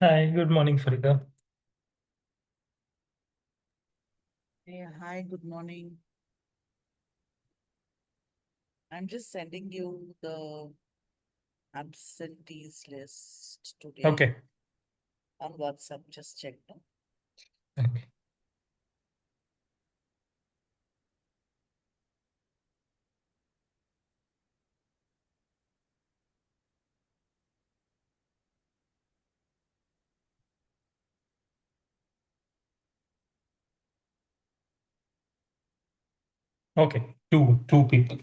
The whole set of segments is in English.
Hi, good morning, Farida. Yeah, hi, good morning. I'm just sending you the absentees list today Okay. on WhatsApp. Just check. No? Okay. Okay. Two people.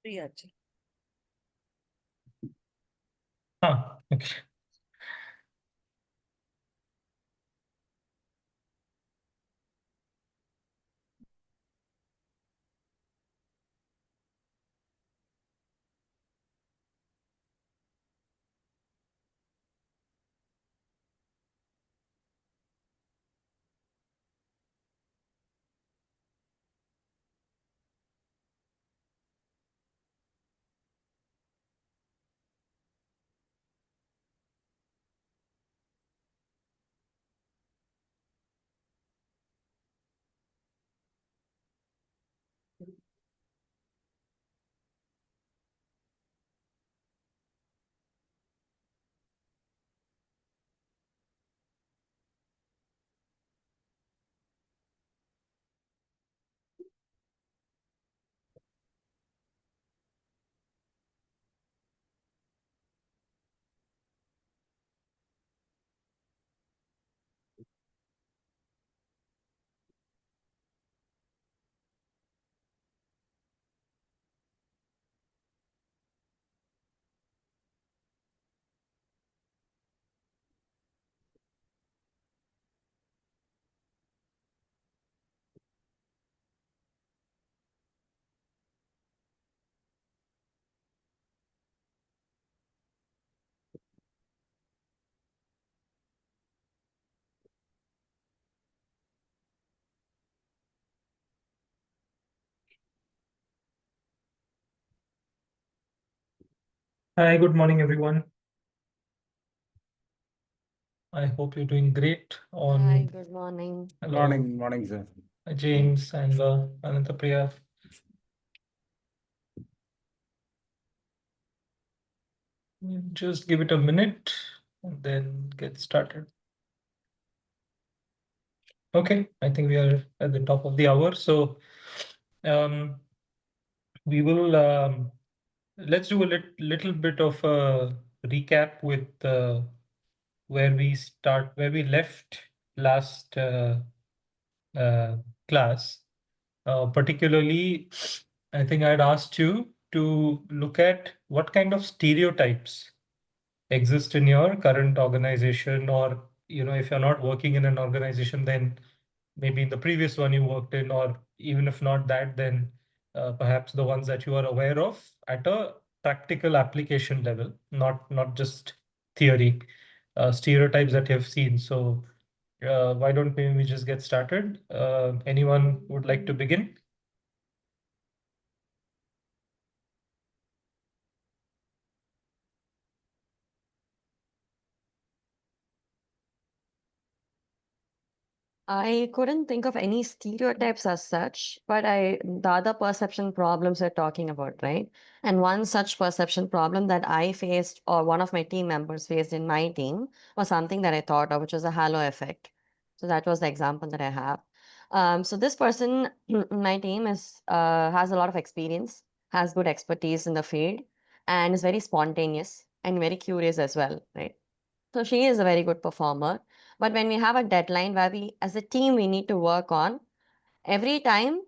Three actually. Okay. Hi, good morning, everyone. I hope you're doing great. Hi, good morning. Hello, Morning, sir. James and Anantapriya. We'll just give it a minute and then get started. Okay, I think we are at the top of the hour. So we will let's do a little bit of a recap with where we left last class. Particularly, I think I'd asked you to look at what kind of stereotypes exist in your current organization, or if you're not working in an organization, then maybe in the previous one you worked in, or even if not that, then perhaps the ones that you are aware of at a practical application level, not just theory, stereotypes that you've seen. So why don't we just get started? Anyone would like to begin? I couldn't think of any stereotypes as such, but the other perception problems we're talking about, right? And one such perception problem that I faced, or one of my team members faced in my team, was something that I thought of, which was a halo effect. So that was the example that I have. So this person in my team has a lot of experience, has good expertise in the field, and is very spontaneous and very curious as well, right? So she is a very good performer. But when we have a deadline where we, as a team, we need to work on, every time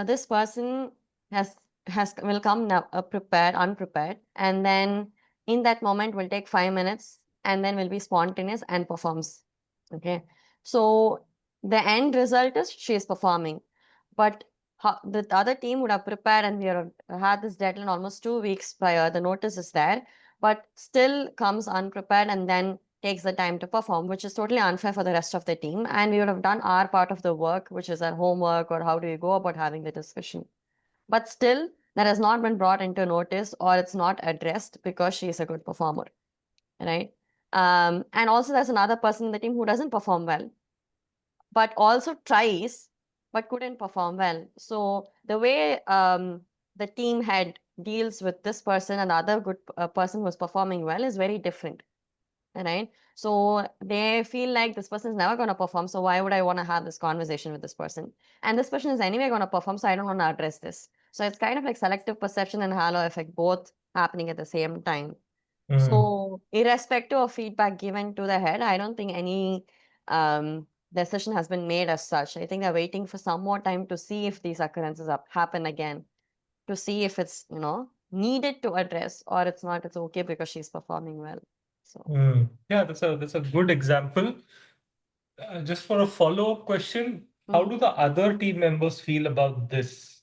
this person will come now prepared, unprepared, and then in that moment will take 5 minutes and then will be spontaneous and performs. Okay. So the end result is she is performing. But the other team would have prepared and we had this deadline almost 2 weeks prior. The notice is there, but still comes unprepared and then takes the time to perform, which is totally unfair for the rest of the team. And we would have done our part of the work, which is our homework or how do you go about having the discussion. But still, that has not been brought into notice or it's not addressed because she is a good performer, right? And also there's another person in the team who doesn't perform well, but also tries, but couldn't perform well. So the way the team head deals with this person and the other good person who's performing well is very different, right? So they feel like this person is never going to perform. So why would I want to have this conversation with this person? And this person is anyway going to perform. So I don't want to address this. So it's kind of like selective perception and halo effect, both happening at the same time. Mm. So irrespective of feedback given to the head, I don't think any decision has been made as such. I think they're waiting for some more time to see if these occurrences happen again, to see if it's, needed to address or it's not, it's okay because she's performing well. So Yeah, that's a good example. Just for a follow-up question, how do the other team members feel about this?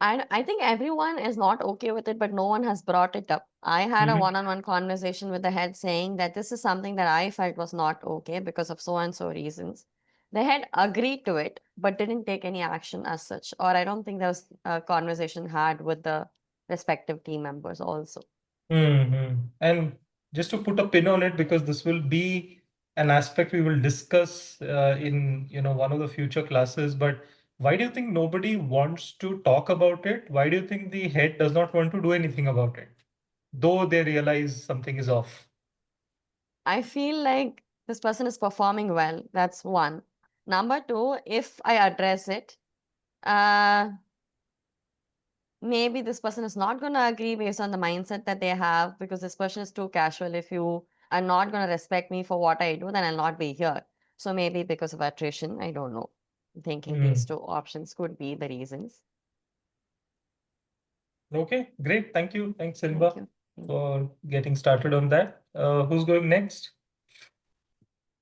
I think everyone is not okay with it, but no one has brought it up. I had a Mhm. one-on-one conversation with the head saying that this is something that I felt was not okay because of so and so reasons. The head agreed to it, but didn't take any action as such. Or I don't think there was a conversation had with the respective team members also. And just to put a pin on it, because this will be an aspect we will discuss in one of the future classes, but why do you think nobody wants to talk about it? Why do you think the head does not want to do anything about it, though they realize something is off? I feel like this person is performing well. That's one. Number two, if I address it, maybe this person is not going to agree based on the mindset that they have because this person is too casual. If you are not going to respect me for what I do, then I'll not be here. So maybe because of attrition, I don't know. Thinking these two options could be the reasons. Okay, great. Thank you. Thanks, Thank Silva, you. for getting started on that. Who's going next?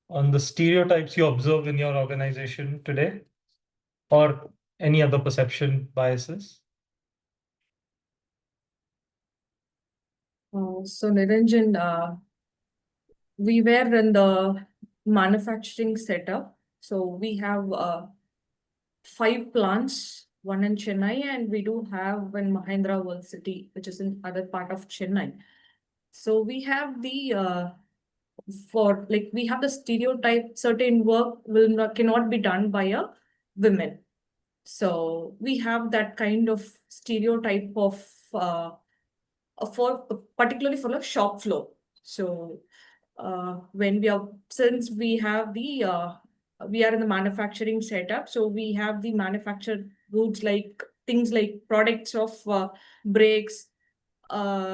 On the stereotypes you observe in your organization today, or any other perception biases? So Niranjan, we were in the manufacturing setup. So we have 5 plants, one in Chennai, and we do have in Mahindra World City, which is in other part of Chennai. So we have the we have the stereotype, certain work cannot be done by a women. So we have that kind of stereotype of particularly for the shop floor. So since we have we are in the manufacturing setup, so we have the manufactured goods like things like products of brakes,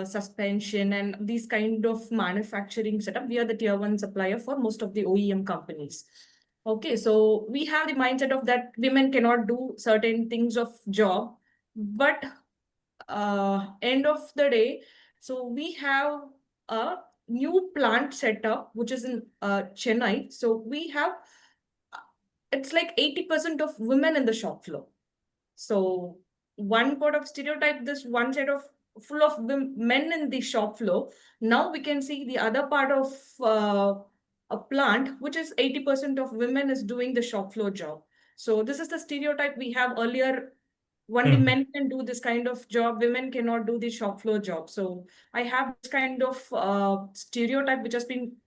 suspension, and these kind of manufacturing setup. We are the tier 1 supplier for most of the OEM companies. Okay, so we have the mindset of that women cannot do certain things of job, but end of the day, so we have a new plant setup which is in Chennai. So we have it's like 80% of women in the shop floor. So one part of stereotype, this one set of full of men in the shop floor. Now we can see the other part of a plant, which is 80% of women is doing the shop floor job. So this is the stereotype we have earlier. Only men can do this kind of job. Women cannot do the shop floor job. So I have this kind of stereotype which has been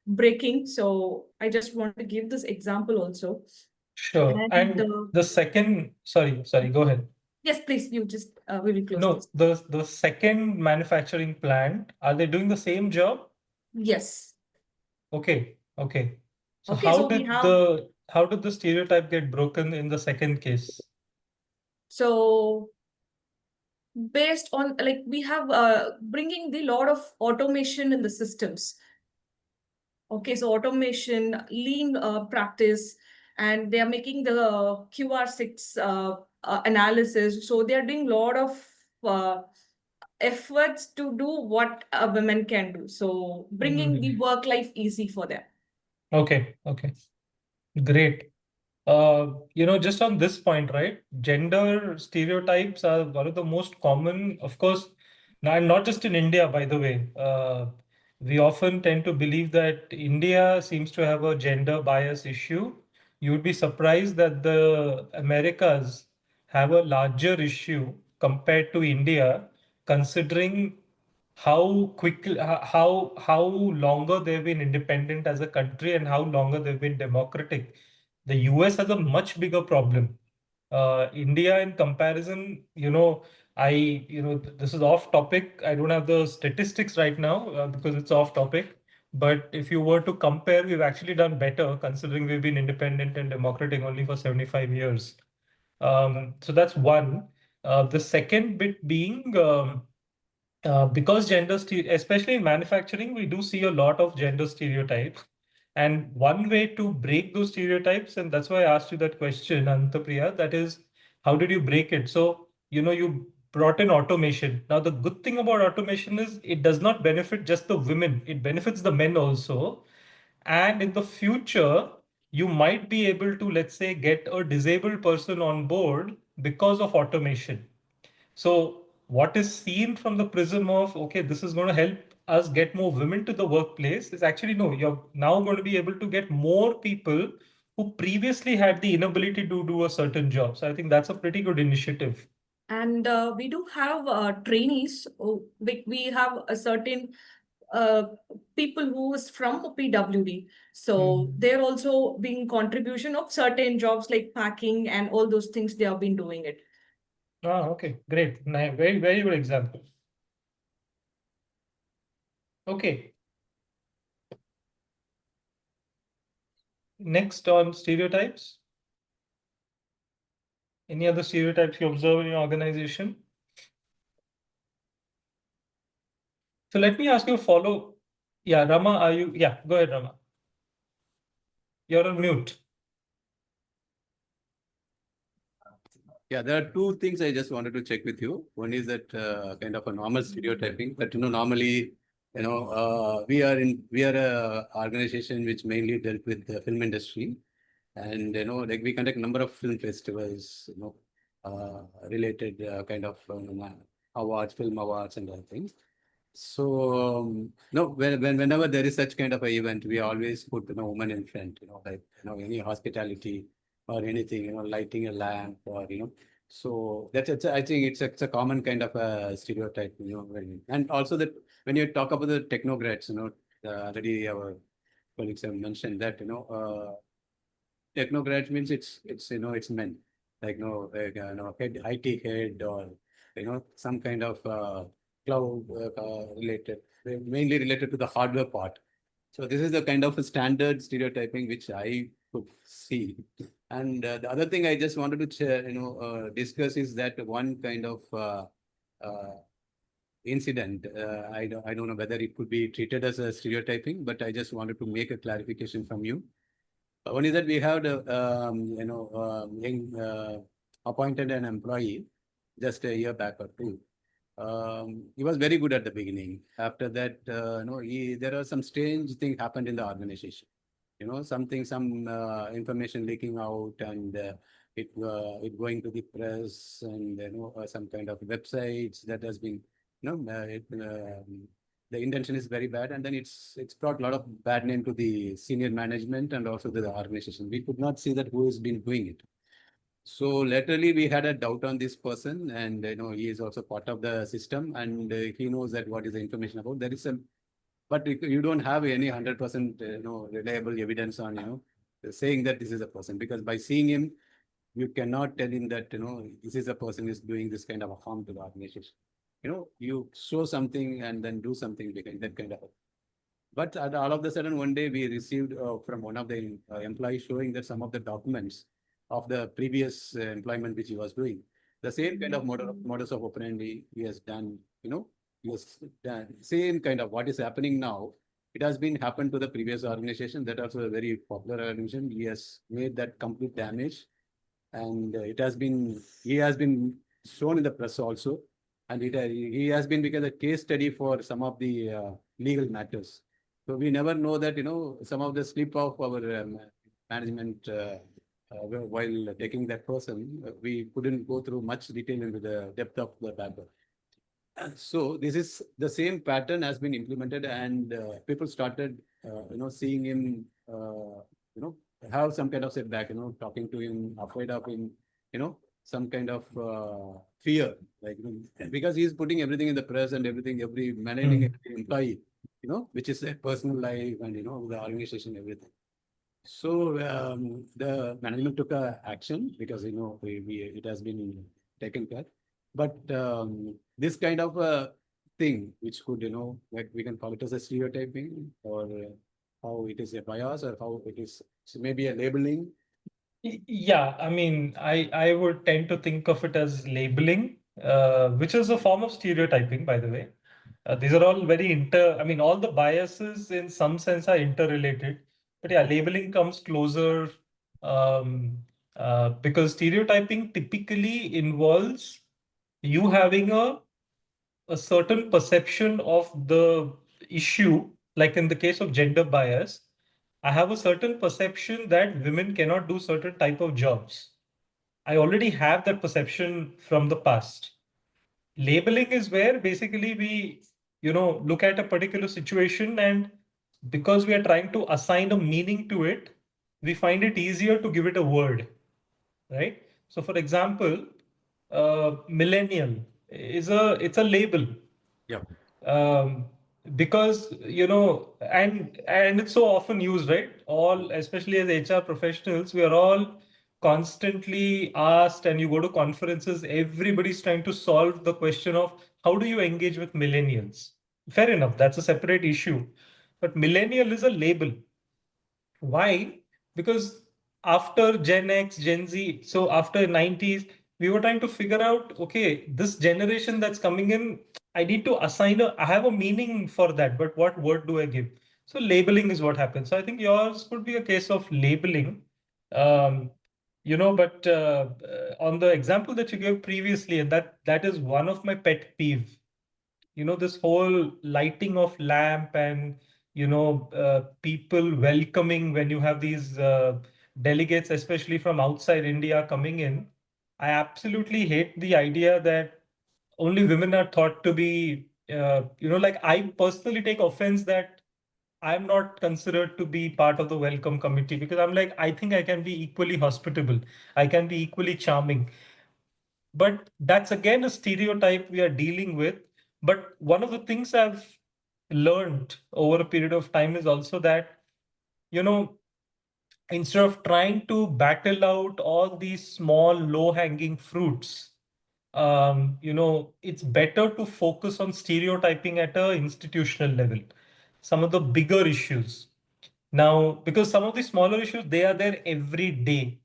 breaking. So I just want to give this example also. Sure. And the second, sorry, go ahead. Yes, please. You just we will close No, this. the second manufacturing plant, are they doing the same job? Yes. Okay. So Okay, so we have how did the stereotype get broken in the second case? so based on like we have bringing the lot of automation in the systems. Okay, so automation, lean practice, and they are making the QR6 analysis. So they are doing a lot of efforts to do what women can do. So bringing the work life easy for them. Okay, great. Just on this point, right? Gender stereotypes are one of the most common, of course, and not just in India, by the way. We often tend to believe that India seems to have a gender bias issue. You would be surprised that the Americas have a larger issue compared to India, considering how quickly, how longer they've been independent as a country and how longer they've been democratic. The US has a much bigger problem. India, in comparison, this is off topic. I don't have the statistics right now because it's off topic. But if you were to compare, we've actually done better considering we've been independent and democratic only for 75 years. So that's one. The second bit being because especially in manufacturing, we do see a lot of gender stereotypes. And one way to break those stereotypes, and that's why I asked you that question, Antapriya, that is, how did you break it? So, you brought in automation. Now, the good thing about automation is it does not benefit just the women, it benefits the men also. And in the future, you might be able to, let's say, get a disabled person on board because of automation. So what is seen from the prism of, okay, this is going to help us get more women to the workplace is actually, no, you're now going to be able to get more people who previously had the inability to do a certain job. So I think that's a pretty good initiative. And we do have trainees. We have a certain people who is from PWD. So they're also being contribution of certain jobs like packing and all those things. They have been doing it. Ah, okay, great. Very, very good example. Okay. Next on stereotypes. Any other stereotypes you observe in your organization? So let me ask you a follow. Yeah, Rama, are you? Yeah, go ahead, Rama. You're on mute. Yeah, there are two things I just wanted to check with you. One is that kind of a normal stereotyping, but normally, we are a organization which mainly dealt with the film industry, and like we conduct a number of film festivals, related kind of awards, film awards, and other things. So no, whenever there is such kind of an event, we always put woman in front. Like any hospitality or anything, lighting a lamp or So I think it's a common kind of a stereotype. And also that when you talk about the technocrats, already our colleagues have mentioned that technocrats means it's men, like head IT head or some kind of cloud related, mainly related to the hardware part. So this is the kind of a standard stereotyping which I could see. And the other thing I just wanted to discuss is that one kind of incident. I don't know whether it could be treated as a stereotyping, but I just wanted to make a clarification from you. One is that we have appointed an employee just a year back or two. He was very good at the beginning. After that, there are some strange things happened in the organization. Some information leaking out and it going to the press and some kind of websites that has been the intention is very bad, and then it's brought a lot of bad name to the senior management and also to the organization. We could not see that who has been doing it. So laterally we had a doubt on this person, and he is also part of the system, and he knows that what is the information about. There is some, but you don't have any 100% reliable evidence on saying that this is a person, because by seeing him, you cannot tell him that this is a person is doing this kind of a harm to the organization. You show something and then do something behind that kind of. But all of a sudden, one day we received from one of the employees showing that some of the documents of the previous employment which he was doing, the same kind of modus of operandi he has done, he has done same kind of what is happening now. It has been happened to the previous organization, that also a very popular organization. He has made that complete damage, and he has been shown in the press also, and he has been become a case study for some of the legal matters. So we never know that some of the slip of our management while taking that person, we couldn't go through much detail into the depth of the paper. So this is the same pattern has been implemented, and people started seeing him have some kind of setback, talking to him, afraid of him, some kind of fear, like, because he's putting everything in the press and everything, managing every employee, which is a personal life and, the organization, everything. So the management took a action because, it has been taken care. But this kind of a thing, which could, like we can call it as a stereotyping, or how it is a bias, or how it is maybe a labeling. Yeah, I mean, I would tend to think of it as labeling, which is a form of stereotyping, by the way. These are all I mean, all the biases in some sense are interrelated. But yeah, labeling comes closer um, because stereotyping typically involves you having a certain perception of the issue, like in the case of gender bias. I have a certain perception that women cannot do certain type of jobs. I already have that perception from the past. Labeling is where basically we, look at a particular situation, and because we are trying to assign a meaning to it, we find it easier to give it a word, right? So for example, millennial it's a label. Yeah. um, because and it's so often used, right? All, especially as HR professionals, we are all constantly asked, and you go to conferences, everybody's trying to solve the question of how do you engage with millennials. Fair enough, that's a separate issue, but millennial is a label. Why? Because after Gen X, Gen Z, so after 90s, we were trying to figure out, okay, this generation that's coming in, I need to I have a meaning for that, but what word do I give? So labeling is what happens. So I think yours could be a case of labeling. Um, but on the example that you gave previously, and that is one of my pet peeve. This whole lighting of lamp, and people welcoming when you have these delegates, especially from outside India, coming in. I absolutely hate the idea that only women are thought to be, like, I personally take offense that I'm not considered to be part of the welcome committee, because I'm like, I think I can be equally hospitable, I can be equally charming. But that's again a stereotype we are dealing with. But one of the things I've learned over a period of time is also that, you know, instead of trying to battle out all these small low-hanging fruits, it's better to focus on stereotyping at a institutional level, some of the bigger issues. Now, because some of the smaller issues, they are there every day,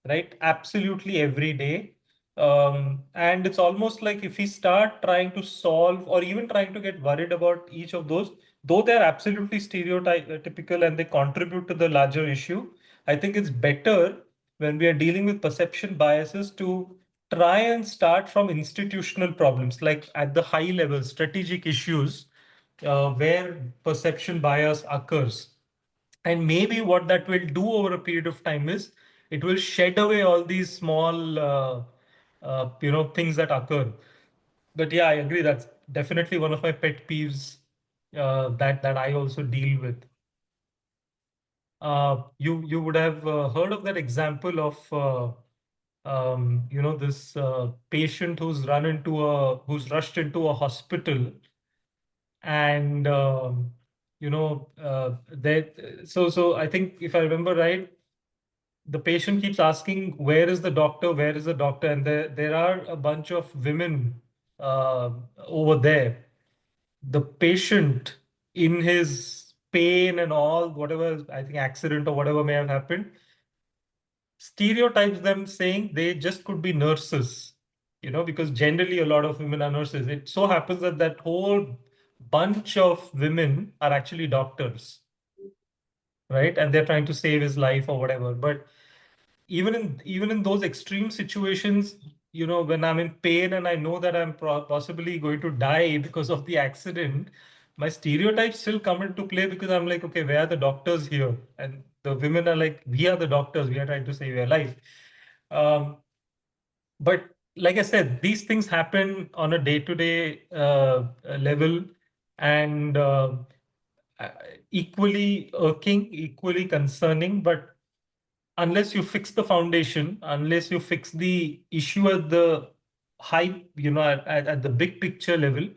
right? Absolutely every day. And it's almost like if we start trying to solve or even trying to get worried about each of those, though they're absolutely stereotypical and they contribute to the larger issue, I think it's better when we are dealing with perception biases to try and start from institutional problems, like at the high level, strategic issues where perception bias occurs. And maybe what that will do over a period of time is it will shed away all these small, things that occur. But yeah, I agree. That's definitely one of my pet peeves that I also deal with. You would have heard of that example of this patient who's rushed into a hospital, and that so I think, if I remember right, the patient keeps asking, where is the doctor, where is the doctor? And there are a bunch of women over there. The patient, in his pain and all, whatever, I think accident or whatever may have happened, stereotypes them, saying they just could be nurses, because generally a lot of women are nurses. It so happens that that whole bunch of women are actually doctors, right? And they're trying to save his life or whatever. But even in those extreme situations, when I'm in pain and I know that I'm possibly going to die because of the accident, my stereotypes still come into play, because I'm like, okay, where are the doctors here? And the women are like, we are the doctors, we are trying to save your life. But like I said, these things happen on a day-to-day level, and equally irking, equally concerning. But unless you fix the foundation, unless you fix the issue at the high, at the big picture level,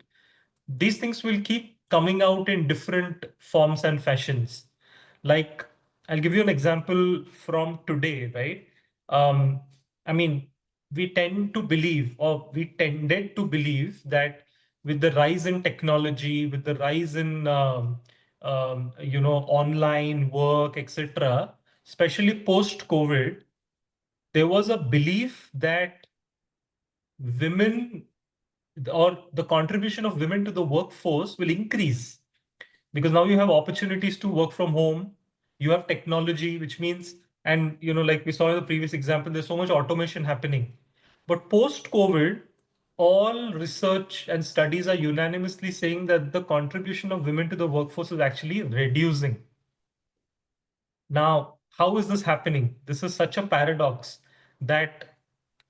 these things will keep coming out in different forms and fashions. Like, I'll give you an example from today, right? Um, I mean, we tend to believe, or we tended to believe that with the rise in technology, with the rise in online work, etc., especially post-COVID, there was a belief that women or the contribution of women to the workforce will increase because now you have opportunities to work from home. You have technology, which means, and like we saw in the previous example, there's so much automation happening. But post-COVID, all research and studies are unanimously saying that the contribution of women to the workforce is actually reducing. Now, how is this happening? This is such a paradox that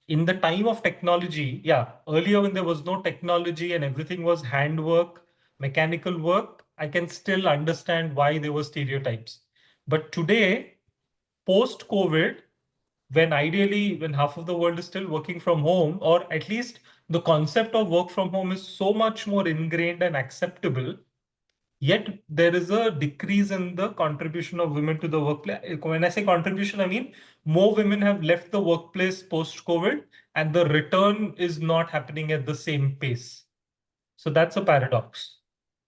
in the time of technology, yeah, earlier when there was no technology and everything was handwork, mechanical work, I can still understand why there were stereotypes. But today, post-COVID, when half of the world is still working from home, or at least the concept of work from home is so much more ingrained and acceptable, yet there is a decrease in the contribution of women to the workplace. When I say contribution, I mean more women have left the workplace post-COVID and the return is not happening at the same pace. So that's a paradox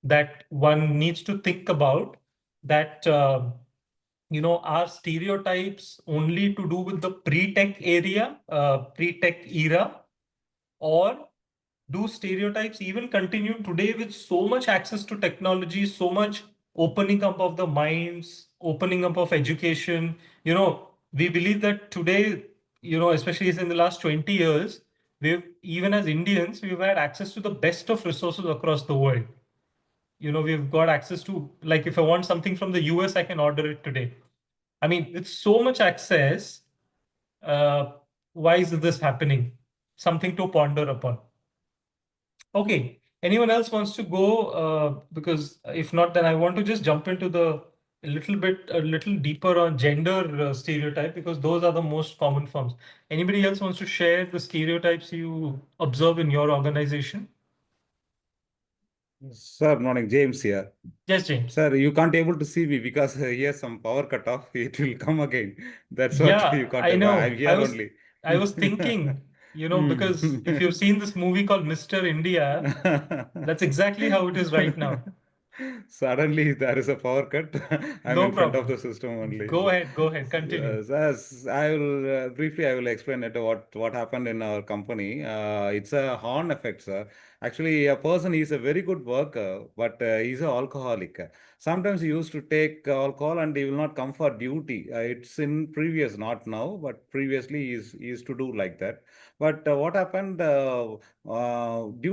that one needs to think about, that are stereotypes only to do with the pre-tech area, pre-tech era, or do stereotypes even continue today with so much access to technology, so much opening up of the minds, opening up of education? We believe that today, especially in the last 20 years, even as Indians, we've had access to the best of resources across the world. We've got access to, like, if I want something from the US, I can order it today. I mean, with so much access, uh, why is this happening? Something to ponder upon. Okay. Anyone else wants to go? Because if not, then I want to just jump into a little deeper on gender stereotype, because those are the most common forms. Anybody else wants to share the stereotypes you observe in your organization? Sir, morning, James here. Yes, James. Sir, you can't able to see me because here some power cut off. It will come again. That's what Yeah, you can't I able. know. I'm here only. I was thinking, because if you've seen this movie called Mr. India, that's exactly how it is right now. Suddenly there is a power cut. I'm No in front of problem. the system only. Go ahead, continue. As I will briefly, I will explain it what happened in our company. It's a horn effect, sir. Actually, a person is a very good worker, but he's an alcoholic. Sometimes he used to take alcohol and he will not come for duty. It's in previous, not now, but previously he used to do like that. But what happened due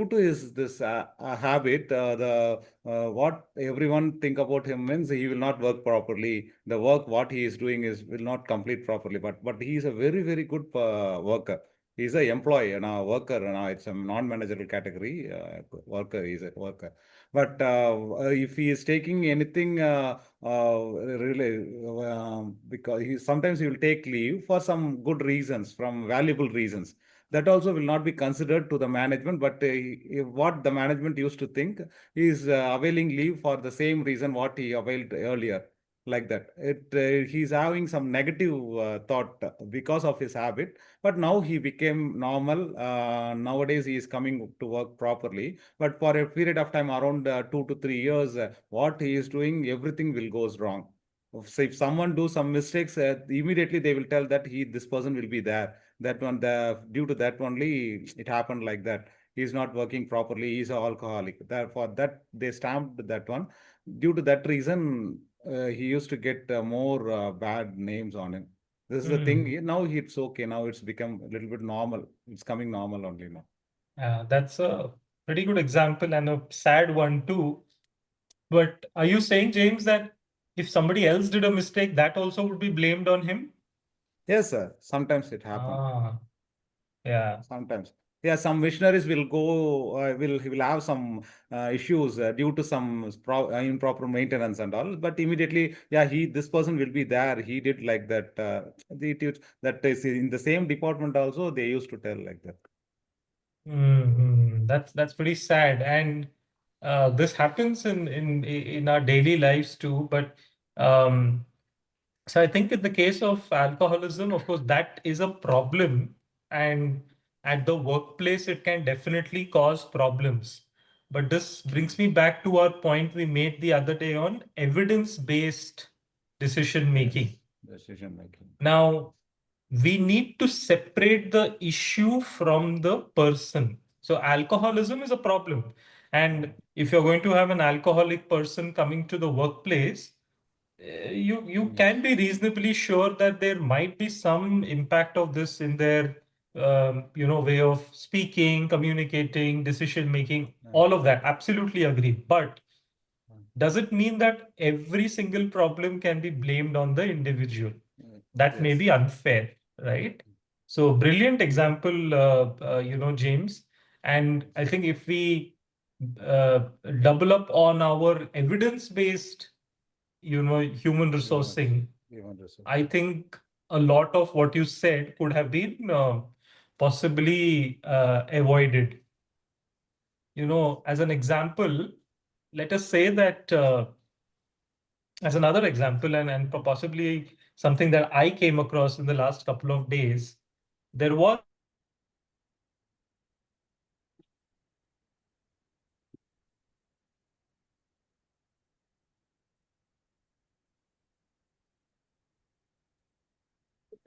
to his this habit, what everyone think about him means he will not work properly. The work what he is doing is will not complete properly. But he is a very good worker. He's a employee and a worker. Now it's a non-managerial category worker. He's a worker. But if he is taking anything, really, because sometimes he will take leave for some good reasons, from valuable reasons. That also will not be considered to the management. But what the management used to think is availing leave for the same reason what he availed earlier, like that. He's having some negative thought because of his habit, but now he became normal. Nowadays he is coming to work properly, but for a period of time around 2 to 3 years, what he is doing, everything will goes wrong. So if someone do some mistakes, immediately they will tell that this person will be there. That one, due to that only it happened like that. He's not working properly. He's an alcoholic. Therefore, that they stamped that one. Due to that reason, he used to get more bad names on him. This is the thing. Now it's okay. Now it's become a little bit normal. It's coming normal only now. That's a pretty good example and a sad one too. But are you saying, James, that if somebody else did a mistake, that also would be blamed on him? Yes, sir. Sometimes it happens. Yeah. Sometimes. Yeah, some missionaries will go, will have some issues due to some improper maintenance and all. But immediately, yeah, this person will be there. He did like that. That is in the same department also. They used to tell like that. That's pretty sad, and this happens in our daily lives too. But so I think in the case of alcoholism, of course, that is a problem, and at the workplace, it can definitely cause problems. But this brings me back to our point we made the other day on evidence-based decision making. Decision making. Now, we need to separate the issue from the person. So alcoholism is a problem. And if you're going to have an alcoholic person coming to the workplace, you can be reasonably sure that there might be some impact of this in their way of speaking, communicating, decision making, all of that. Absolutely agree. But does it mean that every single problem can be blamed on the individual? That may Yes. be unfair, right? So brilliant example, James. And I think if we double up on our evidence-based, human resourcing, Human resource. I think a lot of what you said could have been possibly avoided. As an example, let us say that as another example, and possibly something that I came across in the last couple of days, there was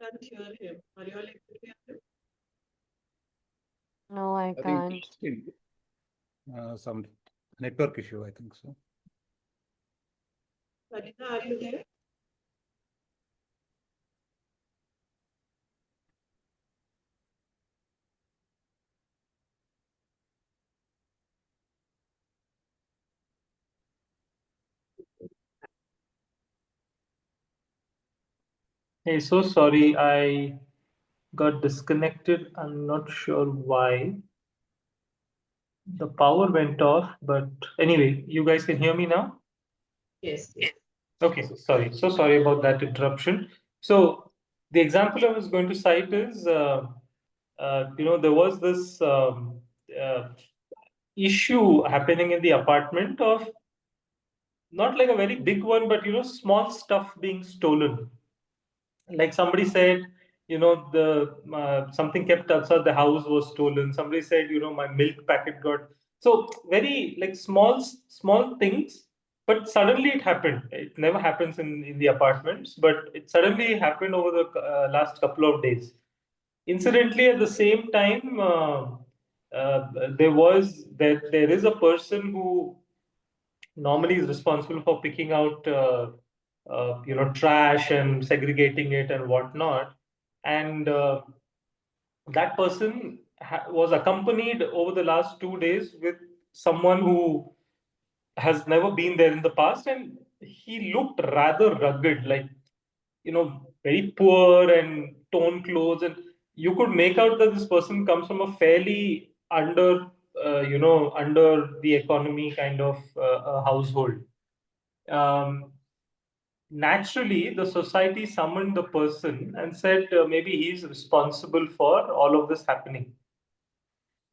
Can't hear him. Are you all able to hear him? No, I I can't. think some network issue, I think so. Sarita, are you there? Hey, so sorry, I got disconnected. I'm not sure why. The power went off, but anyway, you guys can hear me now? Yes. Okay, sorry. So sorry about that interruption. So the example I was going to cite is, there was this uh, issue happening in the apartment of not like a very big one, but small stuff being stolen. Like somebody said, the something kept outside the house was stolen. Somebody said, my milk packet got. So very like small things, but suddenly it happened. It never happens in the apartments, but it suddenly happened over the last couple of days. Incidentally, at the same time, there is a person who normally is responsible for picking out trash and segregating it and whatnot, and that person was accompanied over the last 2 days with someone who has never been there in the past, and he looked rather rugged, like very poor and torn clothes, and you could make out that this person comes from a fairly under the economy kind of a household. Naturally, the society summoned the person and said maybe he's responsible for all of this happening,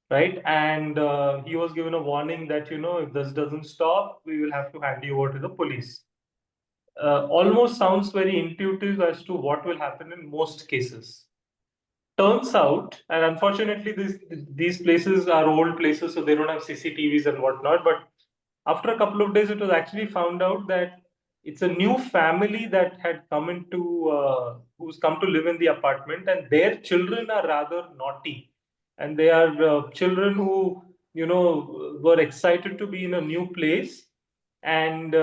right? And he was given a warning that if this doesn't stop, we will have to hand you over to the police. Almost sounds very intuitive as to what will happen in most cases. Turns out, and unfortunately, these places are old places, so they don't have CCTVs and whatnot. But after a couple of days, it was actually found out that it's a new family that had come who's come to live in the apartment, and their children are rather naughty, and they are children who were excited to be in a new place, and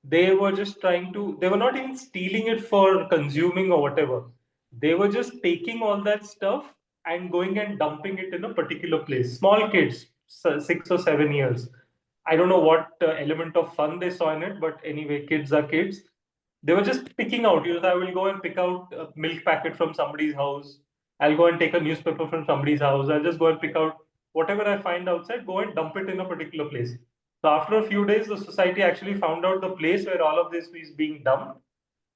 they were just trying to. They were not even stealing it for consuming or whatever. They were just taking all that stuff and going and dumping it in a particular place. Small kids, 6 or 7 years. I don't know what element of fun they saw in it, but anyway, kids are kids. They were just picking out. I will go and pick out a milk packet from somebody's house. I'll go and take a newspaper from somebody's house. I'll just go and pick out whatever I find outside, go and dump it in a particular place. So after a few days, the society actually found out the place where all of this is being dumped.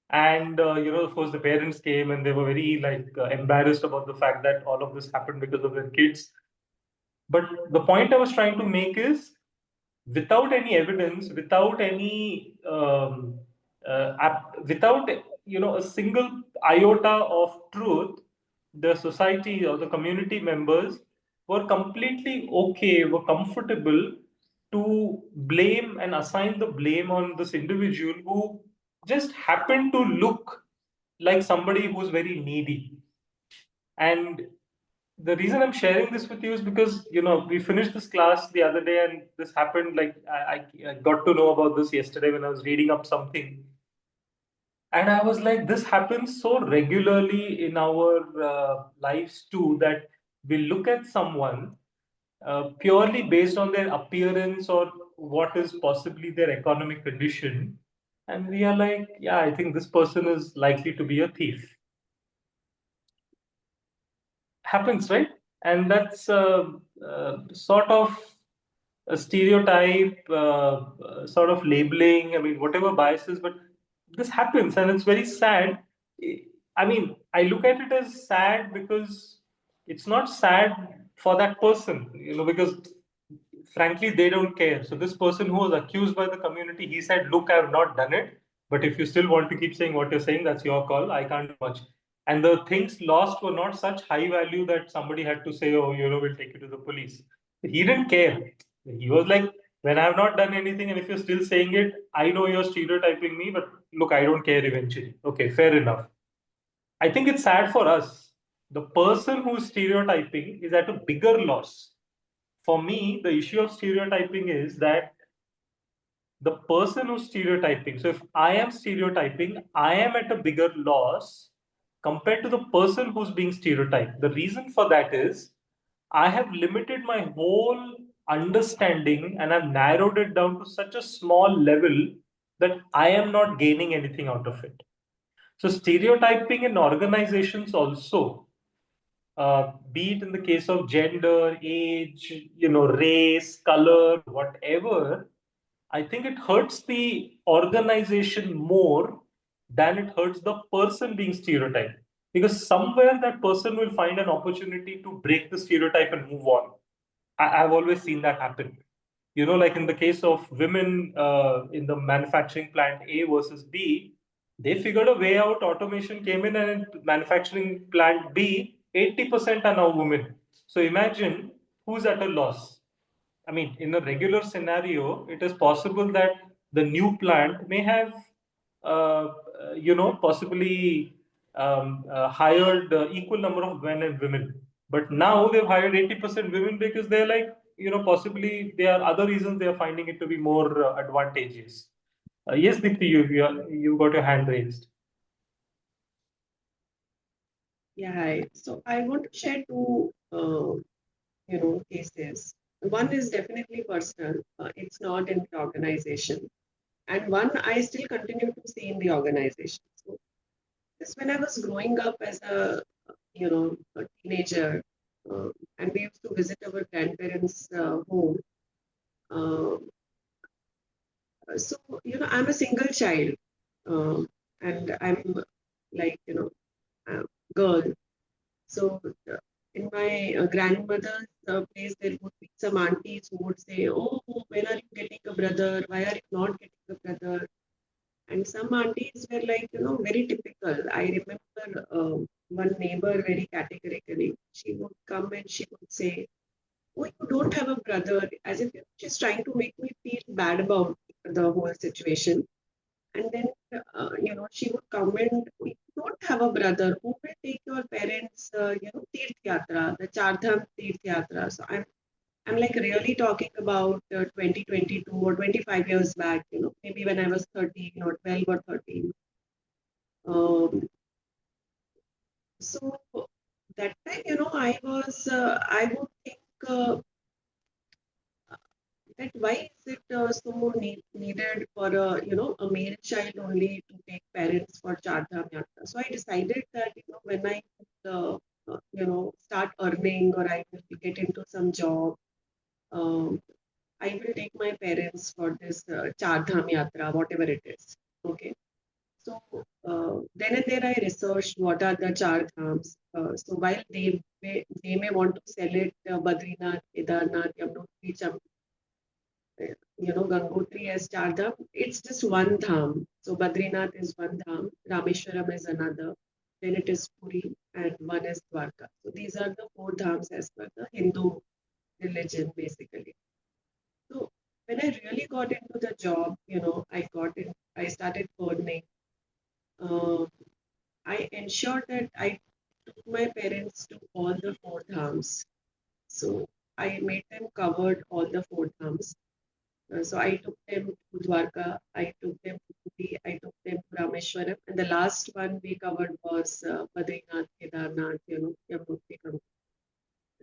And of course, the parents came and they were very embarrassed about the fact that all of this happened because of their kids. But the point I was trying to make is, without any evidence, without any, without a single iota of truth, the society or the community members were completely okay, were comfortable to blame and assign the blame on this individual who just happened to look like somebody who's very needy. And the reason I'm sharing this with you is because we finished this class the other day, and this happened. I got to know about this yesterday when I was reading up something, and I was like, this happens so regularly in our lives too, that we look at someone purely based on their appearance or what is possibly their economic condition, and we are like, yeah, I think this person is likely to be a thief. Happens, right? And that's sort of a stereotype, sort of labeling. I mean, whatever biases, but this happens, and it's very sad. I mean, I look at it as sad because it's not sad for that person, because frankly, they don't care. So this person who was accused by the community, he said, "Look, I have not done it. But if you still want to keep saying what you're saying, that's your call. I can't do much." And the things lost were not such high value that somebody had to say, "Oh, we'll take you to the police." He didn't care. He was like, "When I have not done anything, and if you're still saying it, I know you're stereotyping me, but look, I don't care eventually." Okay, fair enough. I think it's sad for us. The person who's stereotyping is at a bigger loss. For me, the issue of stereotyping is that the person who's stereotyping, so if I am stereotyping, I am at a bigger loss compared to the person who's being stereotyped. The reason for that is I have limited my whole understanding and I've narrowed it down to such a small level that I am not gaining anything out of it. So, stereotyping in organizations also, be it in the case of gender, age, race, color, whatever, I think it hurts the organization more than it hurts the person being stereotyped. Because somewhere that person will find an opportunity to break the stereotype and move on. I've always seen that happen. Like in the case of women in the manufacturing plant A versus B, they figured a way out. Automation came in, and in manufacturing plant B, 80% are now women. So imagine who's at a loss. I mean, in a regular scenario, it is possible that the new plant may have, possibly hired equal number of men and women. But now they've hired 80% women because they're like, possibly there are other reasons they are finding it to be more advantageous. Yes, Deepti, you got your hand raised. Yeah, hi. So I want to share two, cases. One is definitely personal. It's not in the organization. And one I still continue to see in the organization. So this when I was growing up as a teenager, and we used to visit our grandparents' home. So I'm a single child, and I'm like girl. So in my grandmother's place, there would be some aunties who would say, "Oh, when are you getting a brother? Why are you not getting a brother?" And some aunties were like, very typical. I remember one neighbor very categorically. She would come and she would say, "Oh, you don't have a brother," as if she's trying to make me feel bad about the whole situation. And then, she would comment, "You don't have a brother. Who will take your parents, Tirth Yatra, the Chardham Tirth Yatra?" So I'm like really talking about 2022 or 25 years back, maybe when I was 13 or 12 or 13. So that time, I would think that why is it so needed for a male child only to take parents for Chardham Yatra? So I decided that when I would start earning, or I will get into some job, I will take my parents for this Char Dham Yatra, whatever it is. Okay. So then and there I researched what are the Char Dhams. So while they may want to sell it Badrinath, Kedarnath, Yamunotri, Gangotri as Char Dham, it's just one dham. So Badrinath is one dham, Rameshwaram is another, then it is Puri, and one is Dwarka. So these are the 4 dhams as per the Hindu religion, basically. So when I really got into the job, I started earning. I ensured that I took my parents to all the 4 dhams. So I made them covered all the 4 dhams. So I took them to Dwarka, I took them to Puri, I took them to Rameshwaram, and the last one we covered was Badrinath, Kedarnath, Yamunotri.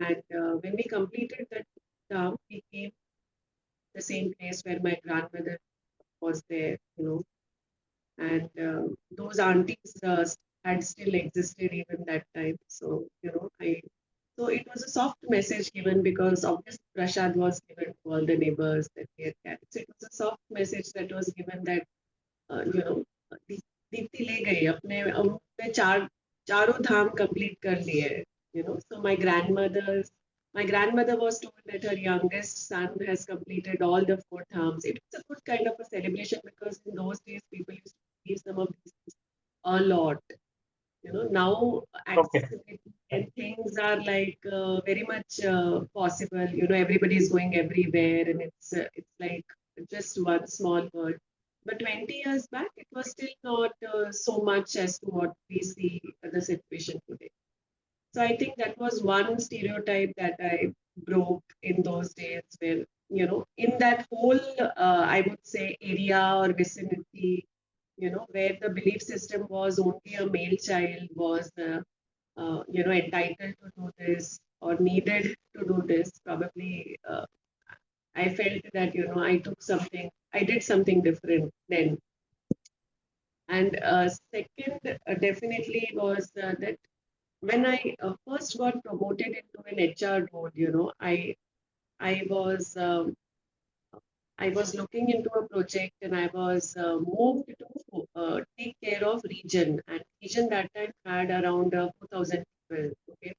And when we completed that dham, we came the same place where my grandmother was there, and those aunties had still existed even that time. So, so it was a soft message given, because obviously Prasad was given to all the neighbors that we had carried. So it was a soft message that was given that, Deepti ले गई अपने, अपने चारों धाम complete कर लिए, So my grandmother was told that her youngest son has completed all the 4 dhams. It was a good kind of a celebration, because in those days people used to believe some of these things a lot. Now accessibility and things are like very much possible. Everybody is going everywhere, and it's like just one small word. But 20 years back, it was still not so much as to what we see the situation today. So I think that was one stereotype that I broke in those days, where, in that whole, I would say, area or vicinity, where the belief system was only a male child was, entitled to do this or needed to do this. Probably, I felt that, I did something different then. And second, definitely was that when I first got promoted into an HR role, I was looking into a project, and I was moved to take care of region, and region that time had around 4,000 people. Okay,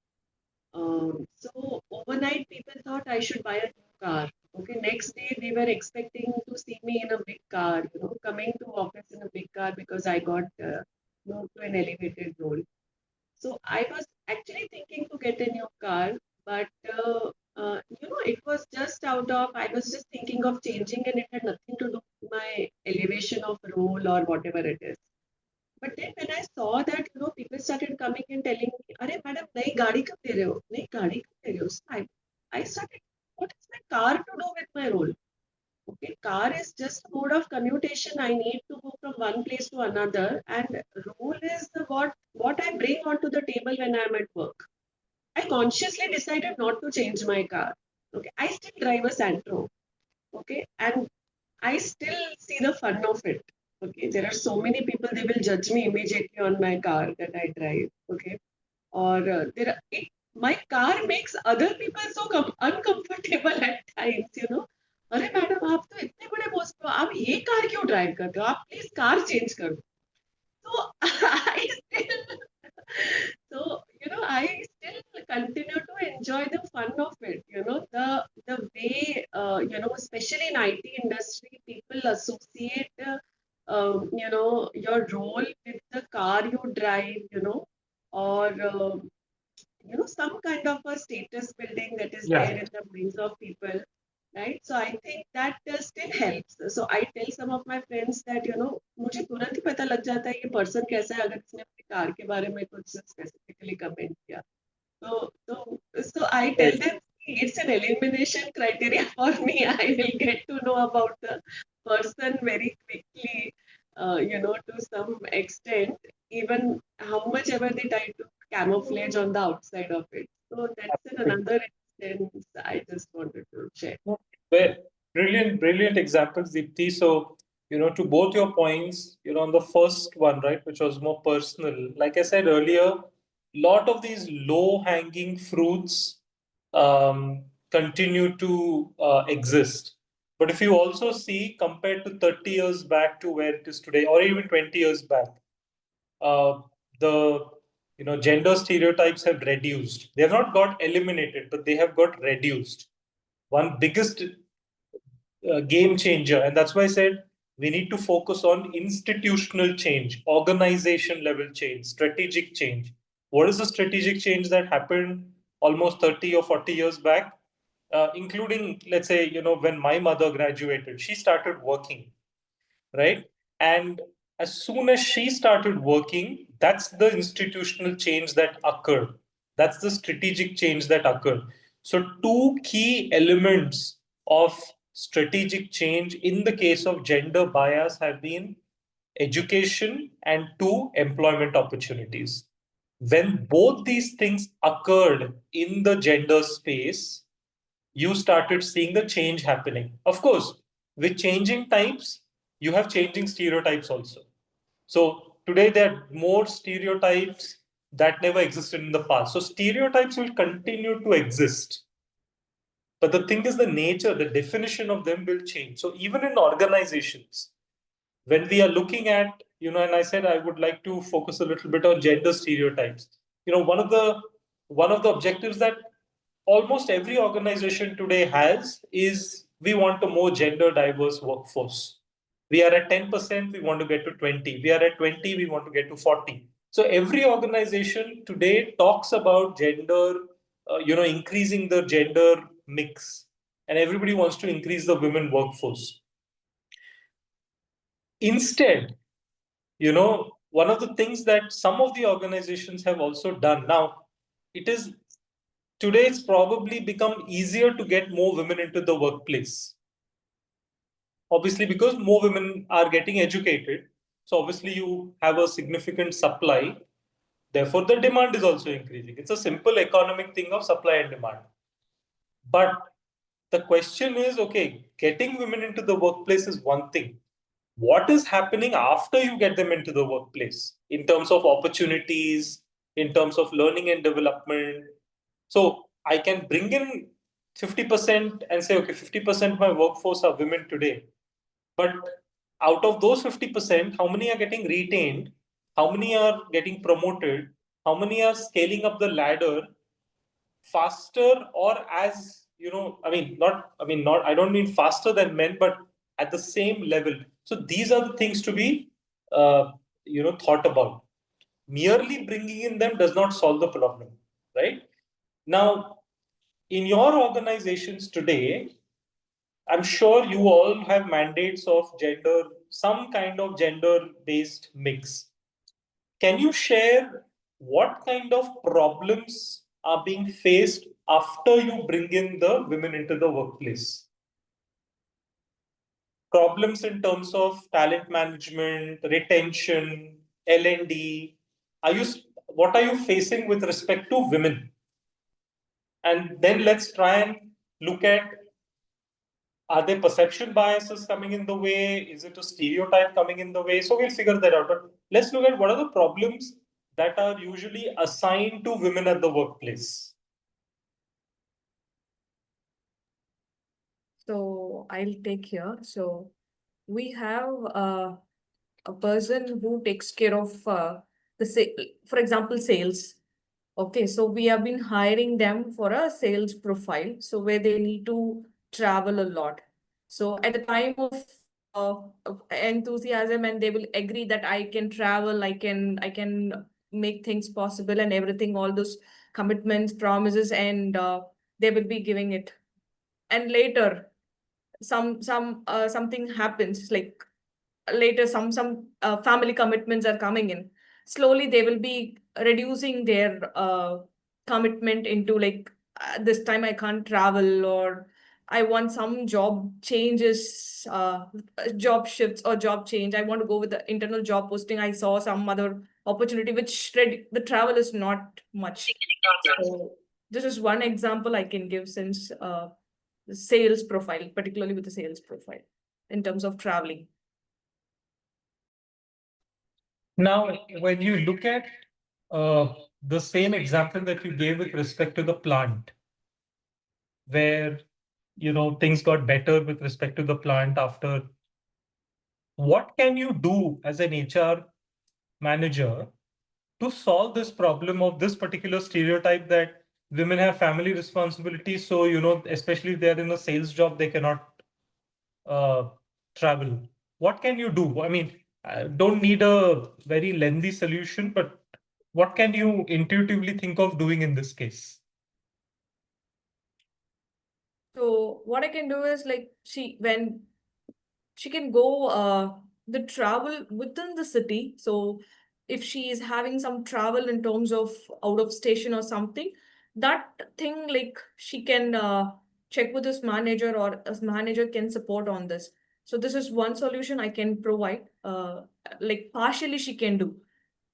so overnight people thought I should buy a new car. Okay, next day they were expecting to see me in a big car, coming to office in a big car, because I got moved to an elevated role. So I was actually thinking to get a new car, but it was just I was just thinking of changing, and it had nothing to do with my elevation of role or whatever it is. But then when I saw that, people started coming and telling me, "Arey madam, nayi gaadi kab de rahe ho? Nayi gaadi kab de rahe ho?" So I started, what is my car to do with my role? Okay, car is just a mode of commutation. I need to go from one place to another, and role is what I bring onto the table when I'm at work. I consciously decided not to change my car. Okay, I still drive a Santro. Okay, and I still see the fun of it. Okay, there are so many people, they will judge me immediately on my car that I drive. Okay, or my car makes other people so uncomfortable at times. अरे madam, आप तो इतने बड़े post पे हो, आप ये car क्यों ड्राइव करते हो? आप प्लीज कार चेंज कर दो. So I still continue to enjoy the fun of it. The way especially in IT industry, people associate your role with the car you drive, or some kind of a status building that is Yeah. there in the minds of people. Right, so I think that still helps. So I tell some of my friends that मुझे तुरंत ही पता लग जाता है ये person कैसा है, अगर इसने अपनी कार के बारे में कुछ specifically comment किया. So I tell them it's an elimination criteria for me. I will get to know about the person very quickly, to some extent, even how much ever they try to camouflage on the outside of it. So that's another instance I just wanted to share. Brilliant examples, Deepti. So, to both your points, on the first one, right, which was more personal, like I said earlier, lot of these low-hanging fruits continue to exist. But if you also see, compared to 30 years back to where it is today, or even 20 years back, the gender stereotypes have reduced. They have not got eliminated, but they have got reduced. One biggest game changer, and that's why I said we need to focus on institutional change, organization level change, strategic change. What is the strategic change that happened almost 30 or 40 years back? Including, let's say, when my mother graduated, she started working, right? And as soon as she started working, that's the institutional change that occurred. That's the strategic change that occurred. So, two key elements of strategic change in the case of gender bias have been education and two, employment opportunities. When both these things occurred in the gender space, you started seeing the change happening. Of course, with changing times, you have changing stereotypes also. So today there are more stereotypes that never existed in the past. So stereotypes will continue to exist. But the thing is, the nature, the definition of them will change. So even in organizations, when we are looking at, and I said I would like to focus a little bit on gender stereotypes. One of the objectives that almost every organization today has is we want a more gender diverse workforce. We are at 10%, we want to get to 20. We are at 20, we want to get to 40. So every organization today talks about gender, increasing the gender mix, and everybody wants to increase the women workforce. Instead, one of the things that some of the organizations have also done now, today it's probably become easier to get more women into the workplace. Obviously, because more women are getting educated, so obviously you have a significant supply. Therefore, the demand is also increasing. It's a simple economic thing of supply and demand. But the question is, okay, getting women into the workplace is one thing. What is happening after you get them into the workplace in terms of opportunities, in terms of learning and development? So I can bring in 50% and say, okay, 50% of my workforce are women today. But out of those 50%, how many are getting retained? How many are getting promoted? How many are scaling up the ladder faster, or as I don't mean faster than men, but at the same level. So these are the things to be thought about. Merely bringing in them does not solve the problem, right? Now, in your organizations today, I'm sure you all have mandates of some kind of gender-based mix. Can you share what kind of problems are being faced after you bring in the women into the workplace? Problems in terms of talent management, retention, L&D. What are you facing with respect to women? And then let's try and look at, are there perception biases coming in the way? Is it a stereotype coming in the way? So we'll figure that out. But let's look at what are the problems that are usually assigned to women at the workplace. So I'll take here. So we have a person who takes care of for example, sales. Okay, so we have been hiring them for a sales profile, so where they need to travel a lot. So at the time of enthusiasm, and they will agree that I can travel, I can make things possible and everything, all those commitments, promises, and they will be giving it. And later, something happens, like later some family commitments are coming in. Slowly they will be reducing their commitment into like, this time I can't travel, or I want some job changes, job shifts or job change. I want to go with the internal job posting. I saw some other opportunity which the travel is not much. So this is one example I can give, since the sales profile, particularly with the sales profile in terms of traveling. Now, when you look at the same example that you gave with respect to the plant, where things got better with respect to the plant after. What can you do as an HR manager to solve this problem of this particular stereotype that women have family responsibilities? So, especially if they're in a sales job, they cannot uh, travel. What can you do? I mean, I don't need a very lengthy solution, but what can you intuitively think of doing in this case? So what I can do is like when she can go the travel within the city. So if she is having some travel in terms of out of station or something, that thing like she can check with his manager, or his manager can support on this. So this is one solution I can provide. Like partially she can do.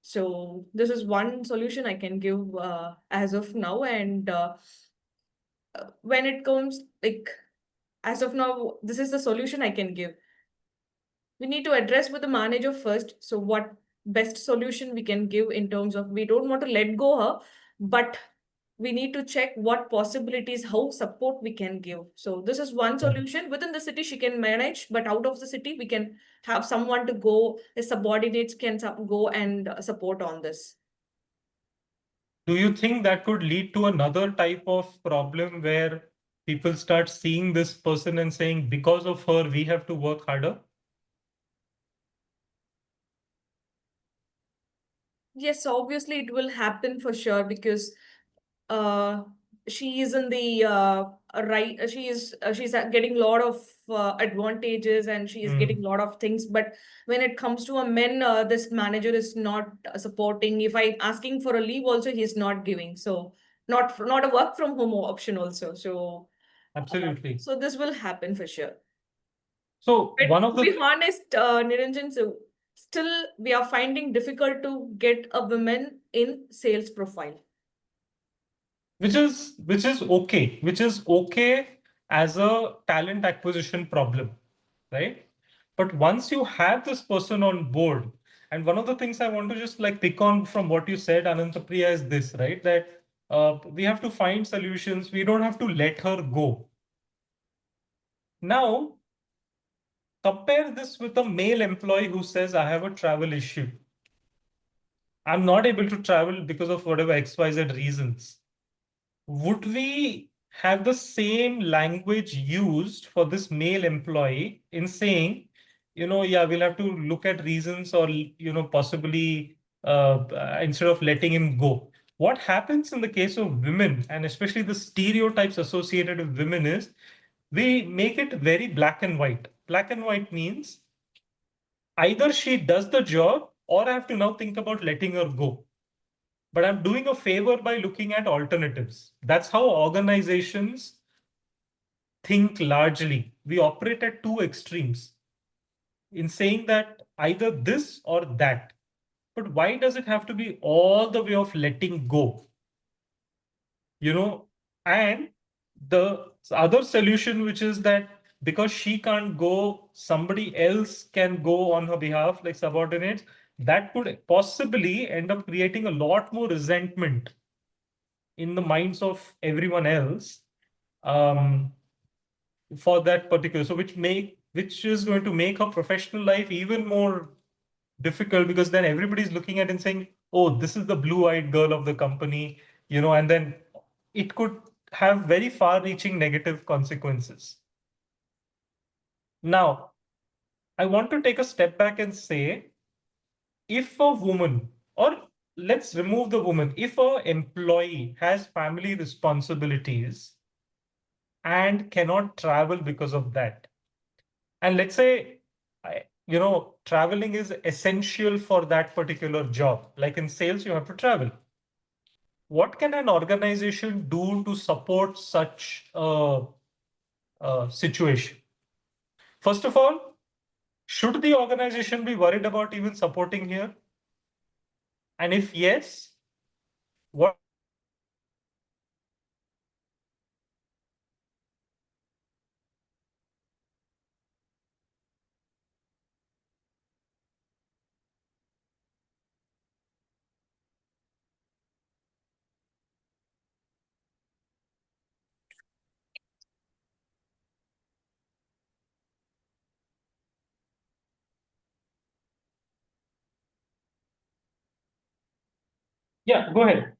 So this is one solution I can give as of now. And when it comes like as of now, this is the solution I can give. We need to address with the manager first. So what best solution we can give in terms of, we don't want to let go her, but we need to check what possibilities, how support we can give. So this is one solution. Within the city she can manage, but out of the city we can have someone to go, the subordinates can go and support on this. Do you think that could lead to another type of problem where people start seeing this person and saying, because of her, we have to work harder? Yes, obviously it will happen for sure, because uh she is in the right, she's getting a lot of advantages, and she is getting a lot of things. But when it comes to a men, this manager is not supporting. If I'm asking for a leave also, he's not giving. So not a work from home option also. So Absolutely. so this will happen for sure. So But one of to be the honest, Niranjan, so still we are finding difficult to get a woman in sales profile. which is okay as a talent acquisition problem, right? But once you have this person on board, and one of the things I want to just like pick on from what you said, Anantapriya, is this, right? That we have to find solutions. We don't have to let her go. Now, compare this with a male employee who says, I have a travel issue. I'm not able to travel because of whatever XYZ reasons. Would we have the same language used for this male employee in saying, yeah, we'll have to look at reasons, or, possibly instead of letting him go? What happens in the case of women, and especially the stereotypes associated with women, is we make it very black and white. Black and white means either she does the job, or I have to now think about letting her go. But I'm doing a favor by looking at alternatives. That's how organizations think largely. We operate at two extremes in saying that either this or that. But why does it have to be all the way of letting go? And the other solution, which is that because she can't go, somebody else can go on her behalf, like subordinates, that could possibly end up creating a lot more resentment in the minds of everyone else, um, for that particular. So which is going to make her professional life even more difficult, because then everybody's looking at it and saying, oh, this is the blue-eyed girl of the company, and then it could have very far-reaching negative consequences. Now, I want to take a step back and say, if a woman, or let's remove the woman, if a employee has family responsibilities and cannot travel because of that, and let's say, traveling is essential for that particular job, like in sales, you have to travel. What can an organization do to support such a situation? First of all, should the organization be worried about even supporting here? And if yes, what Yeah, go ahead.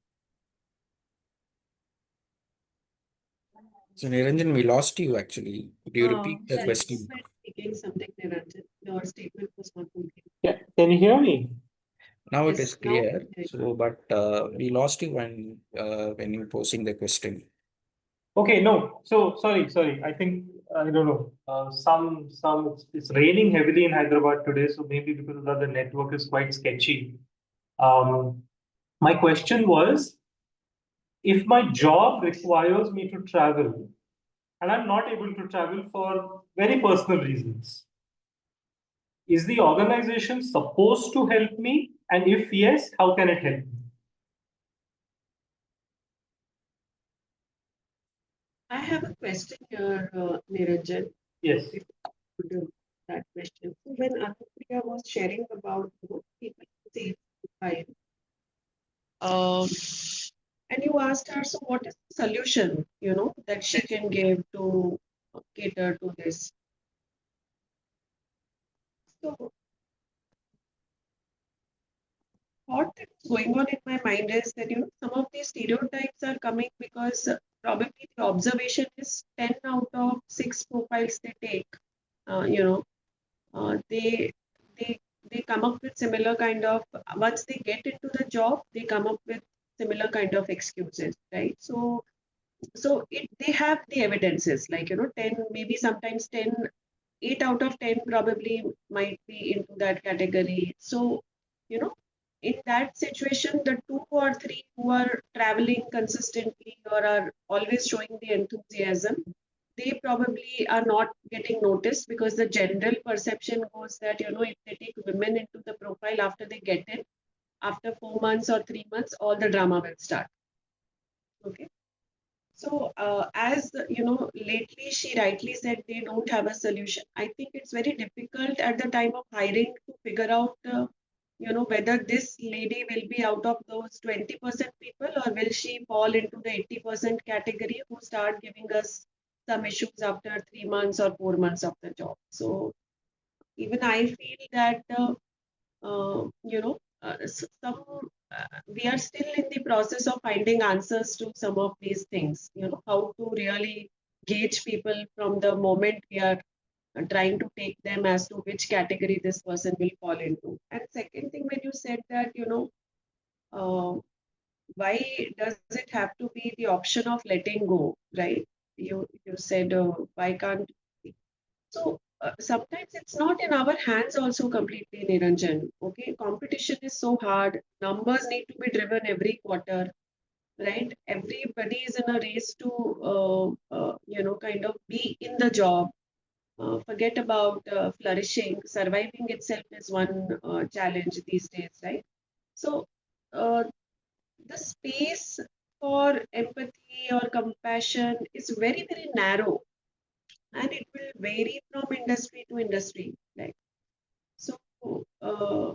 So Niranjan, we lost you actually. Could you repeat the Yeah, you question? were speaking something, Niranjan. Your statement was not complete. Yeah, can you hear me? Now it Yes, is now we clear. can hear you. So, but we lost you when you posing the question. Okay, no. So sorry. I think I don't know. It's raining heavily in Hyderabad today, so maybe because of that the network is quite sketchy. My question was, if my job requires me to travel, and I'm not able to travel for very personal reasons, is the organization supposed to help me? And if yes, how can it help me? I have a question here, Niranjan. Yes. Could, that question. So when Anupriya was sharing about people in sales profile, and you asked her, so what is the solution, that she can give to cater to this? So what is going on in my mind is that some of these stereotypes are coming because probably the observation is 10 out of 6 profiles they take. You know, they they they come up with similar kind of, once they get into the job, they come up with similar kind of excuses, right? So they have the evidences, like 10, maybe sometimes 10, 8 out of 10 probably might be into that category. So you know in that situation, the 2 or 3 who are traveling consistently or are always showing the enthusiasm, they probably are not getting noticed, because the general perception goes that if they take women into the profile after they get in, after 4 months or 3 months, all the drama will start. Okay. So, as lately she rightly said they don't have a solution. I think it's very difficult at the time of hiring to figure out, whether this lady will be out of those 20% people, or will she fall into the 80% category who start giving us some issues after 3 months or 4 months of the job. So, even I feel that, some we are still in the process of finding answers to some of these things, how to really gauge people from the moment we are trying to take them as to which category this person will fall into. And second thing, when you said that, uh, why does it have to be the option of letting go, right? You said, why can't so sometimes it's not in our hands also completely, Niranjan. Okay, competition is so hard. Numbers need to be driven every quarter, right? Everybody is in a race to, kind of be in the job. Forget about flourishing. Surviving itself is one challenge these days, right? So uh, the space for empathy or compassion is very, very narrow, and it will vary from industry to industry, right? So uh,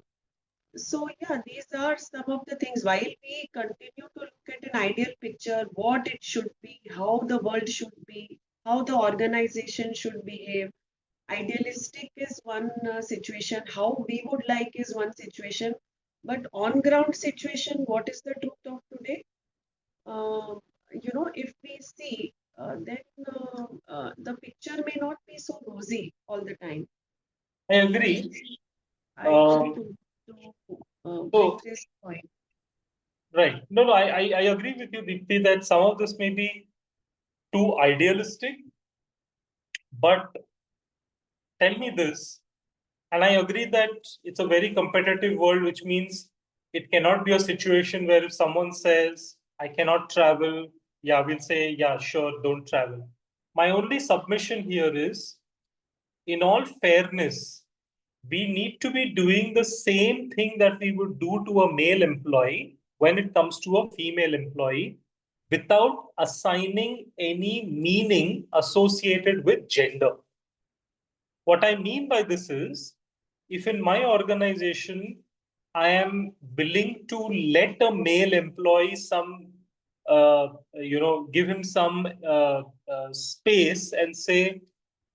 yeah, these are some of the things. While we continue to look at an ideal picture, what it should be, how the world should be, how the organization should behave, idealistic is one situation, how we would like is one situation, but on ground situation, what is the truth of today? If we see, then the picture may not be so rosy all the time. I agree. I agree Um, to bring so this point. right. No, I agree with you, Deepti, that some of this may be too idealistic, but tell me this, and I agree that it's a very competitive world, which means it cannot be a situation where if someone says, I cannot travel, yeah, we'll say, yeah, sure, don't travel. My only submission here is, in all fairness, we need to be doing the same thing that we would do to a male employee when it comes to a female employee, without assigning any meaning associated with gender. What I mean by this is, if in my organization I am willing to let a male employee give him some space and say,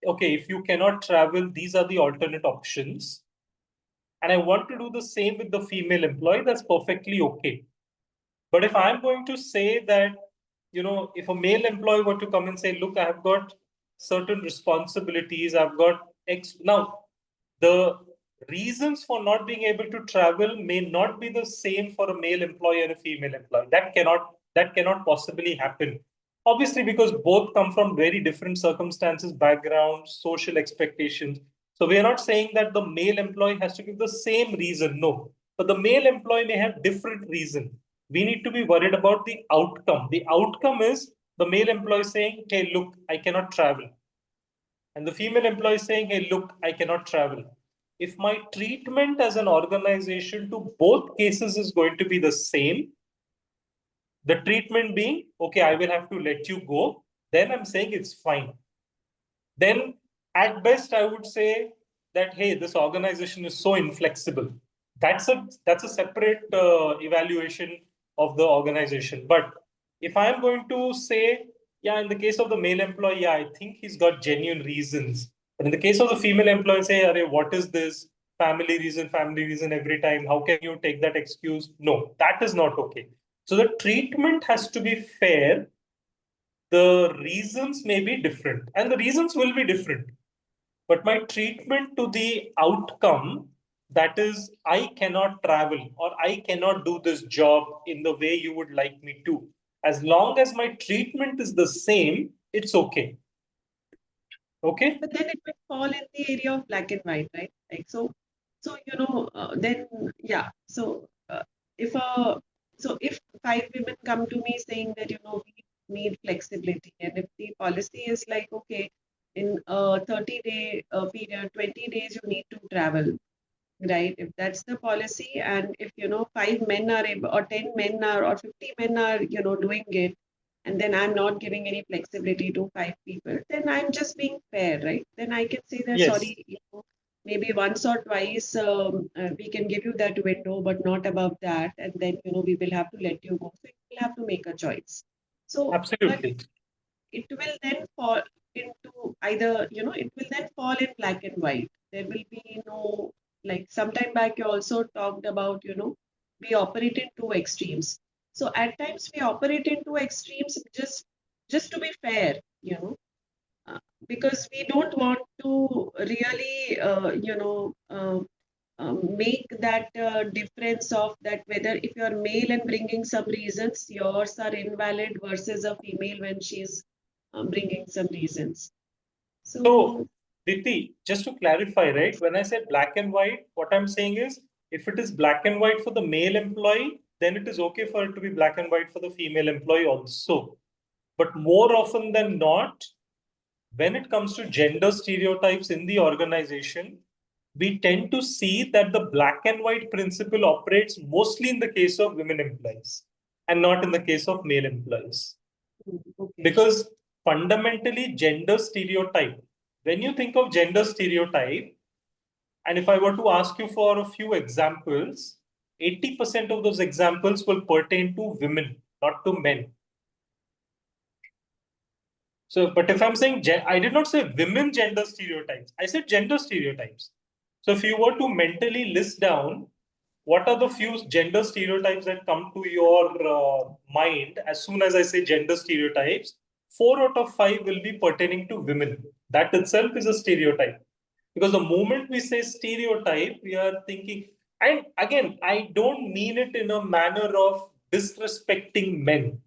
okay, if you cannot travel, these are the alternate options. And I want to do the same with the female employee, that's perfectly okay. But if I'm going to say that, if a male employee were to come and say, look, I've got certain responsibilities, I've got X. Now, the reasons for not being able to travel may not be the same for a male employee and a female employee. That cannot possibly happen. Obviously, because both come from very different circumstances, backgrounds, social expectations. So we are not saying that the male employee has to give the same reason. No, but the male employee may have different reason. We need to be worried about the outcome. The outcome is the male employee saying, hey, look, I cannot travel. And the female employee saying, hey, look, I cannot travel. If my treatment as an organization to both cases is going to be the same, the treatment being, okay, I will have to let you go, then I'm saying it's fine. Then at best, I would say that, hey, this organization is so inflexible. That's a separate evaluation of the organization. But if I'm going to say, yeah, in the case of the male employee, yeah, I think he's got genuine reasons. But in the case of the female employee, say, Arey, what is this? Family reason every time. How can you take that excuse? No, that is not okay. So the treatment has to be fair. The reasons may be different, and the reasons will be different. But my treatment to the outcome, that is, I cannot travel or I cannot do this job in the way you would like me to. As long as my treatment is the same, it's okay. Okay? But then it will fall in the area of black and white, right? Like so, then yeah. So if 5 women come to me saying that we need flexibility, and if the policy is like, okay, in a 30-day period, 20 days you need to travel, right? If that's the policy, and if 5 men are able, or 10 men are, or 50 men are doing it, and then I'm not giving any flexibility to 5 people, then I'm just being fair, right? Then I can say that, Yes. sorry, maybe once or twice we can give you that window, but not above that, and then we will have to let you go. So you will have to make a choice. So but Absolutely. it will then fall into either, it will then fall in black and white. There will be no, like sometime back you also talked about, we operate in two extremes. So at times we operate in two extremes just to be fair, because we don't want to really, make that difference of that whether if you're male and bringing some reasons, yours are invalid versus a female when she's bringing some reasons. So, Diti, just to clarify, right? When I said black and white, what I'm saying is if it is black and white for the male employee, then it is okay for it to be black and white for the female employee also. But more often than not, when it comes to gender stereotypes in the organization, we tend to see that the black and white principle operates mostly in the case of women employees and not in the case of male employees. Okay. Because fundamentally, gender stereotype, when you think of gender stereotype, and if I were to ask you for a few examples, 80% of those examples will pertain to women, not to men. So, but if I'm saying, I did not say women gender stereotypes, I said gender stereotypes. So if you were to mentally list down what are the few gender stereotypes that come to your mind as soon as I say gender stereotypes, 4 out of 5 will be pertaining to women. That itself is a stereotype. Because the moment we say stereotype, we are thinking, and again, I don't mean it in a manner of disrespecting men.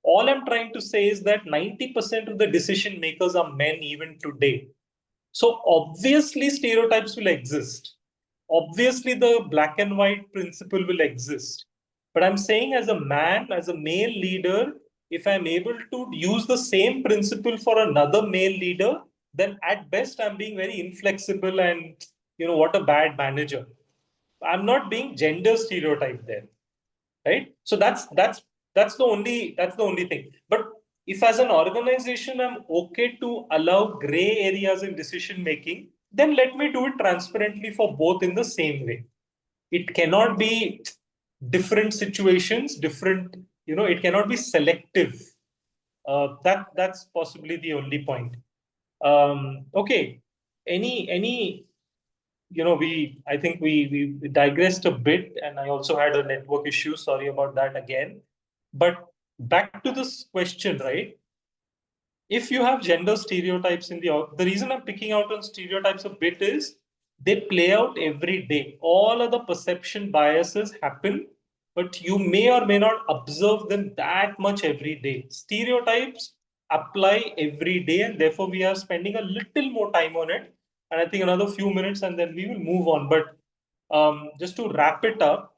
All I'm trying to say is that 90% of the decision makers are men even today. So obviously stereotypes will exist. Obviously the black and white principle will exist. But I'm saying as a man, as a male leader, if I'm able to use the same principle for another male leader, then at best I'm being very inflexible and what a bad manager. I'm not being gender stereotyped there. Right? So that's the only thing. But if as an organization I'm okay to allow gray areas in decision making, then let me do it transparently for both in the same way. It cannot be different situations, different, it cannot be selective. That's possibly the only point. Okay. Any I think we digressed a bit, and I also had a network issue. Sorry about that again. But back to this question, right? If you have gender stereotypes in the reason I'm picking out on stereotypes a bit is they play out every day. All of the perception biases happen, but you may or may not observe them that much every day. Stereotypes apply every day, and therefore we are spending a little more time on it. And I think another few minutes, and then we will move on. But just to wrap it up,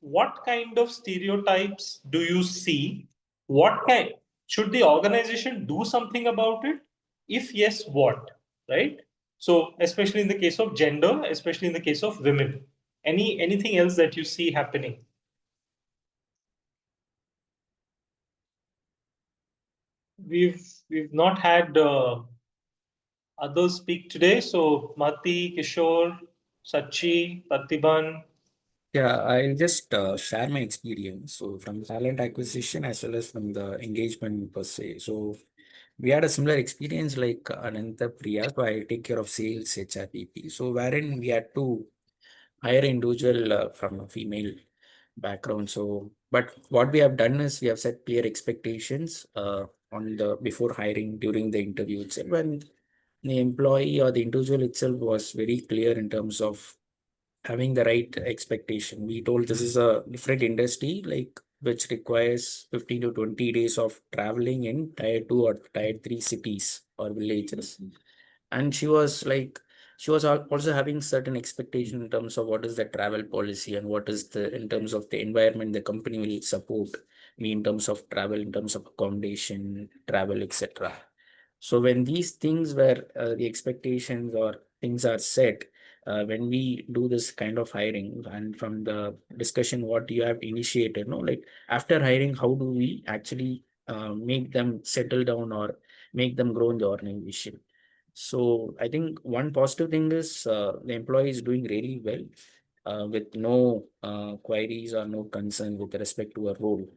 what kind of stereotypes do you see? What kind should the organization do something about it? If yes, what? Right? So, especially in the case of gender, especially in the case of women. Anything else that you see happening? We've not had others speak today. So Mati, Kishore, Sachi, Pratibhan. Yeah, I'll just share my experience. So from talent acquisition as well as from the engagement per se. So we had a similar experience like Ananta Priya. So I take care of sales HRBP. So wherein we had to hire individual from a female background. So, but what we have done is we have set clear expectations on the before hiring during the interview itself. When the employee or the individual itself was very clear in terms of having the right expectation. We told this is a different industry, like which requires 15 to 20 days of traveling in tier 2 or tier 3 cities or villages. And she was like, she was also having certain expectation in terms of what is the travel policy and what is the in terms of the environment the company will support me in terms of travel, in terms of accommodation, travel, etc. So when these things were the expectations or things are set, when we do this kind of hiring and from the discussion what you have initiated, no, like after hiring, how do we actually make them settle down or make them grow in the organization? So I think one positive thing is the employee is doing really well with no queries or no concern with respect to a role.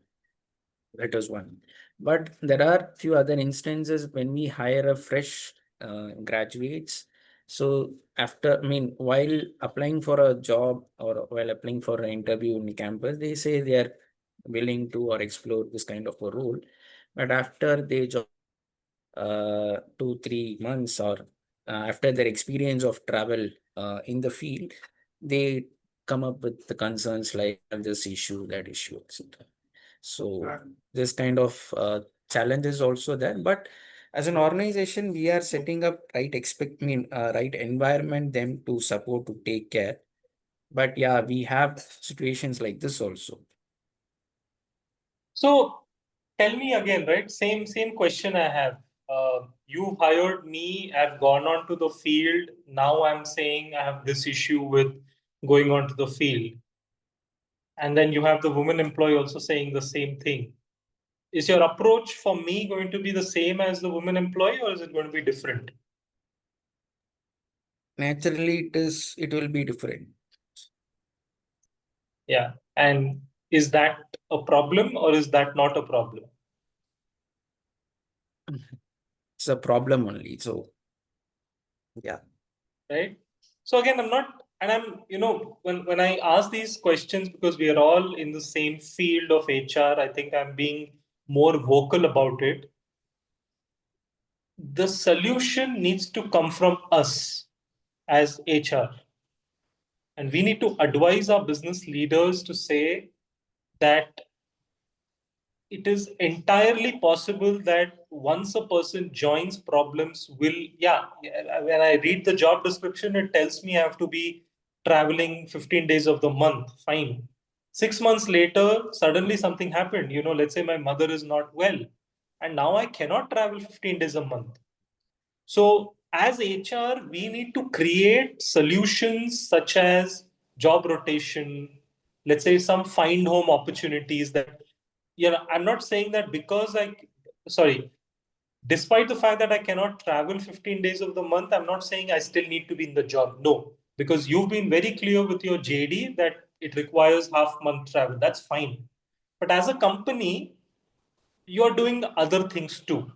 That is one. But there are few other instances when we hire a fresh graduates. So after, I mean, while applying for a job or while applying for an interview in the campus, they say they are willing to or explore this kind of a role. But after they join 2 3 months or after their experience of travel in the field, they come up with the concerns like this issue, that issue, etc. So this kind of challenge is also there. But as an organization, we are setting up right environment them to support to take care. But yeah, we have situations like this also. So tell me again, right? Same question I have. You hired me, I've gone on to the field. Now I'm saying I have this issue with going on to the field. And then you have the woman employee also saying the same thing. Is your approach for me going to be the same as the woman employee, or is it going to be different? Naturally, it will be different. Yeah. And is that a problem or is that not a problem? It's a problem only. So yeah. Right. So again, when I ask these questions, because we are all in the same field of HR, I think I'm being more vocal about it. The solution needs to come from us as HR. And we need to advise our business leaders to say that it is entirely possible that once a person joins, problems will, when I read the job description, it tells me I have to be traveling 15 days of the month. Fine. 6 months later, suddenly something happened. Let's say my mother is not well, and now I cannot travel 15 days a month. So as HR, we need to create solutions such as job rotation, let's say some find home opportunities that, I'm not saying that despite the fact that I cannot travel 15 days of the month, I'm not saying I still need to be in the job. No, because you've been very clear with your JD that it requires half month travel. That's fine. But as a company, you're doing other things too.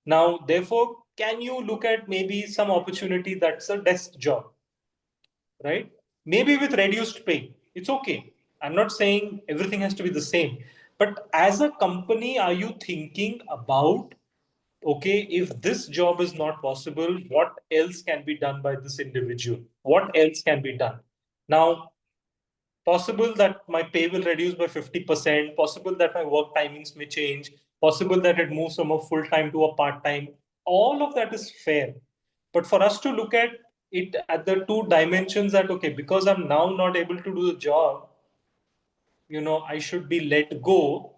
Now, therefore, can you look at maybe some opportunity that's a desk job, right? Maybe with reduced pay. It's okay. I'm not saying everything has to be the same, But as a company, are you thinking about, okay, if this job is not possible, what else can be done by this individual? What else can be done? Now, possible that my pay will reduce by 50%, possible that my work timings may change, possible that it moves from a full-time to a part-time. All of that is fair. But for us to look at it at the two dimensions that, okay, because I'm now not able to do the job, I should be let go,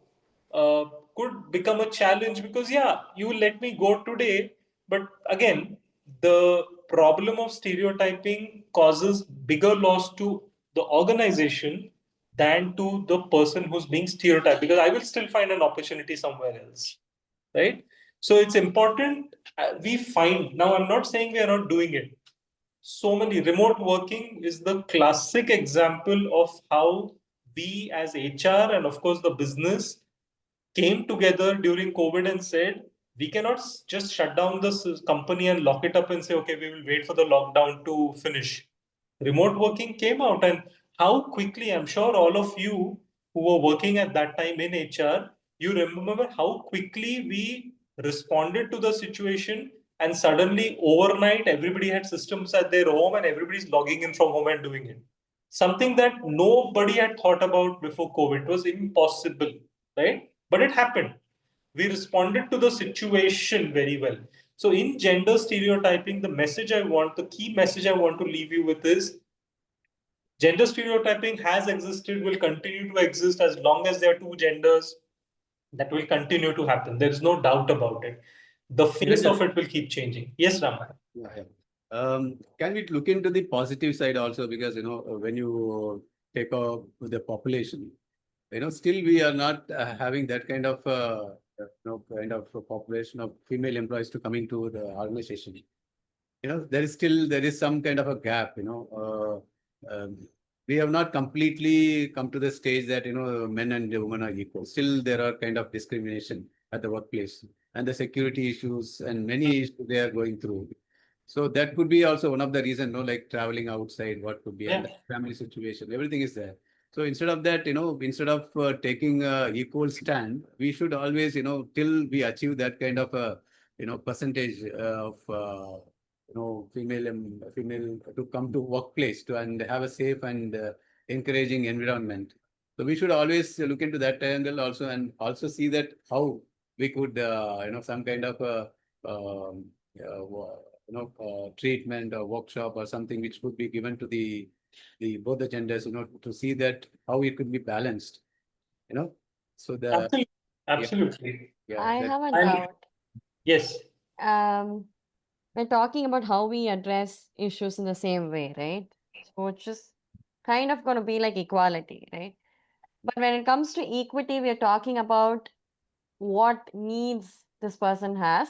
could become a challenge because, yeah, you will let me go today. But again, the problem of stereotyping causes bigger loss to the organization than to the person who's being stereotyped, because I will still find an opportunity somewhere else, right? So it's important we find, now I'm not saying we are not doing it. So many remote working is the classic example of how we as HR and of course the business came together during COVID and said, we cannot just shut down this company and lock it up and say, okay, we will wait for the lockdown to finish. Remote working came out, and how quickly, I'm sure all of you who were working at that time in HR, you remember how quickly we responded to the situation, and suddenly overnight everybody had systems at their home and everybody's logging in from home and doing it. Something that nobody had thought about before COVID. It was impossible, right? But it happened. We responded to the situation very well. So in gender stereotyping, the key message I want to leave you with is gender stereotyping has existed, will continue to exist as long as there are two genders. That will continue to happen. There is no doubt about it. The face of it will keep changing. Yes, Rama. Yeah. Can we look into the positive side also? Because, when you take up the population, still we are not having that kind of, a population of female employees to coming to the organization. There is some kind of a gap, we have not completely come to the stage that, men and women are equal. Still, there are kind of discrimination at the workplace and the security issues and many issues they are going through. So that could be also one of the reasons, like traveling outside, what could be, and the family situation, everything is there. So instead of that, instead of taking an equal stand, we should always, till we achieve that kind of a, percentage of, female to come to workplace and have a safe and encouraging environment. So we should always look into that angle also, and also see that how we could, some kind of treatment or workshop or something which could be given to the both the genders, to see that how it could be balanced, so the Absolutely. I have a And- doubt. Yes. We're talking about how we address issues in the same way, right? So it's just kind of going to be like equality, right? But when it comes to equity, we're talking about what needs this person has.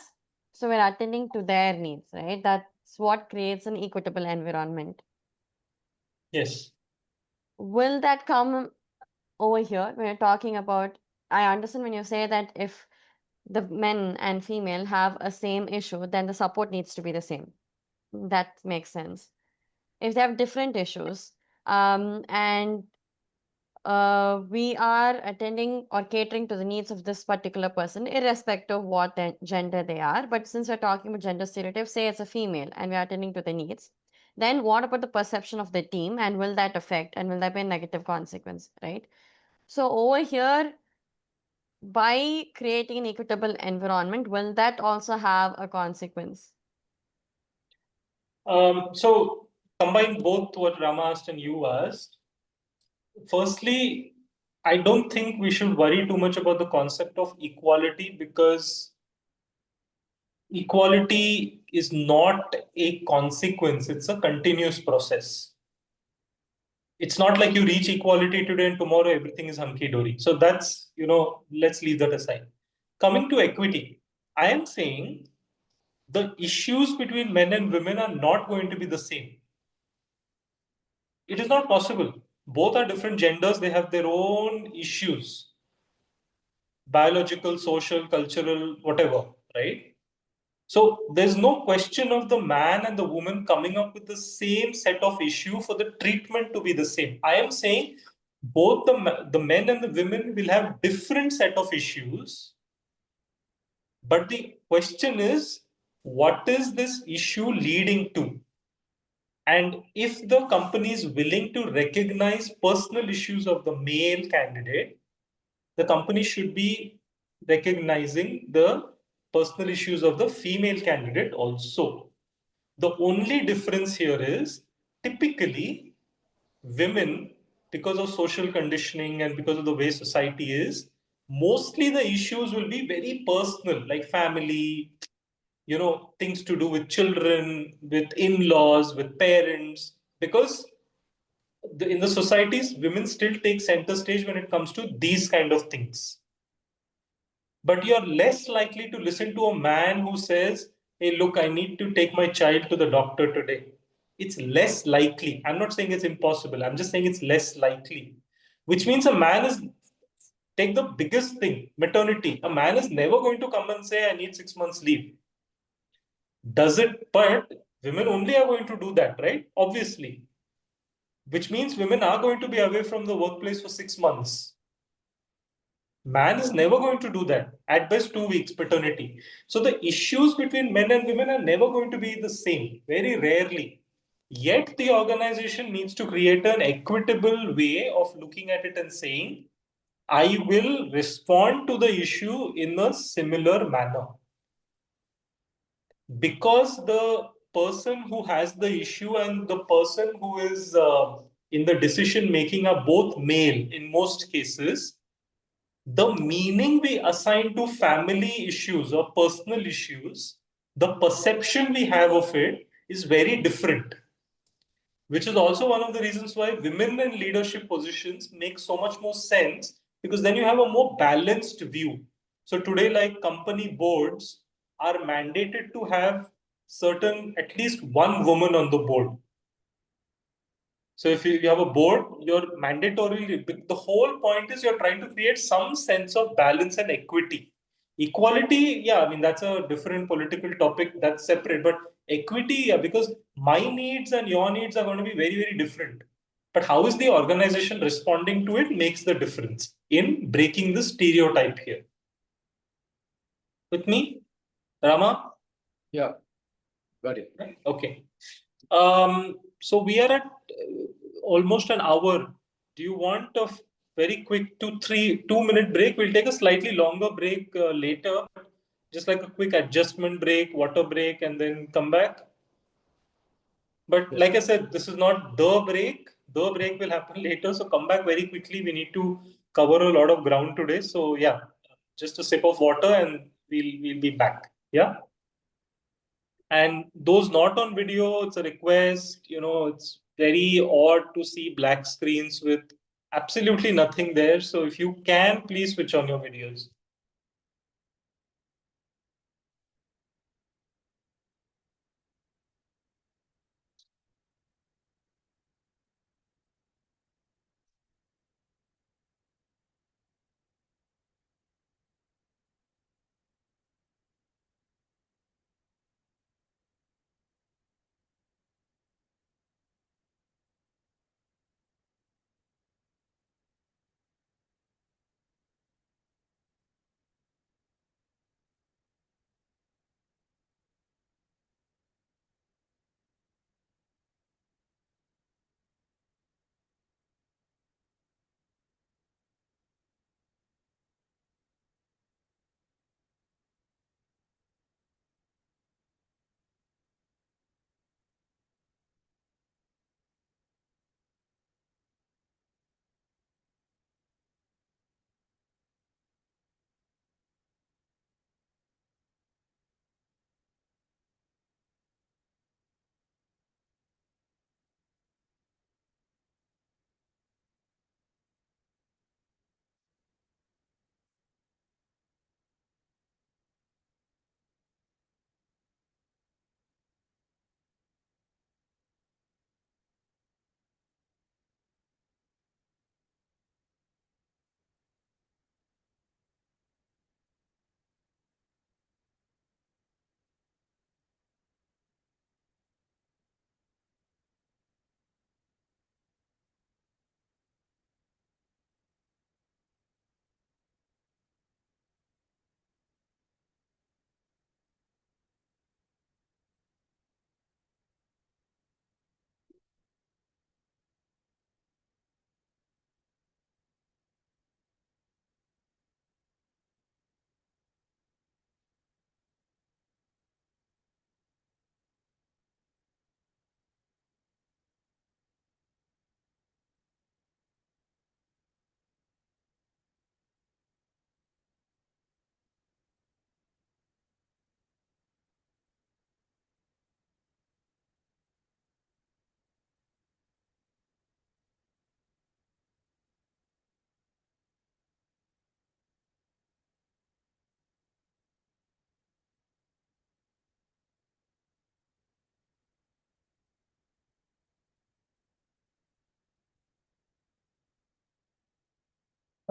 So we're attending to their needs, right? That's what creates an equitable environment. Yes. Will that come over here when you're talking about? I understand when you say that if the men and female have a same issue, then the support needs to be the same. That makes sense. If they have different issues, and we are attending or catering to the needs of this particular person, irrespective of what gender they are. But since we're talking about gender stereotypes, say it's a female and we're attending to the needs, then what about the perception of the team, and will that affect, and will that be a negative consequence, right? So over here, by creating an equitable environment, will that also have a consequence? So combine both what Rama asked and you asked. Firstly, I don't think we should worry too much about the concept of equality, because equality is not a consequence, it's a continuous process. It's not like you reach equality today and tomorrow everything is hunky-dory. So that's, let's leave that aside. Coming to equity, I am saying the issues between men and women are not going to be the same. It is not possible. Both are different genders, they have their own issues. Biological, social, cultural, whatever, right? So there's no question of the man and the woman coming up with the same set of issue for the treatment to be the same. I am saying both the men and the women will have different set of issues. But the question is, what is this issue leading to? And if the company is willing to recognize personal issues of the male candidate, the company should be recognizing the personal issues of the female candidate also. The only difference here is typically women, because of social conditioning and because of the way society is, mostly the issues will be very personal, like family, things to do with children, with in-laws, with parents, because in the societies, women still take center stage when it comes to these kind of things. But you're less likely to listen to a man who says, hey, look, I need to take my child to the doctor today. It's less likely. I'm not saying it's impossible. I'm just saying it's less likely, which means a man is, take the biggest thing, maternity. A man is never going to come and say, I need 6 months leave. Does it? But women only are going to do that, right? Obviously. Which means women are going to be away from the workplace for 6 months. Man is never going to do that. At best, 2 weeks paternity. So the issues between men and women are never going to be the same, very rarely. Yet the organization needs to create an equitable way of looking at it and saying, I will respond to the issue in a similar manner. Because the person who has the issue and the person who is in the decision making are both male in most cases, the meaning we assign to family issues or personal issues, the perception we have of it is very different, which is also one of the reasons why women in leadership positions make so much more sense, because then you have a more balanced view. So today, like company boards are mandated to have certain, at least one woman on the board. So if you have a board, you're mandatorily, the whole point is you're trying to create some sense of balance and equity. Equality, yeah, I mean, that's a different political topic, that's separate. But equity, yeah, because my needs and your needs are going to be very, very different. But how is the organization responding to it makes the difference in breaking the stereotype here. With me, Rama? Yeah, got it. Okay. So we are at almost an hour. Do you want a very quick 2 minute break? We'll take a slightly longer break later, just like a quick adjustment break, water break, and then come back. But Yes. like I said, this is not the break. The break will happen later. So come back very quickly. We need to cover a lot of ground today. So yeah, just a sip of water and we'll be back. Yeah. And those not on video, it's a request. It's very odd to see black screens with absolutely nothing there. So if you can, please switch on your videos.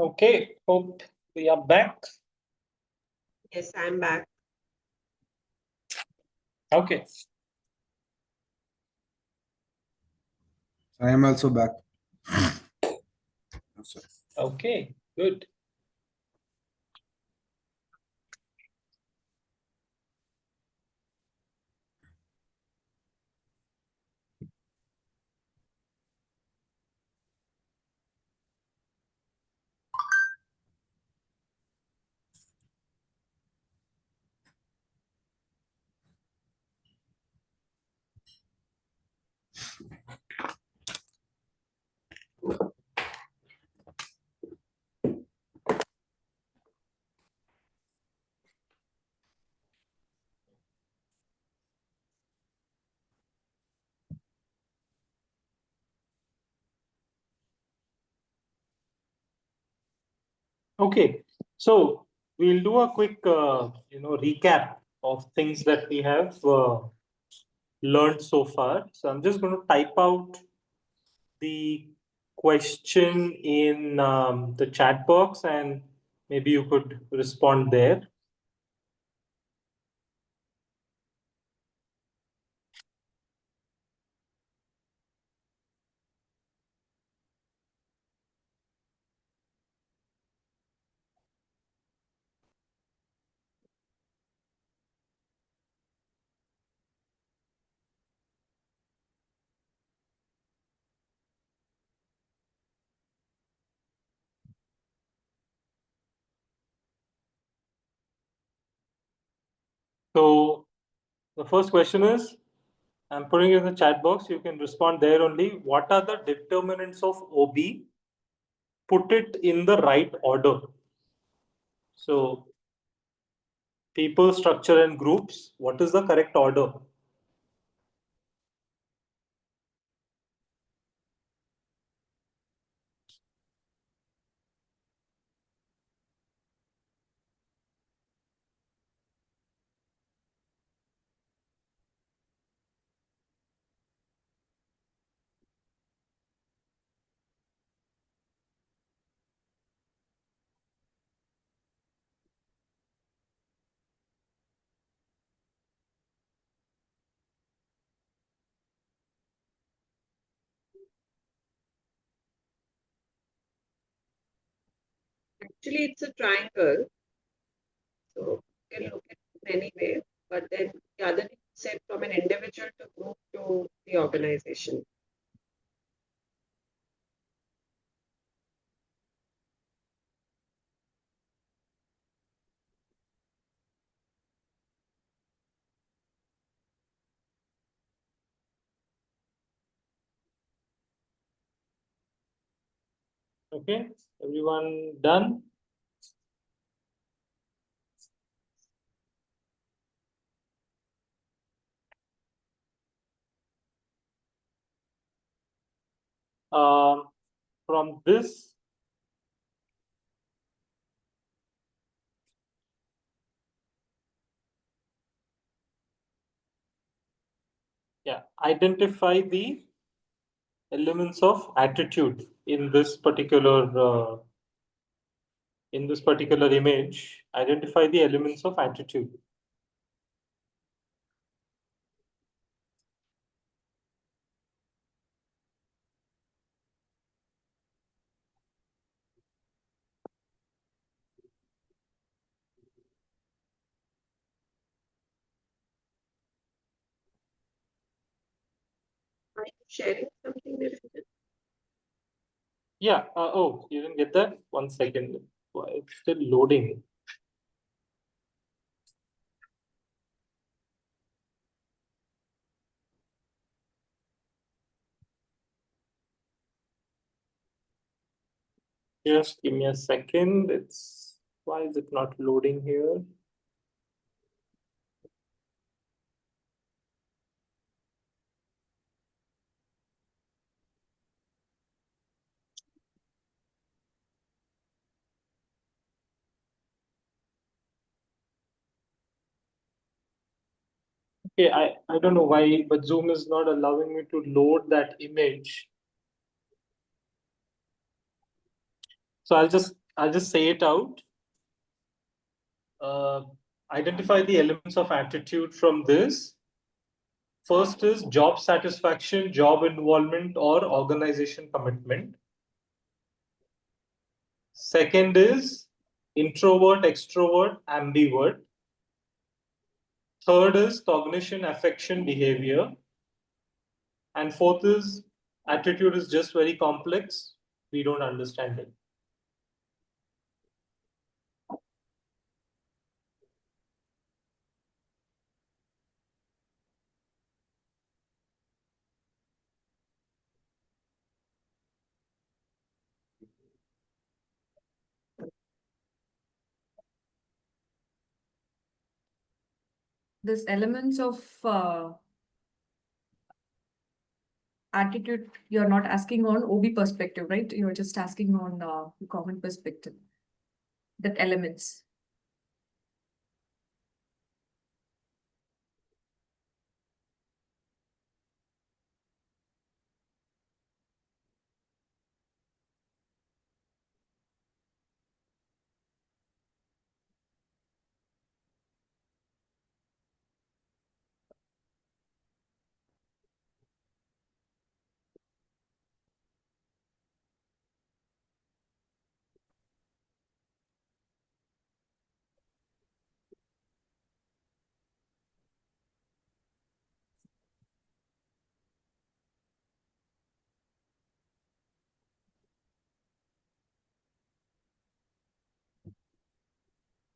Okay, hope we are back. Yes, I'm back. Okay. I am also back. Oh, sorry. Okay, good. Okay, so we'll do a quick, recap of things that we have learned so far. So I'm just going to type out the question in the chat box, and maybe you could respond there. So the first question is, I'm putting it in the chat box. You can respond there only. What are the determinants of OB? Put it in the right order. So people, structure, and groups. What is the correct order? Actually, it's a triangle. So you can look at it in any way, but then the other thing said from an individual to group to the organization. Okay, everyone done? From this, identify the elements of attitude in this particular image. Identify the elements of attitude. Are you sharing something different? Yeah. Oh, you didn't get that? 1 second. Why it's still loading? Just give me a second. Why is it not loading here? Okay, I don't know why, but Zoom is not allowing me to load that image. So I'll just say it out. Identify the elements of attitude from this. First is job satisfaction, job involvement, or organization commitment. Second is introvert, extrovert, ambivert. Third is cognition, affection, behavior. And fourth is attitude is just very complex. We don't understand it. This elements of attitude, you're not asking on OB perspective, right? You're just asking on common perspective. That elements.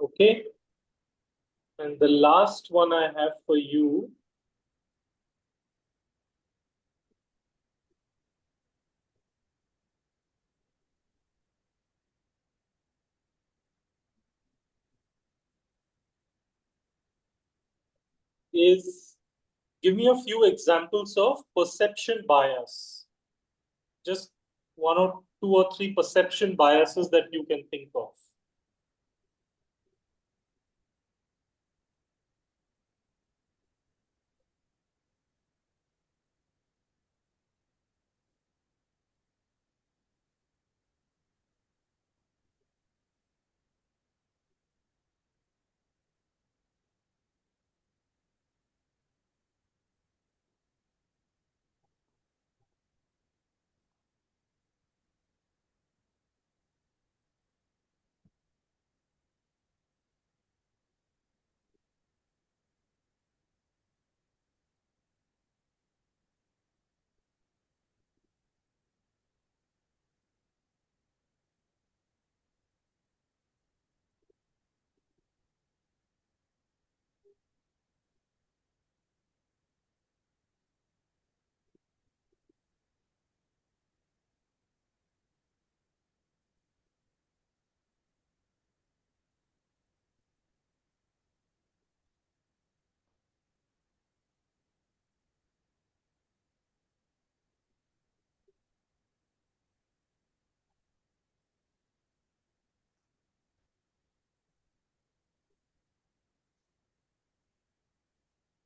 Okay. And the last one I have for you is give me a few examples of perception bias. Just one or two or three perception biases that you can think of.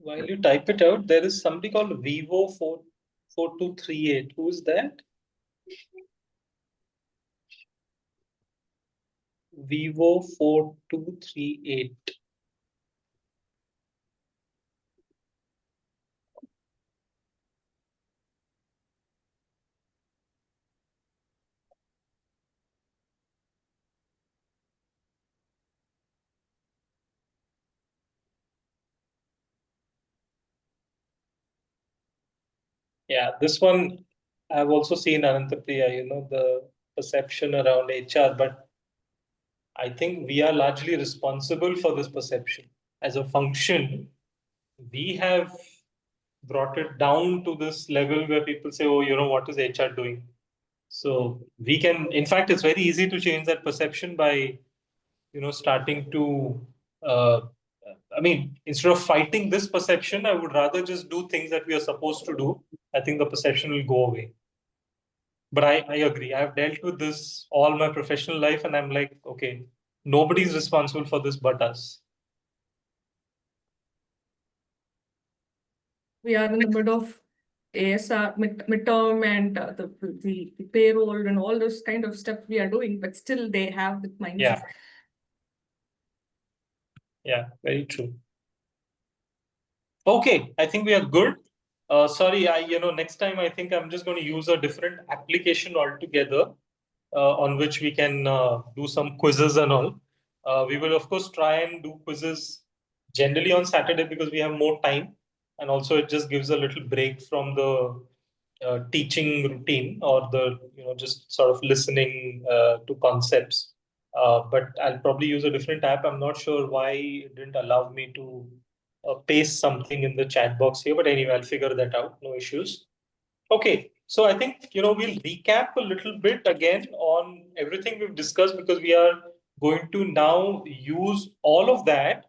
While you type it out, there is somebody called Vivo4238. Who is that? Vivo4238. Yeah, this one I've also seen Anantapriya, the perception around HR, but I think we are largely responsible for this perception. As a function, we have brought it down to this level where people say, oh, what is HR doing? So we can, in fact, it's very easy to change that perception by, starting to, instead of fighting this perception, I would rather just do things that we are supposed to do. I think the perception will go away. But I agree. I've dealt with this all my professional life, and I'm like, okay, nobody's responsible for this but us. We are in the mid of ASR midterm and the payroll and all those kind of stuff we are doing, but still they have the mindset. Yeah. Yeah, very true. Okay, I think we are good. Sorry, next time I think I'm just going to use a different application altogether, on which we can do some quizzes and all. We will of course try and do quizzes generally on Saturday because we have more time, and also it just gives a little break from the teaching routine or the just sort of listening to concepts. But I'll probably use a different app. I'm not sure why it didn't allow me to paste something in the chat box here, but anyway, I'll figure that out. No issues. Okay, so I think we'll recap a little bit again on everything we've discussed, because we are going to now use all of that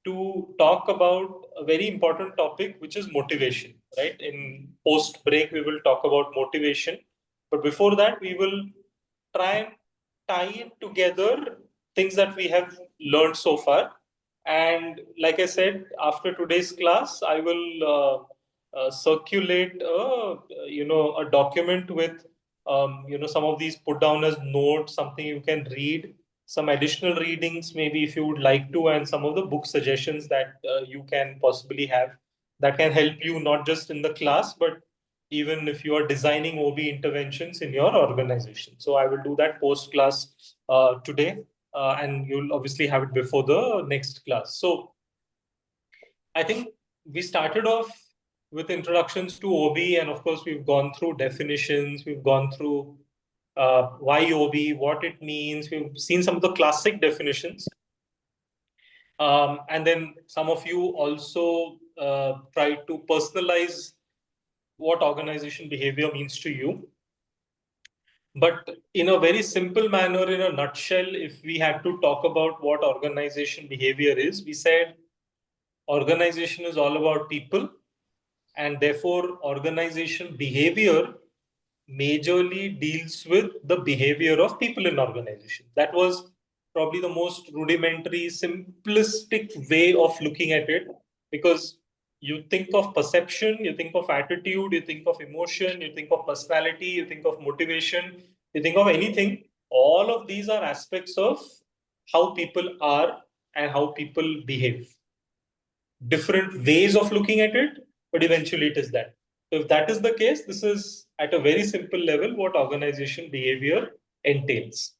to talk about a very important topic, which is motivation, right? In post break, we will talk about motivation. But before that, we will try and tie it together things that we have learned so far. And like I said, after today's class, I will circulate a document with some of these put down as notes, something you can read, some additional readings maybe if you would like to, and some of the book suggestions that you can possibly have that can help you not just in the class, but even if you are designing OB interventions in your organization. So I will do that post class today, and you'll obviously have it before the next class. So I think we started off with introductions to OB, and of course we've gone through definitions, we've gone through why OB, what it means, we've seen some of the classic definitions. And then some of you also tried to personalize what organization behavior means to you. But in a very simple manner, in a nutshell, if we had to talk about what organization behavior is, we said organization is all about people, and therefore organization behavior majorly deals with the behavior of people in organization. That was probably the most rudimentary, simplistic way of looking at it, because you think of perception, you think of attitude, you think of emotion, you think of personality, you think of motivation, you think of anything. All of these are aspects of how people are and how people behave. Different ways of looking at it, but eventually it is that. So if that is the case, this is at a very simple level what organization behavior entails.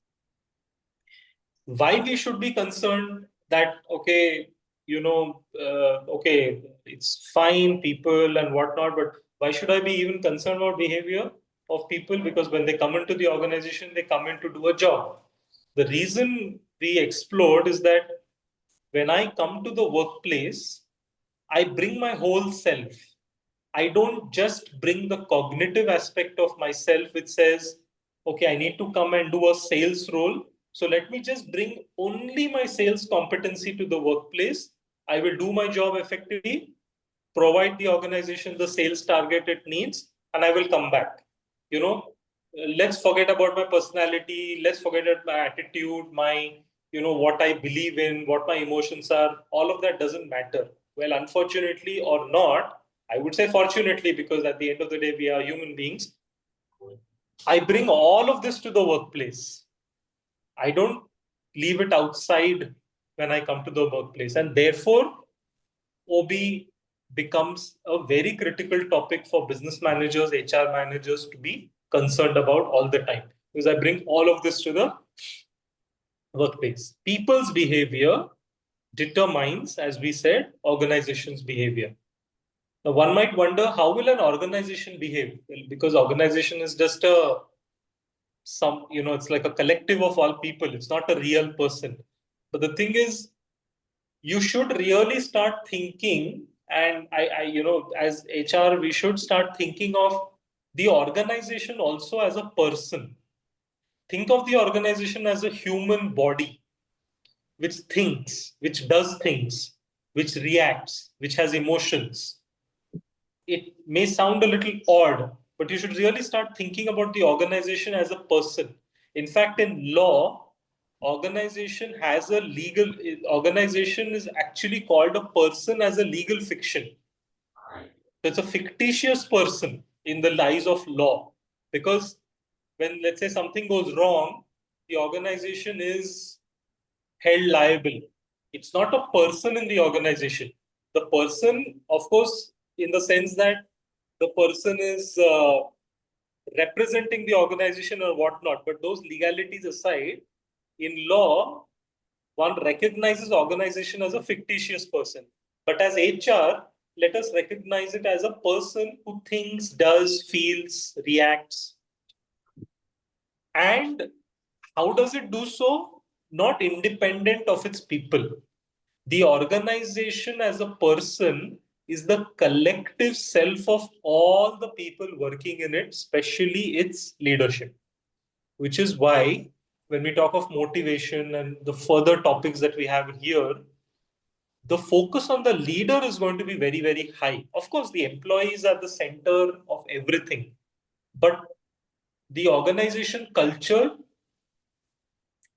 Why we should be concerned that, okay, okay, it's fine, people and whatnot, but why should I be even concerned about behavior of people? Because when they come into the organization, they come in to do a job. The reason we explored is that when I come to the workplace, I bring my whole self. I don't just bring the cognitive aspect of myself, which says, okay, I need to come and do a sales role. So let me just bring only my sales competency to the workplace. I will do my job effectively, provide the organization the sales target it needs, and I will come back. Let's forget about my personality. Let's forget about my attitude, my, what I believe in, what my emotions are. All of that doesn't matter. Well, unfortunately or not, I would say fortunately, because at the end of the day, we are human beings. I bring all of this to the workplace. I don't leave it outside when I come to the workplace. And therefore, OB becomes a very critical topic for business managers, HR managers to be concerned about all the time. Because I bring all of this to the workplace. People's behavior determines, as we said, organization's behavior. Now, one might wonder, how will an organization behave? Well, because organization is just it's like a collective of all people. It's not a real person. But the thing is, you should really start thinking, and as HR, we should start thinking of the organization also as a person. Think of the organization as a human body, which thinks, which does things, which reacts, which has emotions. It may sound a little odd, but you should really start thinking about the organization as a person. In fact, in law, organization is actually called a person as a legal fiction. So it's a fictitious person in the eyes of law, because when, let's say, something goes wrong, the organization is held liable. It's not a person in the organization. The person, of course, in the sense that the person is representing the organization or whatnot, but those legalities aside, in law, one recognizes organization as a fictitious person. But as HR, let us recognize it as a person who thinks, does, feels, reacts. And how does it do so? Not independent of its people. The organization as a person is the collective self of all the people working in it, especially its leadership. Which is why when we talk of motivation and the further topics that we have here, the focus on the leader is going to be very, very high. Of course, the employees are the center of everything, but the organization culture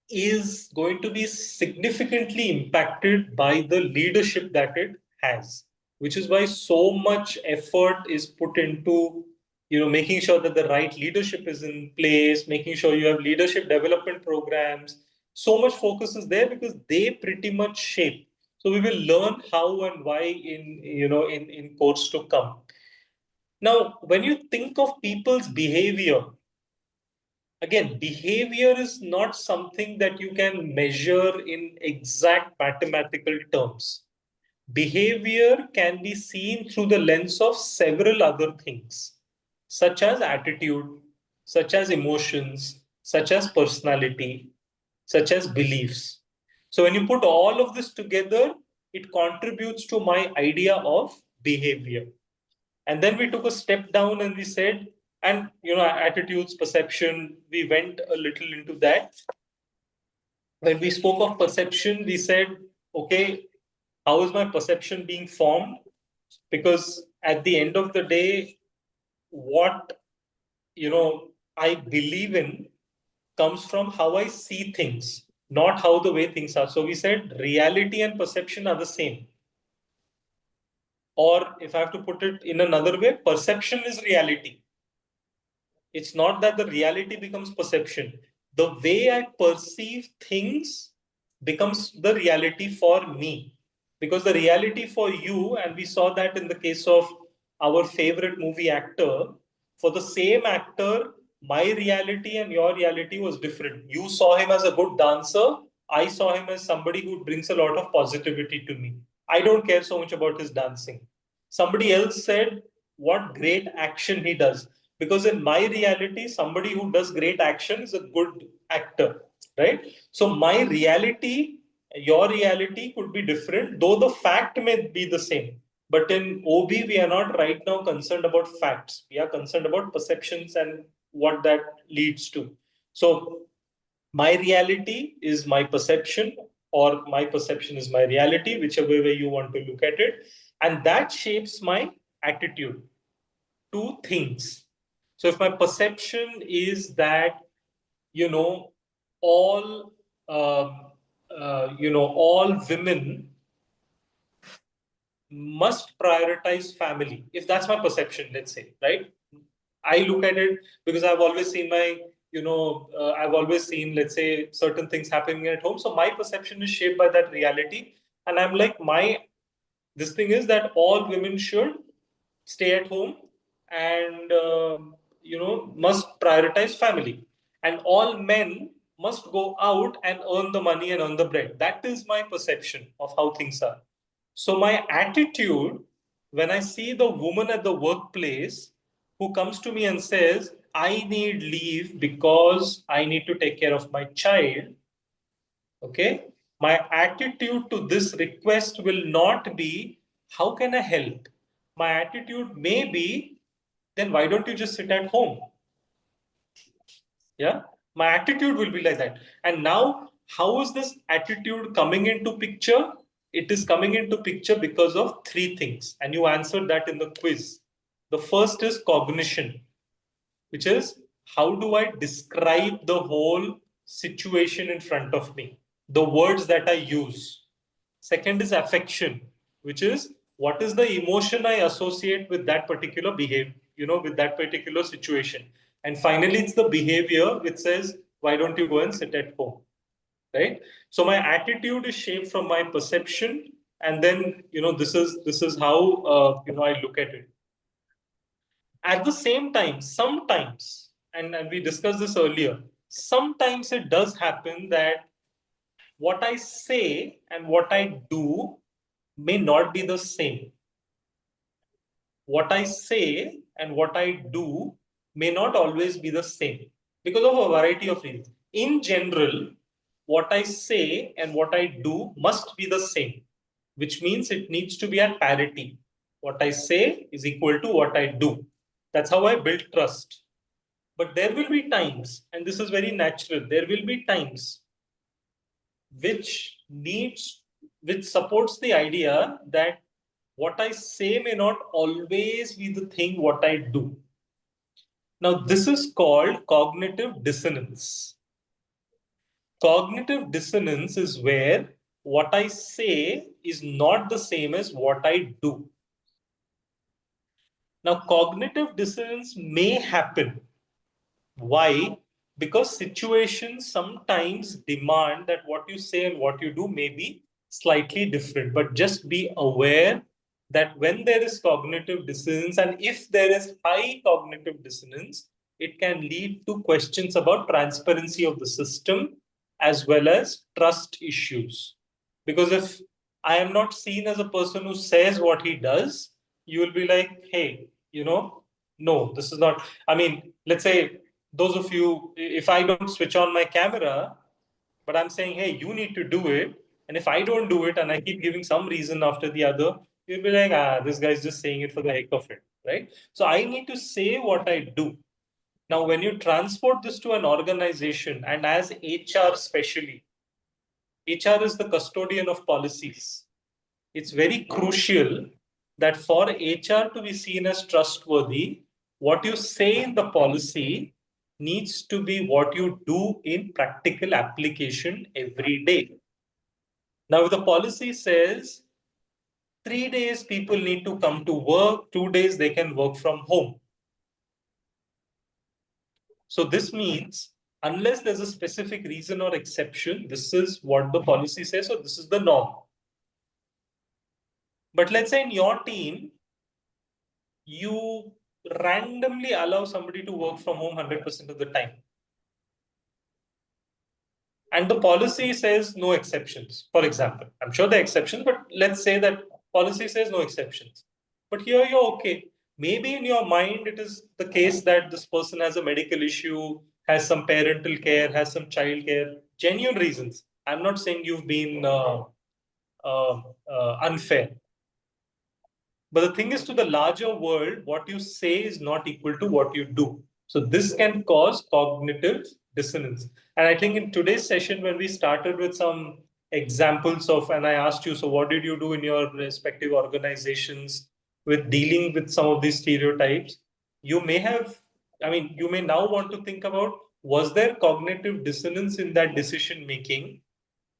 is going to be significantly impacted by the leadership that it has, which is why so much effort is put into making sure that the right leadership is in place, making sure you have leadership development programs. So much focus is there because they pretty much shape. So we will learn how and why in course to come. Now, when you think of people's behavior, again, behavior is not something that you can measure in exact mathematical terms. Behavior can be seen through the lens of several other things, such as attitude, such as emotions, such as personality, such as beliefs. So when you put all of this together, it contributes to my idea of behavior. And then we took a step down and we said, and attitudes, perception, we went a little into that. When we spoke of perception, we said, okay, how is my perception being formed? Because at the end of the day, what I believe in comes from how I see things, not how the way things are. So we said reality and perception are the same. Or if I have to put it in another way, perception is reality. It's not that the reality becomes perception. The way I perceive things becomes the reality for me. Because the reality for you, and we saw that in the case of our favorite movie actor, for the same actor, my reality and your reality was different. You saw him as a good dancer. I saw him as somebody who brings a lot of positivity to me. I don't care so much about his dancing. Somebody else said, what great action he does. Because in my reality, somebody who does great action is a good actor, right? So my reality, your reality could be different, though the fact may be the same. But in OB, we are not right now concerned about facts. We are concerned about perceptions and what that leads to. So my reality is my perception, or my perception is my reality, whichever way you want to look at it. And that shapes my attitude to things. So if my perception is that, all, all women must prioritize family. If that's my perception, let's say, right? I look at it because I've always seen I've always seen, let's say, certain things happening at home. So my perception is shaped by that reality. And I'm like, this thing is that all women should stay at home and, must prioritize family. And all men must go out and earn the money and earn the bread. That is my perception of how things are. So my attitude, when I see the woman at the workplace who comes to me and says, I need leave because I need to take care of my child, okay, my attitude to this request will not be, how can I help? My attitude may be, then why don't you just sit at home? Yeah, my attitude will be like that. And now, how is this attitude coming into picture? It is coming into picture because of three things. And you answered that in the quiz. The first is cognition, which is how do I describe the whole situation in front of me? The words that I use. Second is affection, which is what is the emotion I associate with that particular behavior, with that particular situation. And finally, it's the behavior which says, why don't you go and sit at home, right? So my attitude is shaped from my perception, and then this is how I look at it. At the same time, sometimes, and we discussed this earlier, sometimes it does happen that what I say and what I do may not be the same. What I say and what I do may not always be the same because of a variety of reasons. In general, what I say and what I do must be the same, which means it needs to be at parity. What I say is equal to what I do. That's how I build trust. But there will be times, and this is very natural, there will be times which supports the idea that what I say may not always be the thing what I do. Now, this is called cognitive dissonance. Cognitive dissonance is where what I say is not the same as what I do. Now, cognitive dissonance may happen. Why? Because situations sometimes demand that what you say and what you do may be slightly different. But just be aware that when there is cognitive dissonance, and if there is high cognitive dissonance, it can lead to questions about transparency of the system as well as trust issues. Because if I am not seen as a person who says what he does, you will be like, hey, no, this is not. I mean, let's say those of you, if I don't switch on my camera, but I'm saying, hey, you need to do it. And if I don't do it and I keep giving some reason after the other, you'll be like, this guy's just saying it for the heck of it, right? So I need to say what I do. Now, when you transport this to an organization, and as HR especially, HR is the custodian of policies. It's very crucial that for HR to be seen as trustworthy, what you say in the policy needs to be what you do in practical application every day. Now, if the policy says 3 days people need to come to work, 2 days they can work from home. So this means unless there's a specific reason or exception, this is what the policy says, so this is the norm. But let's say in your team, you randomly allow somebody to work from home 100% of the time. And the policy says no exceptions, for example. I'm sure there are exceptions, but let's say that policy says no exceptions. But here you're okay. Maybe in your mind, it is the case that this person has a medical issue, has some parental care, has some child care, genuine reasons. I'm not saying you've been unfair. But the thing is, to the larger world, what you say is not equal to what you do. So this can cause cognitive dissonance. And I think in today's session, when we started with some examples of, and I asked you, so what did you do in your respective organizations with dealing with some of these stereotypes? You may have, you may now want to think about, was there cognitive dissonance in that decision making,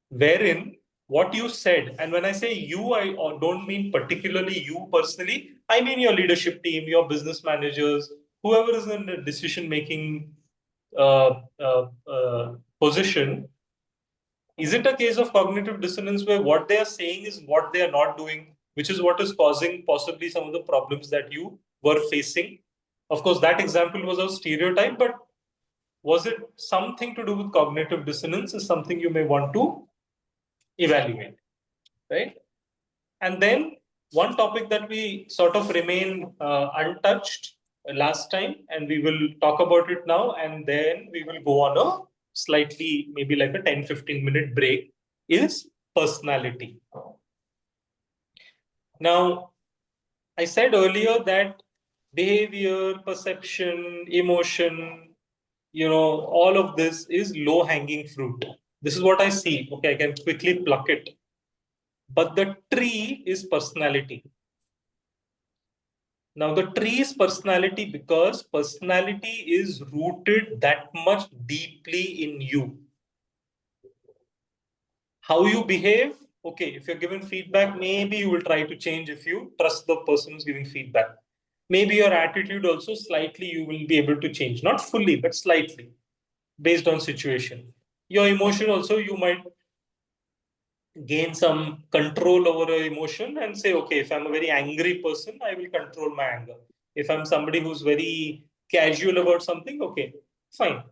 wherein what you said, and when I say you, I don't mean particularly you personally, I mean your leadership team, your business managers, whoever is in the decision-making position. Is it a case of cognitive dissonance where what they are saying is what they are not doing, which is what is causing possibly some of the problems that you were facing? Of course, that example was a stereotype, but was it something to do with cognitive dissonance is something you may want to evaluate, right? And then one topic that we sort of remain untouched last time, and we will talk about it now, and then we will go on a slightly, maybe like a 10-15 minute break, is personality. Now, I said earlier that behavior, perception, emotion, all of this is low-hanging fruit. This is what I see. Okay, I can quickly pluck it. But the tree is personality. Now, the tree is personality because personality is rooted that much deeply in you. How you behave okay, if you're given feedback, maybe you will try to change if you trust the person who's giving feedback. Maybe your attitude also slightly you will be able to change, not fully, but slightly based on situation. Your emotion also, you might gain some control over your emotion and say, okay, if I'm a very angry person, I will control my anger. If I'm somebody who's very casual about something, okay, fine.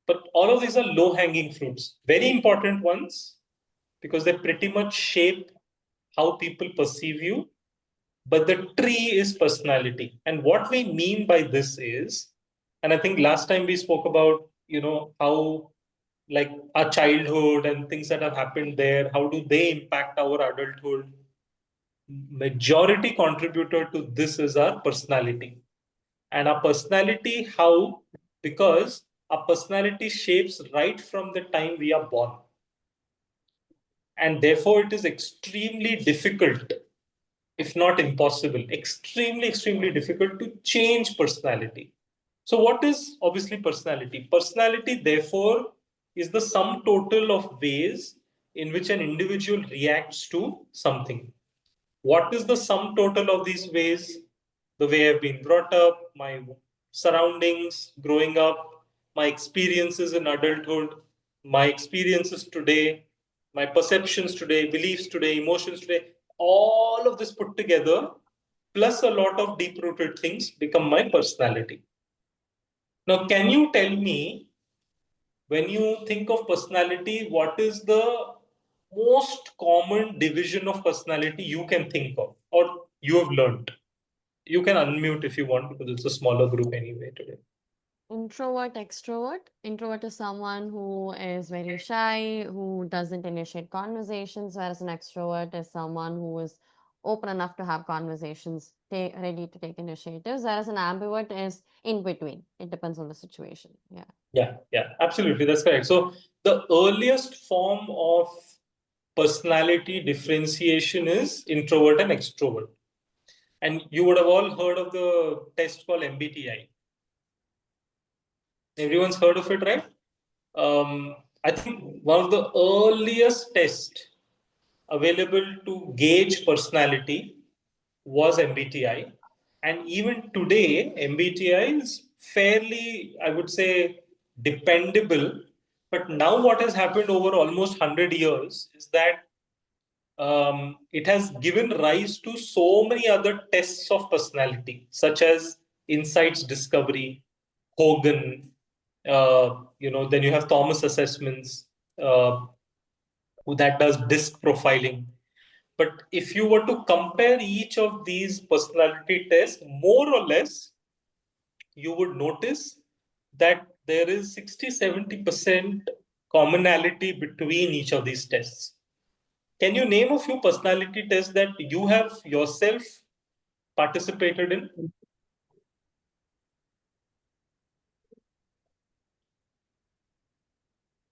But all of these are low hanging fruits, very important ones, because they pretty much shape how people perceive you. But the tree is personality. And what we mean by this is, and I think last time we spoke about, how like our childhood and things that have happened there, how do they impact our adulthood? Majority contributor to this is our personality. And our personality, how? Because our personality shapes right from the time we are born. And therefore, it is extremely difficult, if not impossible, extremely difficult to change personality. So, what is obviously personality? Personality, therefore, is the sum total of ways in which an individual reacts to something. What is the sum total of these ways? The way I've been brought up, my surroundings growing up, my experiences in adulthood, my experiences today, my perceptions today, beliefs today, emotions today, all of this put together, plus a lot of deep rooted things become my personality. Now, can you tell me, when you think of personality, what is the most common division of personality you can think of or you have learned? You can unmute if you want because it's a smaller group anyway today. Introvert, extrovert. Introvert is someone who is very shy, who doesn't initiate conversations, whereas an extrovert is someone who is open enough to have conversations, ready to take initiatives, whereas an ambivert is in between. It depends on the situation. Yeah. Yeah, absolutely. That's correct. So the earliest form of personality differentiation is introvert and extrovert. And you would have all heard of the test called MBTI. Everyone's heard of it, right? I think one of the earliest tests available to gauge personality was MBTI. And even today, MBTI is fairly, I would say, dependable. But now, what has happened over almost 100 years is that it has given rise to so many other tests of personality, such as Insights Discovery, Hogan, then you have Thomas assessments, that does DISC profiling. But if you were to compare each of these personality tests, more or less, you would notice that there is 60-70% commonality between each of these tests. Can you name a few personality tests that you have yourself participated in?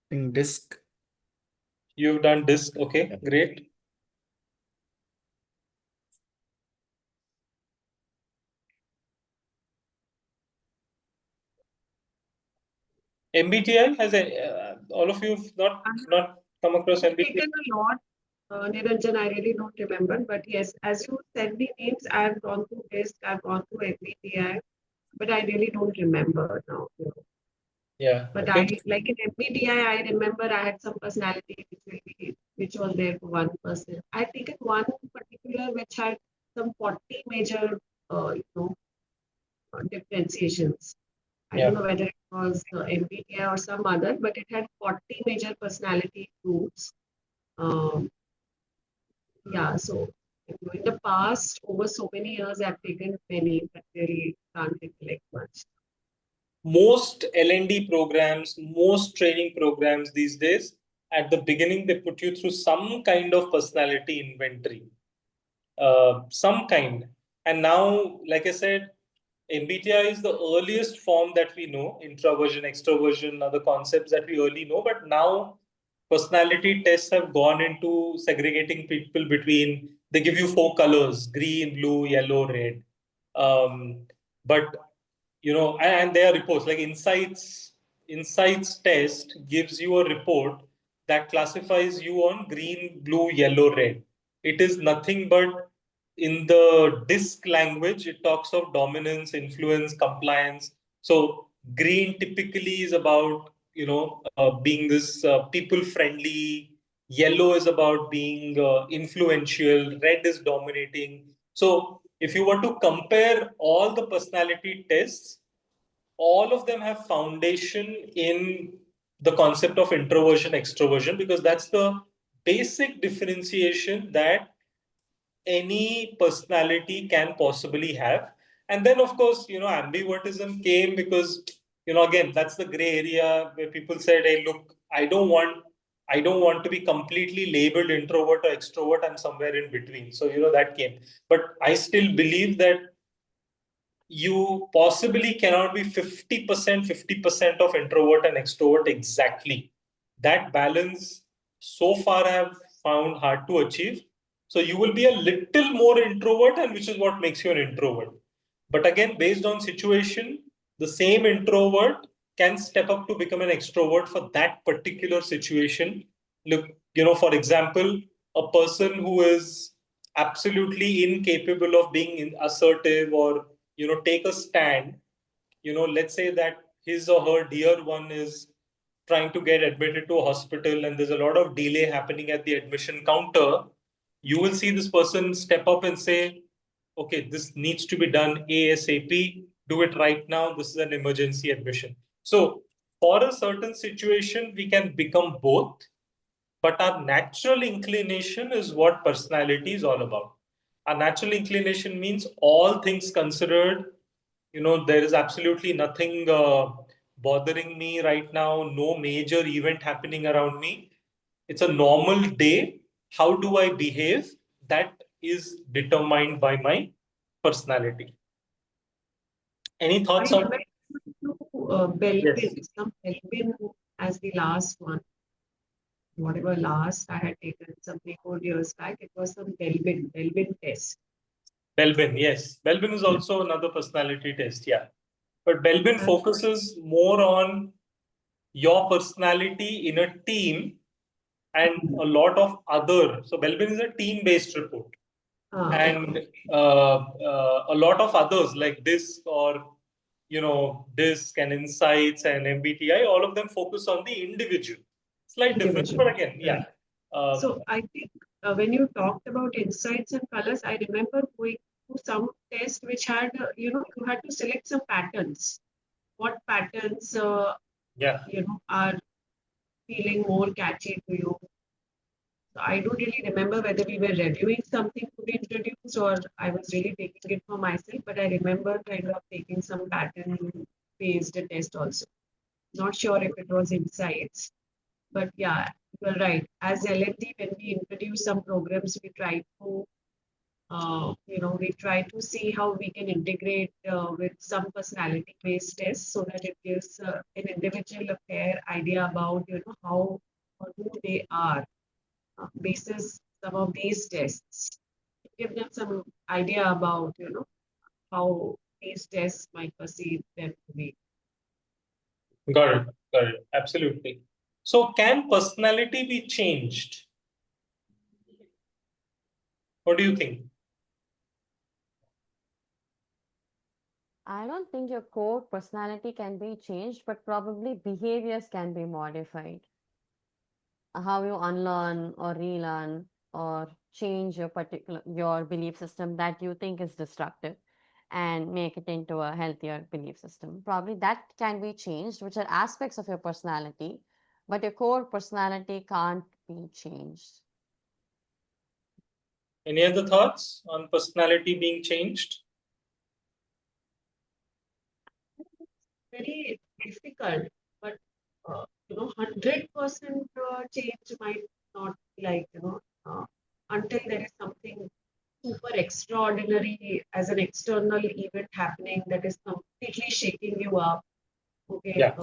In DISC. You've done DISC, okay, Yeah. great. MBTI has all of you have not come across I've MBTI? taken a lot, Niranjan, I really don't remember, but yes, as you said the names, I've gone through DISC, I've gone through MBTI, but I really don't remember now. Yeah. But Okay. like in MBTI, I remember I had some personality which was there for one person. I've taken one particular which had some 40 major, differentiations. I don't know whether it was MBTI or some other, but it had 40 major personality groups. Yeah, so in the past, over so many years, I've taken many, but really can't recollect much. Most L&D programs, most training programs these days, at the beginning, they put you through some kind of personality inventory, some kind. And now, like I said, MBTI is the earliest form that we know, introversion, extroversion, other concepts that we early know. But now, personality tests have gone into segregating people between, they give you 4 colors, green, blue, yellow, red. But and there are reports like insights test gives you a report that classifies you on green, blue, yellow, red. It is nothing but, in the DISC language, it talks of dominance, influence, compliance. So green typically is about, being this people friendly. Yellow is about being influential. Red is dominating. So if you want to compare all the personality tests, all of them have foundation in the concept of introversion, extroversion, because that's the basic differentiation that any personality can possibly have. And then, of course, ambivertism came because, again, that's the gray area where people said, hey, look, I don't want to be completely labeled introvert or extrovert. I'm somewhere in between. So, that came. But I still believe that you possibly cannot be 50% of introvert and extrovert exactly. That balance so far I have found hard to achieve. So you will be a little more introvert, and which is what makes you an introvert. But again, based on situation, the same introvert can step up to become an extrovert for that particular situation. Look, for example, a person who is absolutely incapable of being assertive or take a stand. Let's say that his or her dear one is trying to get admitted to a hospital and there's a lot of delay happening at the admission counter. You will see this person step up and say, okay, this needs to be done ASAP, do it right now, this is an emergency admission. So for a certain situation, we can become both, but our natural inclination is what personality is all about. Our natural inclination means, all things considered, there is absolutely nothing bothering me right now, no major event happening around me. It's a normal day. How do I behave? That is determined by my personality. Any thoughts I on? went to Belbin, some Belbin as the last one. Whatever last I had taken some 3-4 years back, it was some Belbin test. Belbin, yes. Belbin is also another personality test, yeah. But Belbin focuses more on your personality in a team and a lot of other. So Belbin is a team-based report. And a lot of others like DISC or, DISC and Insights and MBTI, all of them focus on the individual. Slight difference, but again, yeah. So I think when you talked about insights and colors, I remember going to some test which had, you had to select some patterns. What patterns, are feeling more catchy to you? So I don't really remember whether we were reviewing something to be introduced or I was really taking it for myself, but I remember kind of taking some pattern-based test also. Not sure if it was insights, but yeah, you're right. As L&D, when we introduce some programs, we try to, we try to see how we can integrate with some personality-based tests so that it gives an individual a fair idea about, how or who they are. Basis some of these tests, give them some idea about, how these tests might perceive them to be. Got it. Absolutely. So can personality be changed? What do you think? I don't think your core personality can be changed, but probably behaviors can be modified. How you unlearn or relearn or change your belief system that you think is destructive and make it into a healthier belief system. Probably that can be changed, which are aspects of your personality, but your core personality can't be changed. Any other thoughts on personality being changed? Very difficult, but 100% change might not be like, until there is something super extraordinary as an external event happening that is completely shaking you up. Okay, Yeah.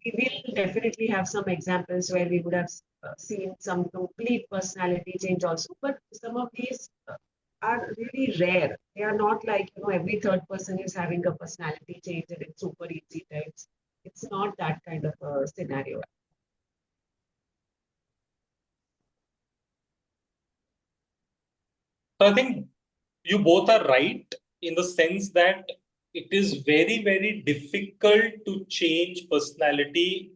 We will definitely have some examples where we would have seen some complete personality change also, but some of these are really rare. They are not like, every third person is having a personality change and it's super easy types. It's not that kind of a scenario. So I think you both are right in the sense that it is very, very difficult to change personality.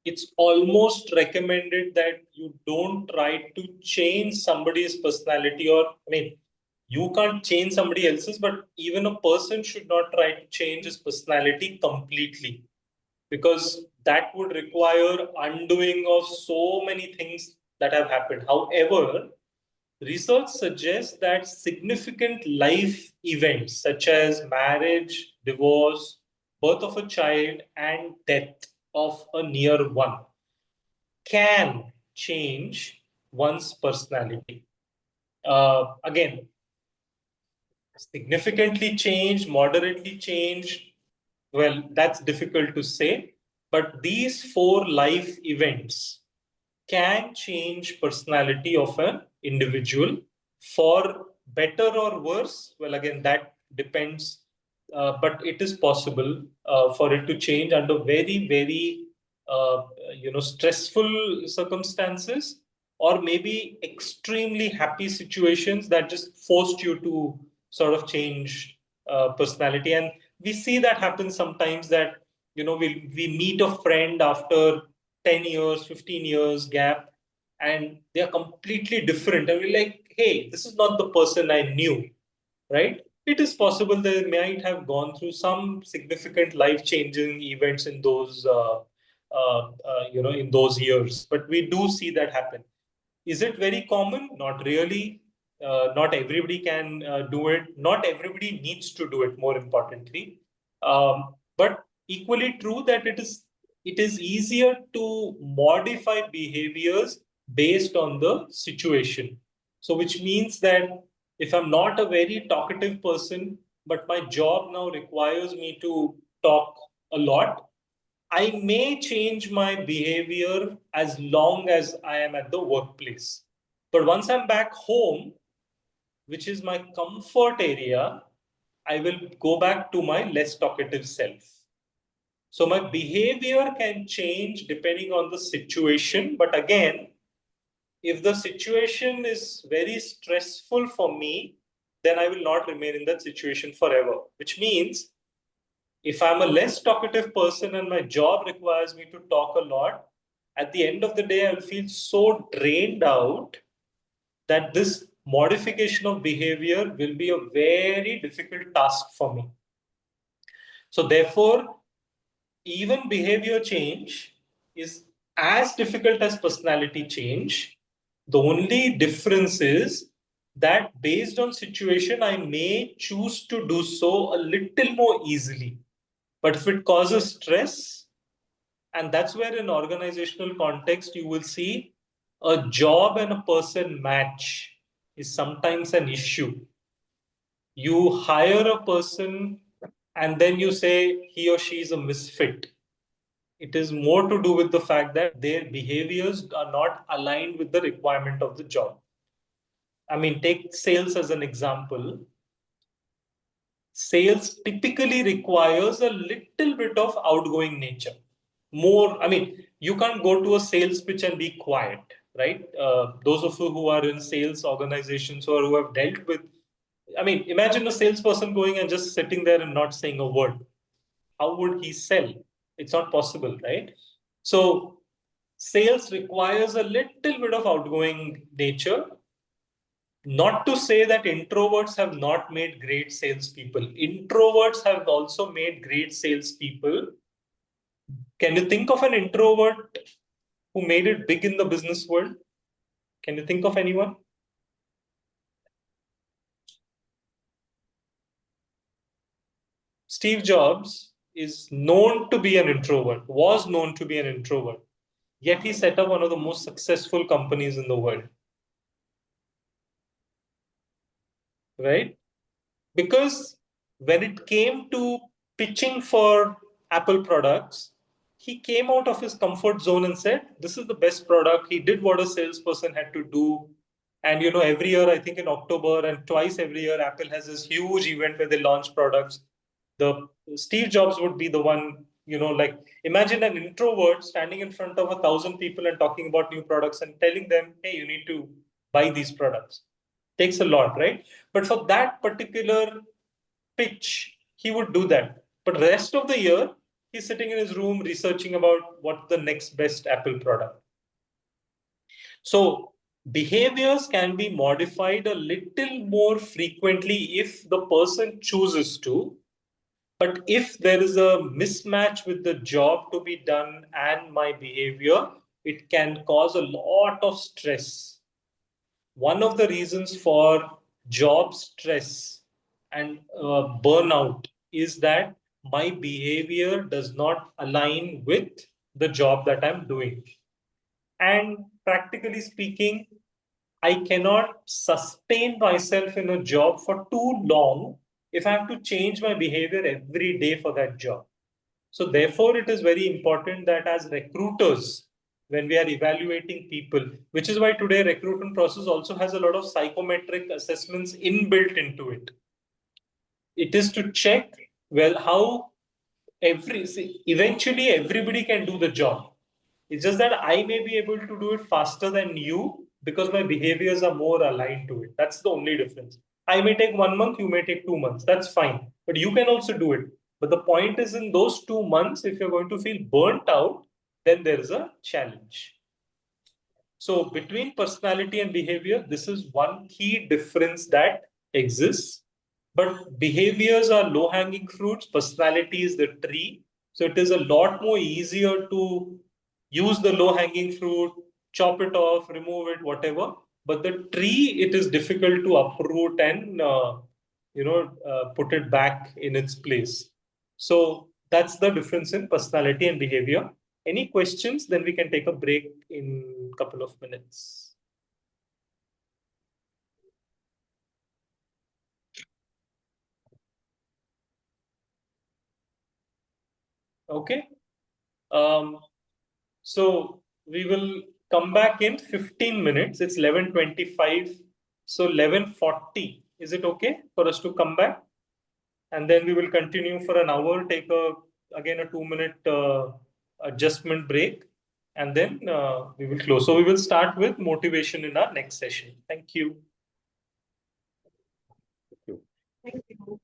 It's almost recommended that you don't try to change somebody's personality, or I mean, you can't change somebody else's, but even a person should not try to change his personality completely, because that would require undoing of so many things that have happened. However, research suggests that significant life events such as marriage, divorce, birth of a child, and death of a near one can change one's personality. Again, significantly changed, moderately changed, well, that's difficult to say. But these 4 life events can change personality of an individual for better or worse. Well, again, that depends, but it is possible for it to change under very, very stressful circumstances, or maybe extremely happy situations that just forced you to sort of change personality. And we see that happen sometimes, that we meet a friend after 10 years, 15 years gap, and they are completely different. And we're like, hey, this is not the person I knew, right? It is possible they might have gone through some significant life-changing events in those, in those years. But we do see that happen. Is it very common? Not really. Not everybody can do it. Not everybody needs to do it, more importantly. But equally true that it is easier to modify behaviors based on the situation. So which means that if I'm not a very talkative person, but my job now requires me to talk a lot, I may change my behavior as long as I am at the workplace. But once I'm back home, which is my comfort area, I will go back to my less talkative self. So my behavior can change depending on the situation. But again, if the situation is very stressful for me, then I will not remain in that situation forever, which means if I'm a less talkative person and my job requires me to talk a lot, at the end of the day, I'll feel so drained out that this modification of behavior will be a very difficult task for me. So therefore, even behavior change is as difficult as personality change. The only difference is that based on situation, I may choose to do so a little more easily. But if it causes stress, and that's where in organizational context, you will see a job and a person match is sometimes an issue. You hire a person and then you say he or she is a misfit. It is more to do with the fact that their behaviors are not aligned with the requirement of the job. I mean, take sales as an example. Sales typically requires a little bit of outgoing nature. More, I mean, you can't go to a sales pitch and be quiet, right? Those of you who are in sales organizations or who have dealt with, I mean, imagine a salesperson going and just sitting there and not saying a word. How would he sell? It's not possible, right? So sales requires a little bit of outgoing nature. Not to say that introverts have not made great salespeople. Introverts have also made great salespeople. Can you think of an introvert who made it big in the business world? Can you think of anyone? Steve Jobs is known to be an introvert, was known to be an introvert, yet he set up one of the most successful companies in the world. Right? Because when it came to pitching for Apple products, he came out of his comfort zone and said, this is the best product. He did what a salesperson had to do. And every year, I think in October and twice every year, Apple has this huge event where they launch products. The Steve Jobs would be the one, like imagine an introvert standing in front of 1,000 people and talking about new products and telling them, hey, you need to buy these products. Takes a lot, right? But for that particular pitch, he would do that. But rest of the year, he's sitting in his room researching about what's the next best Apple product. So behaviors can be modified a little more frequently if the person chooses to. But if there is a mismatch with the job to be done and my behavior, it can cause a lot of stress. One of the reasons for job stress and burnout is that my behavior does not align with the job that I'm doing. And practically speaking, I cannot sustain myself in a job for too long if I have to change my behavior every day for that job. So therefore, it is very important that as recruiters, when we are evaluating people, which is why today recruitment process also has a lot of psychometric assessments inbuilt into it. It is to check well how eventually everybody can do the job. It's just that I may be able to do it faster than you because my behaviors are more aligned to it. That's the only difference. I may take 1 month, you may take 2 months. That's fine. But you can also do it. But the point is, in those 2 months, if you're going to feel burnt out, then there is a challenge. So between personality and behavior, this is one key difference that exists. But behaviors are low-hanging fruits, personality is the tree. So it is a lot more easier to use the low-hanging fruit, chop it off, remove it, whatever. But the tree, it is difficult to uproot and put it back in its place. So that's the difference in personality and behavior. Any questions? Then we can take a break in a couple of minutes. Okay. So we will come back in 15 minutes. It's 11:25. So 11:40. Is it okay for us to come back? And then we will continue for an hour, take again a 2-minute adjustment break, and then we will close. So we will start with motivation in our next session. Thank you. Thank you.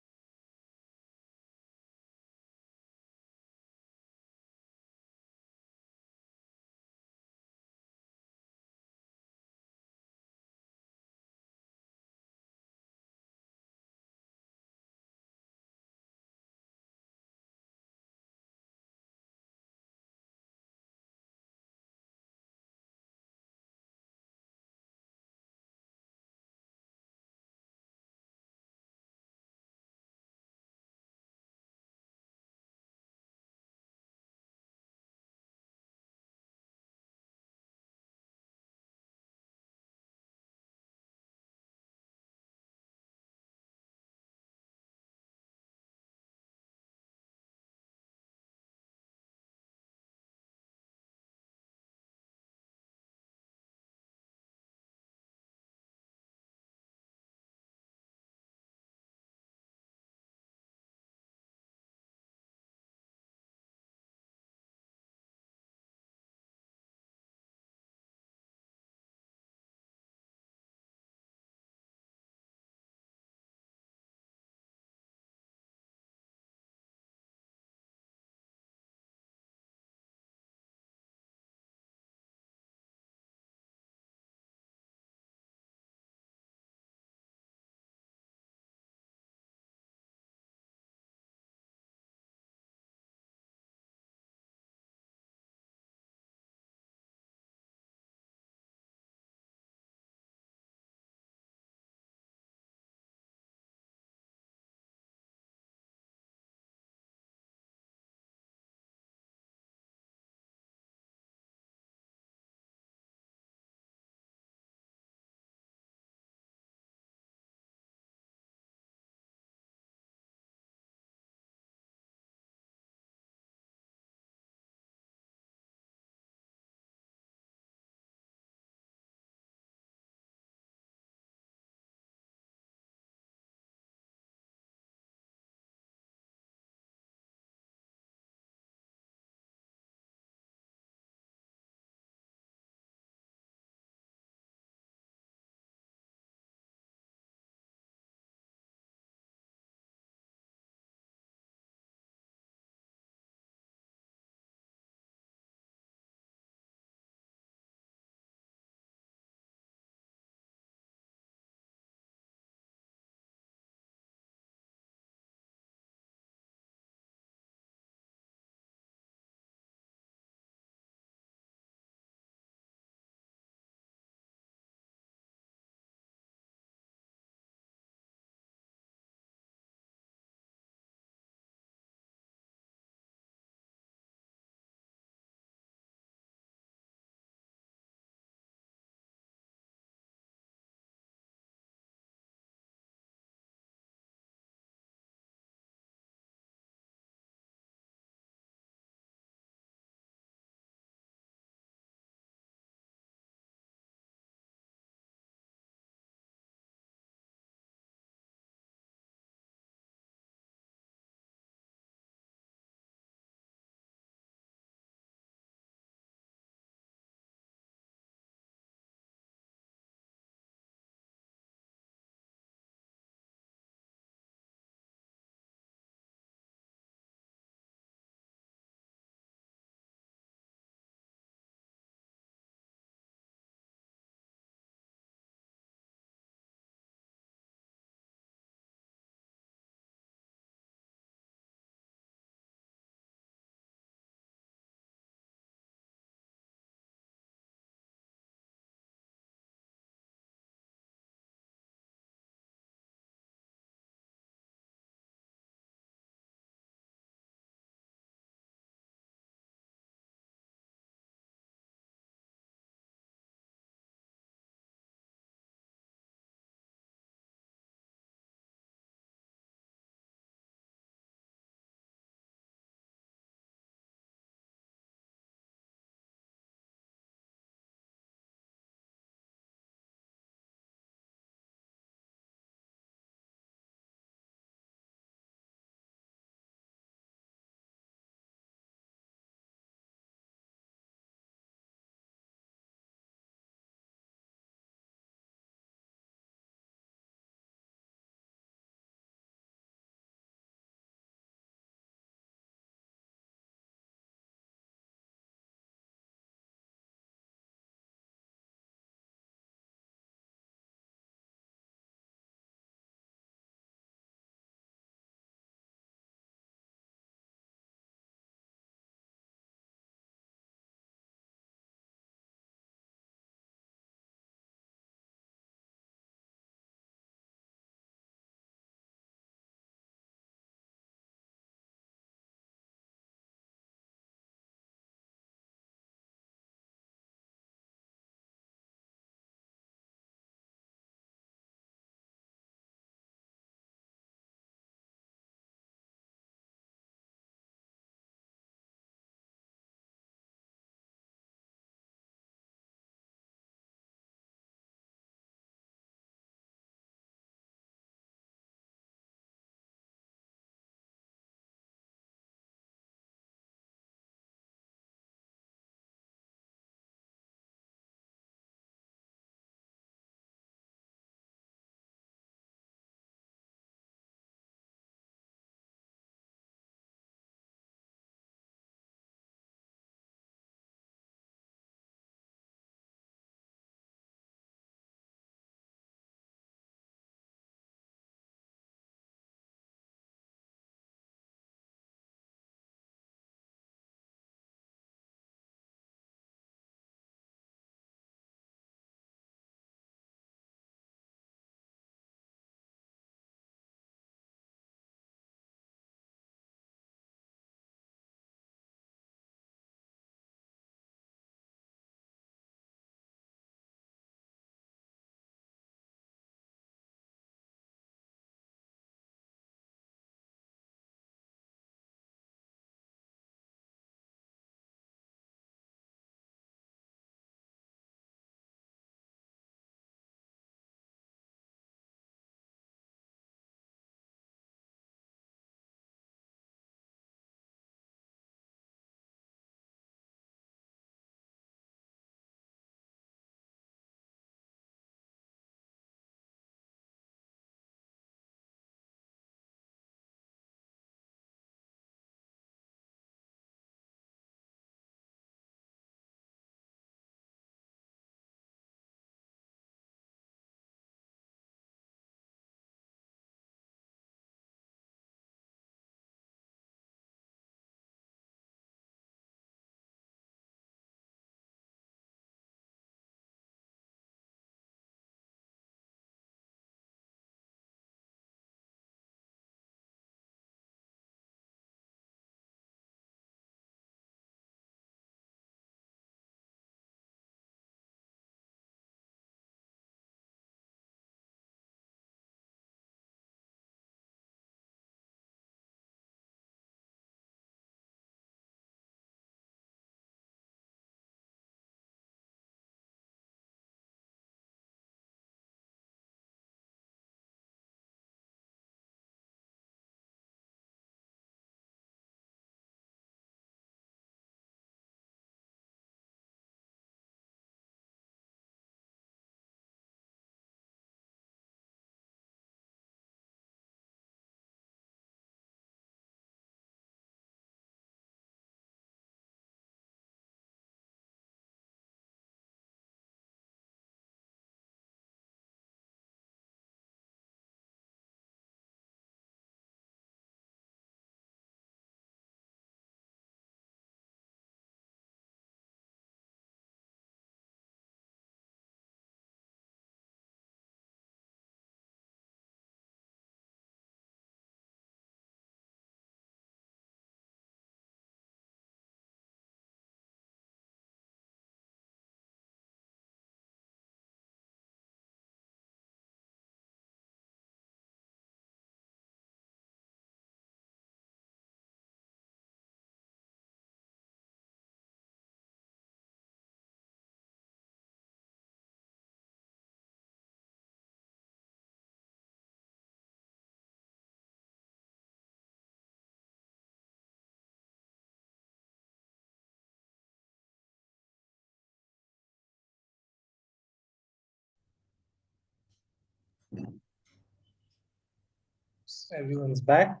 Everyone's back,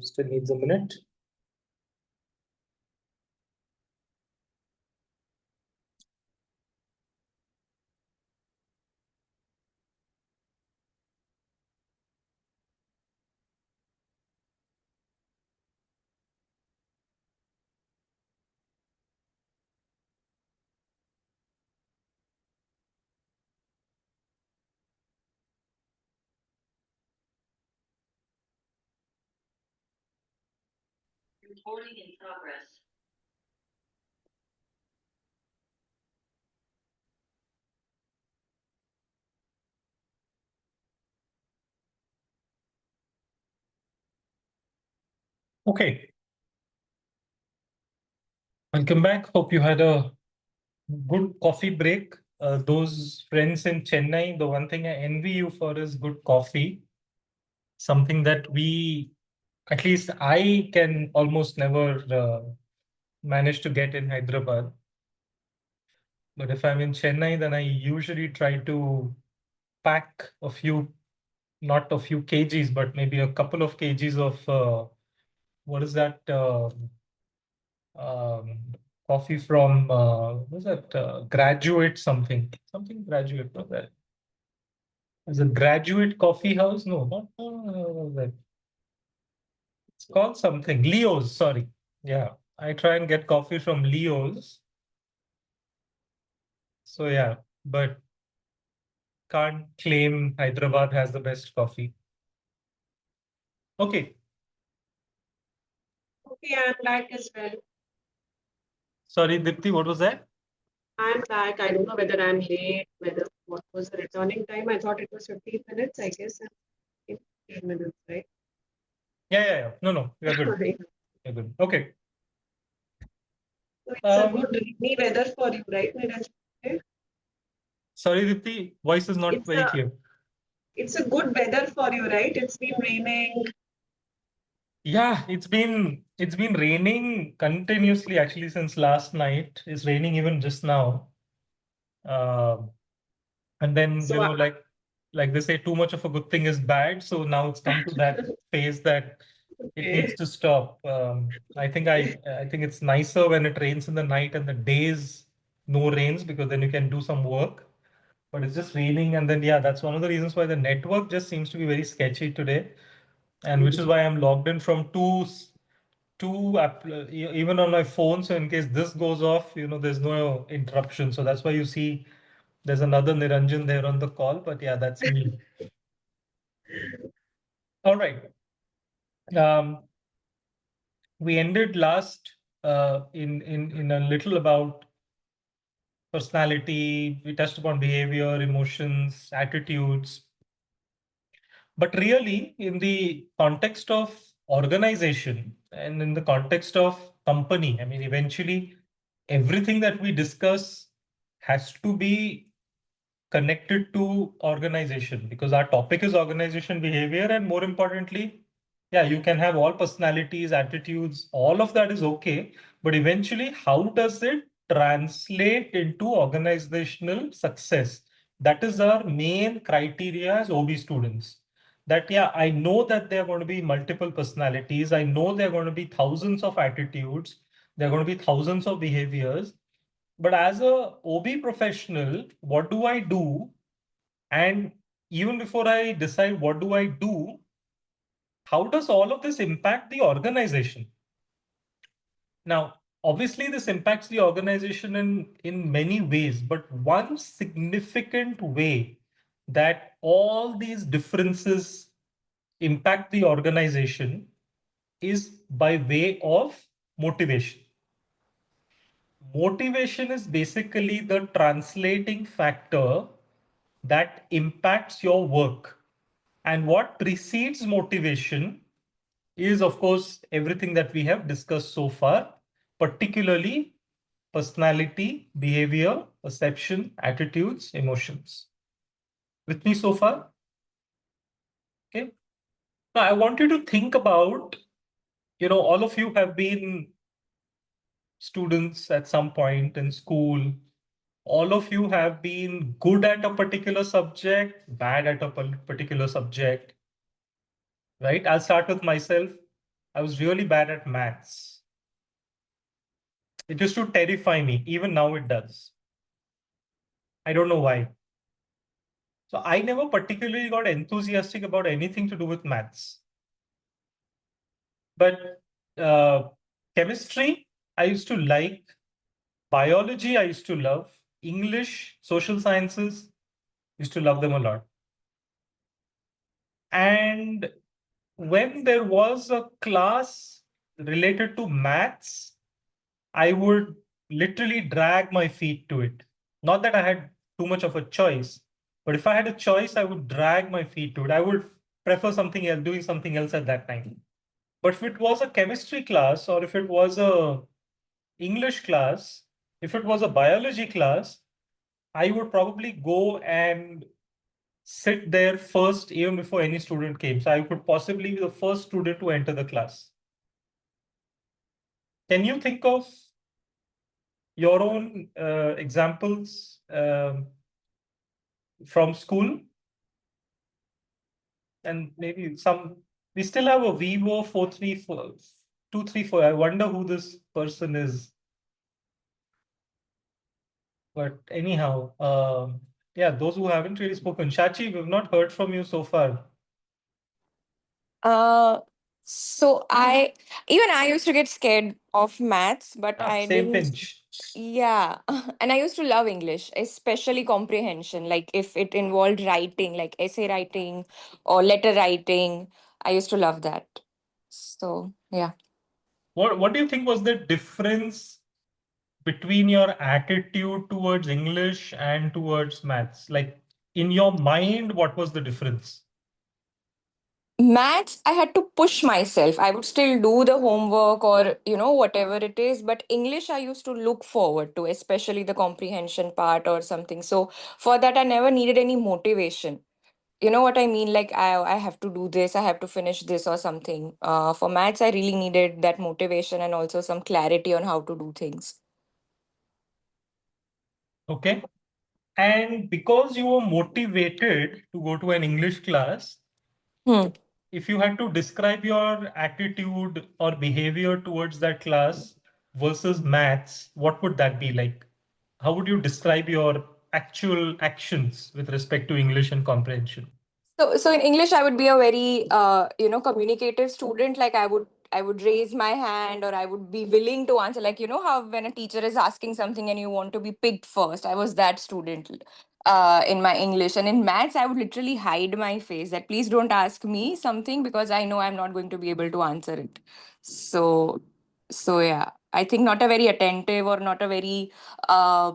still needs a minute. Recording in progress. Okay. Welcome back. Hope you had a good coffee break. Those friends in Chennai, the one thing I envy you for is good coffee. Something that at least I can almost never manage to get in Hyderabad. But if I'm in Chennai, then I usually try to pack a few, not a few kgs, but maybe a couple of kgs of what is that? Coffee from what is that? Graduate something graduate. Not that. Is a graduate coffee house? No, not that. It's called something. Leo's. Sorry. Yeah, I try and get coffee from Leo's. So yeah, but can't claim Hyderabad has the best coffee. Okay. Okay, I'm back as well. Sorry, Dipti, what was that? I'm back. I don't know whether I'm late, what was the returning time. I thought it was 15 minutes, I guess. 15 minutes, right? Yeah. No, you're good. Right. You're good. Okay. So it's a good rainy weather for you, right, Neeraj? Sorry, Dipti, voice is not It's very a clear. it's a good weather for you, right? It's been raining. Yeah, it's been raining continuously actually since last night. It's raining even just now. And then So you know, like they say, too much of a good thing is bad. So now it's come to that phase that it needs okay. to stop. I think it's nicer when it rains in the night and the days no rains because then you can do some work. But it's just raining, and then yeah, that's one of the reasons why the network just seems to be very sketchy today, and which is why I'm logged in from even on my phone. So in case this goes off, you know, there's no interruption. So that's why you see there's another Niranjan there on the call. But yeah, that's me. All right. We ended last in a little about personality. We touched upon behavior, emotions, attitudes. But really, in the context of organization and in the context of company, I mean, eventually everything that we discuss has to be connected to organization because our topic is organization behavior. And more importantly, yeah, you can have all personalities, attitudes, all of that is okay. But eventually, how does it translate into organizational success? That is our main criteria as OB students. That, yeah, I know that there are going to be multiple personalities. I know there are going to be thousands of attitudes. There are going to be thousands of behaviors. But as a OB professional, what do I do? And even before I decide what do I do, how does all of this impact the organization? Now, obviously, this impacts the organization in many ways, but one significant way that all these differences impact the organization is by way of motivation. Motivation is basically the translating factor that impacts your work. And what precedes motivation is, of course, everything that we have discussed so far, particularly personality, behavior, perception, attitudes, emotions. With me so far? Okay. Now, I want you to think about, you know, all of you have been students at some point in school, all of you have been good at a particular subject, bad at a particular subject, right? I'll start with myself. I was really bad at maths. It used to terrify me. Even now it does. I don't know why. So I never particularly got enthusiastic about anything to do with maths. But chemistry, I used to like. Biology, I used to love. English, social sciences, used to love them a lot. And when there was a class related to maths, I would literally drag my feet to it. Not that I had too much of a choice, but if I had a choice, I would drag my feet to it. I would prefer something else, doing something else at that time. But if it was a chemistry class or if it was a English class, if it was a biology class, I would probably go and sit there first even before any student came. So I could possibly be the first student to enter the class. Can you think of your own examples from school? And maybe some, we still have a Vivo 434, 234. I wonder who this person is. But anyhow, yeah, those who haven't really spoken. Shachi, we've not heard from you so far. So I used to get scared of maths, but I Same didn't. pinch. Yeah, and I used to love English, especially comprehension. Like if it involved writing, like essay writing or letter writing, I used to love that. So yeah. What do you think was the difference between your attitude towards English and towards maths? Like in your mind, what was the difference? Maths, I had to push myself. I would still do the homework or, whatever it is. But English, I used to look forward to, especially the comprehension part or something. So for that, I never needed any motivation. You know what I mean? Like, I have to do this, I have to finish this or something. For maths, I really needed that motivation and also some clarity on how to do things. Okay. And because you were motivated to go to an English class, Hmm. if you had to describe your attitude or behavior towards that class versus maths, what would that be like? How would you describe your actual actions with respect to English and comprehension? So in English, I would be a very communicative student. Like I would raise my hand or I would be willing to answer. Like how when a teacher is asking something and you want to be picked first. I was that student in my English. And in maths, I would literally hide my face that please don't ask me something because I know I'm not going to be able to answer it. So yeah, I think not a very attentive or not a very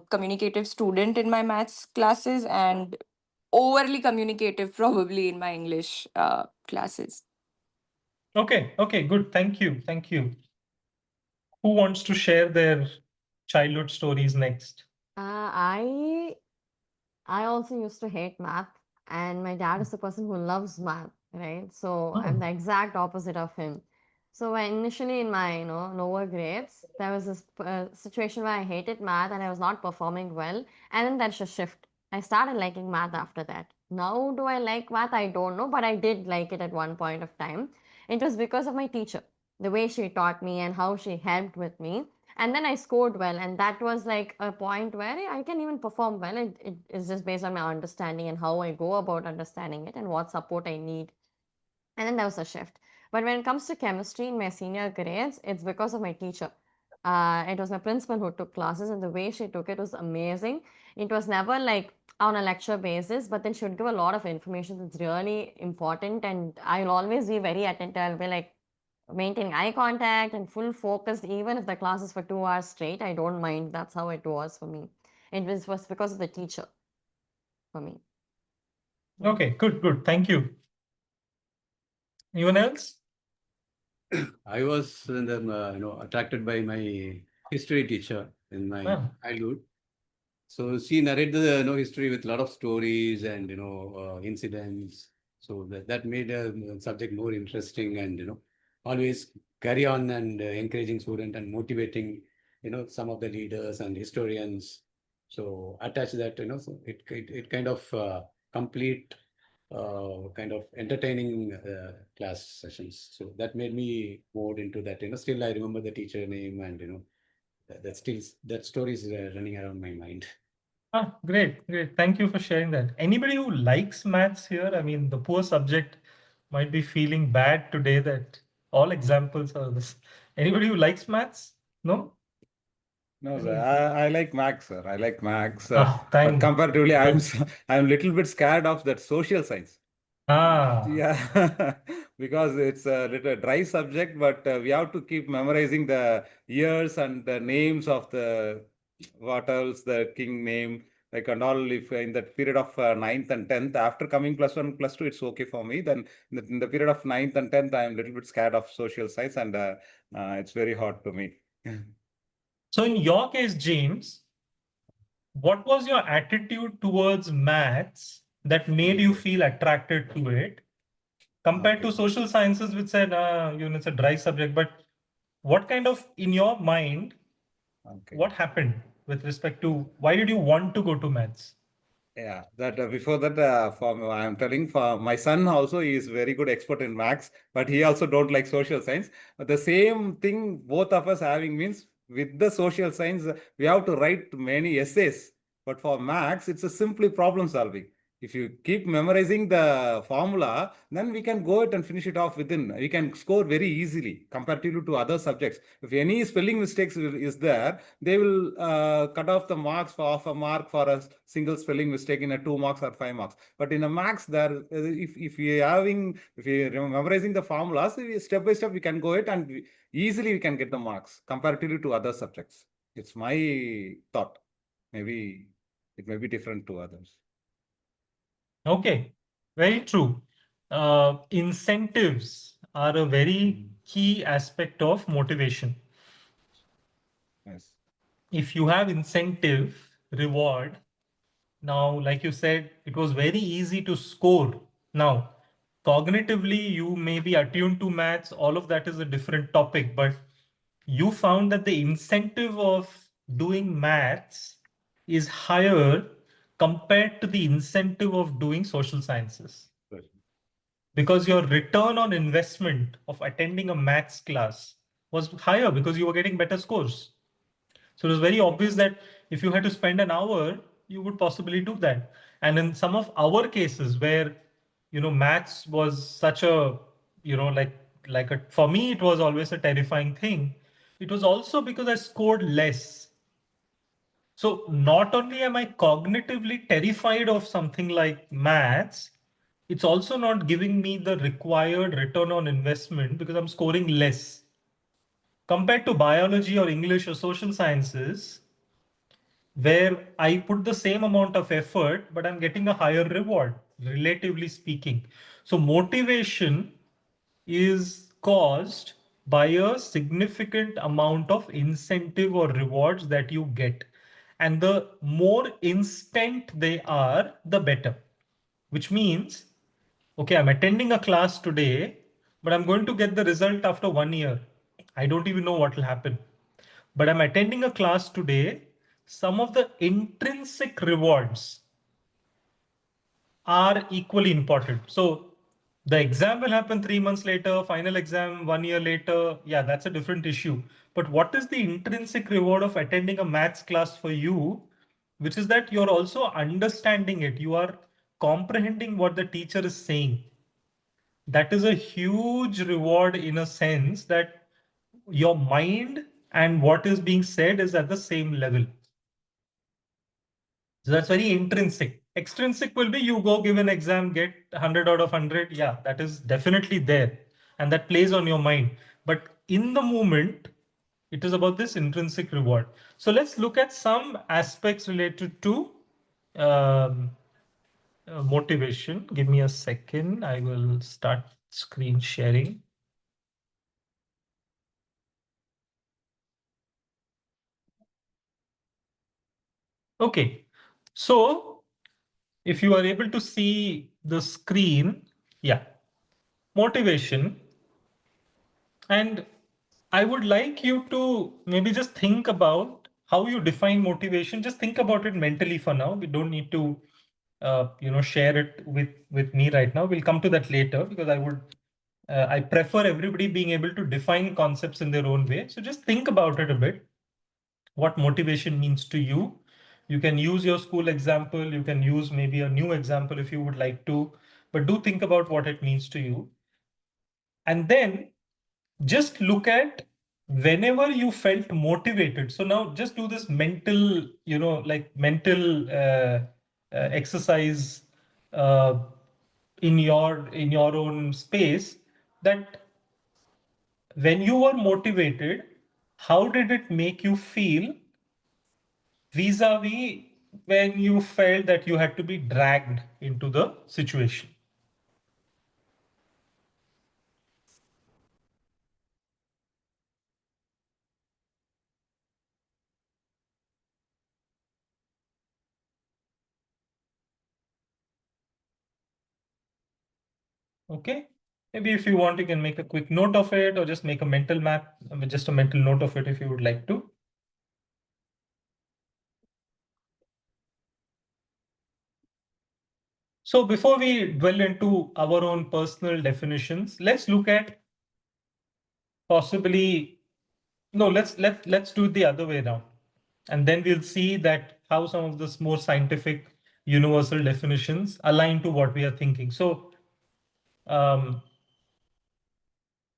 communicative student in my maths classes, and overly communicative probably in my English classes. Okay, good. Thank you. Who wants to share their childhood stories next? I also used to hate math, and my dad is the person who loves math, right? So I'm the exact opposite of him. So when initially in my lower grades, there was this situation where I hated math and I was not performing well, and then there's a shift. I started liking math after that. Now, do I like math? I don't know, but I did like it at one point of time. It was because of my teacher, the way she taught me and how she helped with me. And then I scored well, and that was like a point where I can even perform well. It is just based on my understanding and how I go about understanding it and what support I need. And then there was a shift. But when it comes to chemistry in my senior grades, it's because of my teacher. It was my principal who took classes, and the way she took it was amazing. It was never like on a lecture basis, but then she would give a lot of information that's really important, and I'll always be very attentive. I'll be like maintaining eye contact and full focus, even if the class is for 2 hours straight. I don't mind. That's how it was for me. It was because of the teacher for me. Okay, good. Thank you. Anyone else? I was attracted by my history teacher in my childhood. So she narrated the history with a lot of stories and incidents. So that made the subject more interesting, and always carry on and encouraging student and motivating some of the leaders and historians. So attach that, so it kind of complete kind of entertaining class sessions. So that made me more into that. Still I remember the teacher name, and that story is running around my mind. Ah, great, great. Thank you for sharing that. Anybody who likes maths here? I mean, the poor subject might be feeling bad today that all examples are this. Anybody who likes maths? No? No, I sir. mean, I like Max, sir. I like Max. ah, But thank comparatively, I'm good. I'm a little bit scared of that social science. Ah, Yeah, because it's a little dry subject, but we have to keep memorizing the years and the names of the what else, the king name, like and all. If in that period of 9th and 10th, after coming +1, +2, it's okay for me. Then in the period of 9th and 10th, I'm a little bit scared of social science, and it's very hard to me. so in your case, James, what was your attitude towards maths that made you feel attracted to it compared to Okay. social sciences, which said, it's a dry subject, but what kind of, in your mind, Okay. what happened with respect to why did you want to go to maths? Yeah, that before that, I'm telling for my son also, he is very good expert in maths, but he also don't like social science. But the same thing both of us having means with the social science, we have to write many essays. But for maths, it's a simply problem solving. If you keep memorizing the formula, then we can go it and finish it off within. We can score very easily comparatively to other subjects. If any spelling mistakes is there, they will cut off the marks for half a mark for a single spelling mistake in a 2 marks or 5 marks. But in a maths, there if you're memorizing the formulas, step by step we can go it and easily we can get the marks comparatively to other subjects. It's my thought. Maybe it may be different to others. Okay, very true. Incentives are a very key aspect of motivation. Yes. If you have incentive, reward, now, like you said, it was very easy to score. Now, cognitively, you may be attuned to maths, all of that is a different topic, but you found that the incentive of doing maths is higher compared to the incentive of doing social sciences. Right. Because your return on investment of attending a maths class was higher because you were getting better scores. So it was very obvious that if you had to spend an hour, you would possibly do that. And in some of our cases where, maths was such a, for me, it was always a terrifying thing. It was also because I scored less. So not only am I cognitively terrified of something like maths, it's also not giving me the required return on investment because I'm scoring less. Compared to biology or English or social sciences, where I put the same amount of effort, but I'm getting a higher reward, relatively speaking. So motivation is caused by a significant amount of incentive or rewards that you get. And the more instant they are, the better, which means, okay, I'm attending a class today, but I'm going to get the result after 1 year. I don't even know what will happen, but I'm attending a class today. Some of the intrinsic rewards are equally important. So the exam will happen 3 months later, final exam 1 year later. Yeah, that's a different issue. But what is the intrinsic reward of attending a maths class for you, which is that you're also understanding it. You are comprehending what the teacher is saying. That is a huge reward in a sense that your mind and what is being said is at the same level. So that's very intrinsic. Extrinsic will be you go give an exam, get 100 out of 100. Yeah, that is definitely there. And that plays on your mind. But in the moment, it is about this intrinsic reward. So let's look at some aspects related to motivation. Give me a second. I will start screen sharing. Okay, so if you are able to see the screen, yeah, motivation. And I would like you to maybe just think about how you define motivation, just think about it mentally for now. We don't need to, share it with me right now. We'll come to that later because I prefer everybody being able to define concepts in their own way. So just think about it a bit, what motivation means to you. You can use your school example. You can use maybe a new example if you would like to, but do think about what it means to you. And then just look at whenever you felt motivated. So now just do this mental, mental exercise in your own space, that when you were motivated, how did it make you feel vis-a-vis when you felt that you had to be dragged into the situation? Okay. Maybe if you want, you can make a quick note of it or just make a mental map, just a mental note of it if you would like to. So before we dwell into our own personal definitions, let's look at possibly, no, let's do it the other way around. And then we'll see that how some of the more scientific universal definitions align to what we are thinking. So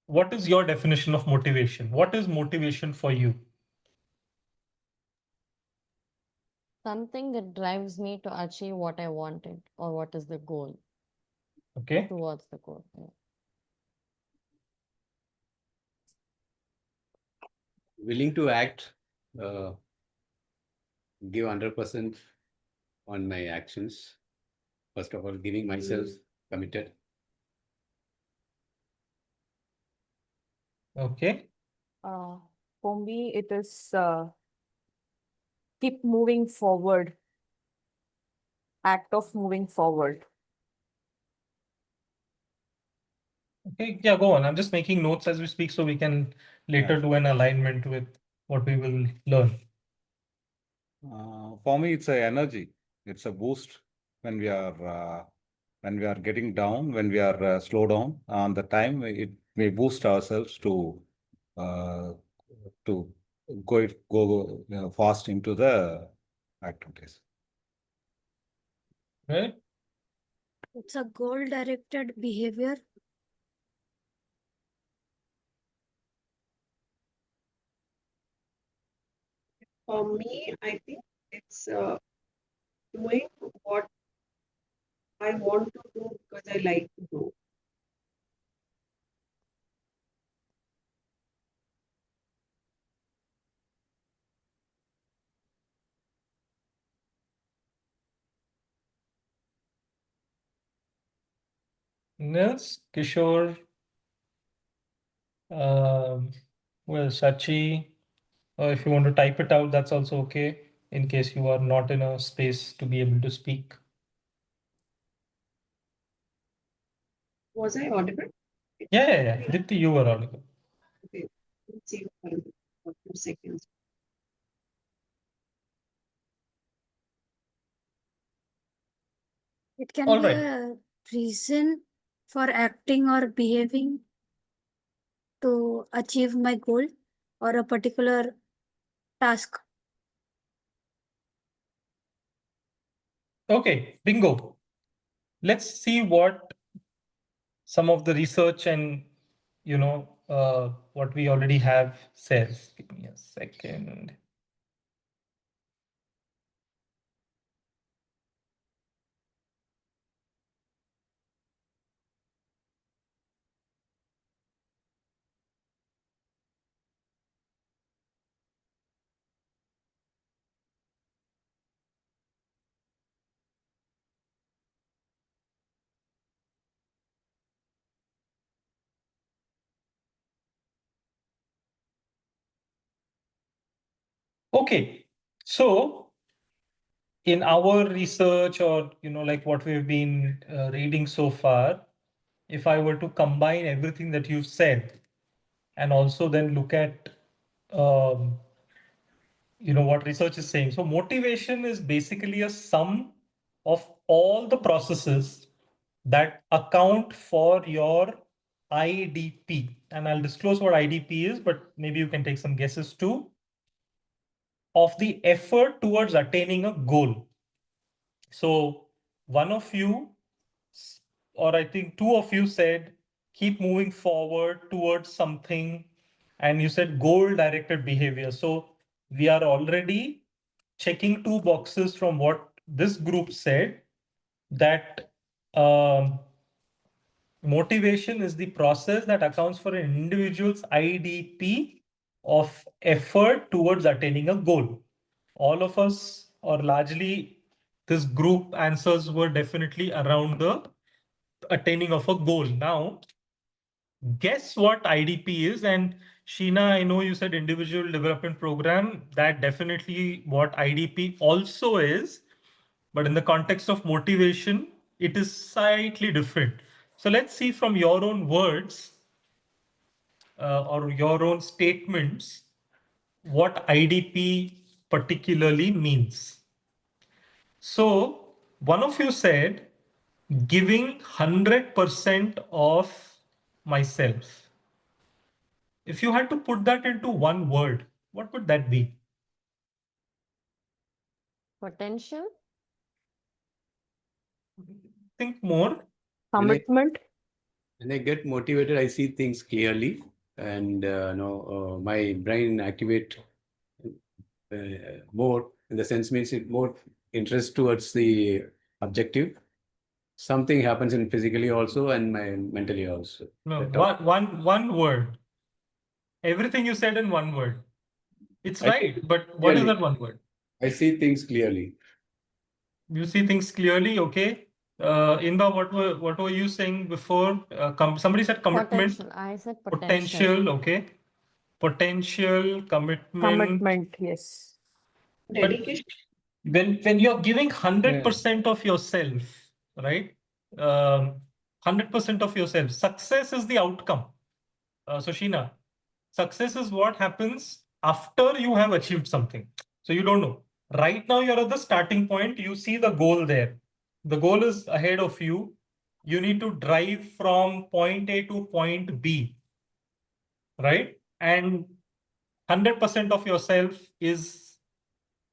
what is your definition of motivation? What is motivation for you? Something that drives me to achieve what I wanted or what is the goal Okay. towards the goal. Yeah. Willing to act, give 100% on my actions. First of all, giving myself committed. Okay. For me, it is keep moving forward. Act of moving forward. Okay, yeah, go on. I'm just making notes as we speak so we can later do an alignment with what we will learn. For me, it's a energy. It's a boost when we are getting down, when we are slow down on the time. It may boost ourselves to go fast into the activities. Right? It's a goal-directed behavior. For me, I think it's doing what I want to do because I like to do. Nils, Kishore, well, Sachi, or if you want to type it out, that's also okay, in case you are not in a space to be able to speak. Was I audible? Yeah. Dipti, you were audible. Okay, let's see for a few seconds. It can All be right. a reason for acting or behaving to achieve my goal or a particular task. Okay, bingo. Let's see what some of the research and what we already have says. Give me a second. Okay, so in our research, or like what we've been reading so far, if I were to combine everything that you've said and also then look at what research is saying. So motivation is basically a sum of all the processes that account for your IDP. And I'll disclose what IDP is, but maybe you can take some guesses too. Of the effort towards attaining a goal. So one of you, or I think two of you said, keep moving forward towards something. And you said goal-directed behavior. So we are already checking two boxes from what this group said, that motivation is the process that accounts for an individual's IDP of effort towards attaining a goal. All of us, or largely this group answers were definitely around the attaining of a goal. Now, guess what IDP is? And Sheena, I know you said individual development program. That definitely what IDP also is. But in the context of motivation, it is slightly different. So let's see from your own words or your own statements what IDP particularly means. So one of you said, giving 100% of myself. If you had to put that into one word, what would that be? Potential, Think more. commitment. When I get motivated, I see things clearly, and my brain activate more. In the sense, means it more interest towards the objective. Something happens in physically also and mentally also. No, That one word. Everything you said in one word. It's I right, think but what is clearly. that one word? I see things clearly. You see things clearly, okay. Inba, what were you saying before? Somebody said commitment. Potential. I said Potential, okay. Potential, commitment. Commitment, yes. But Dedication. when you're giving 100% of yourself, right? 100% of yourself, success is the outcome. So Sheena, success is what happens after you have achieved something. So you don't know. Right now you're at the starting point. You see the goal there. The goal is ahead of you. You need to drive from point A to point B, right? And 100% of yourself is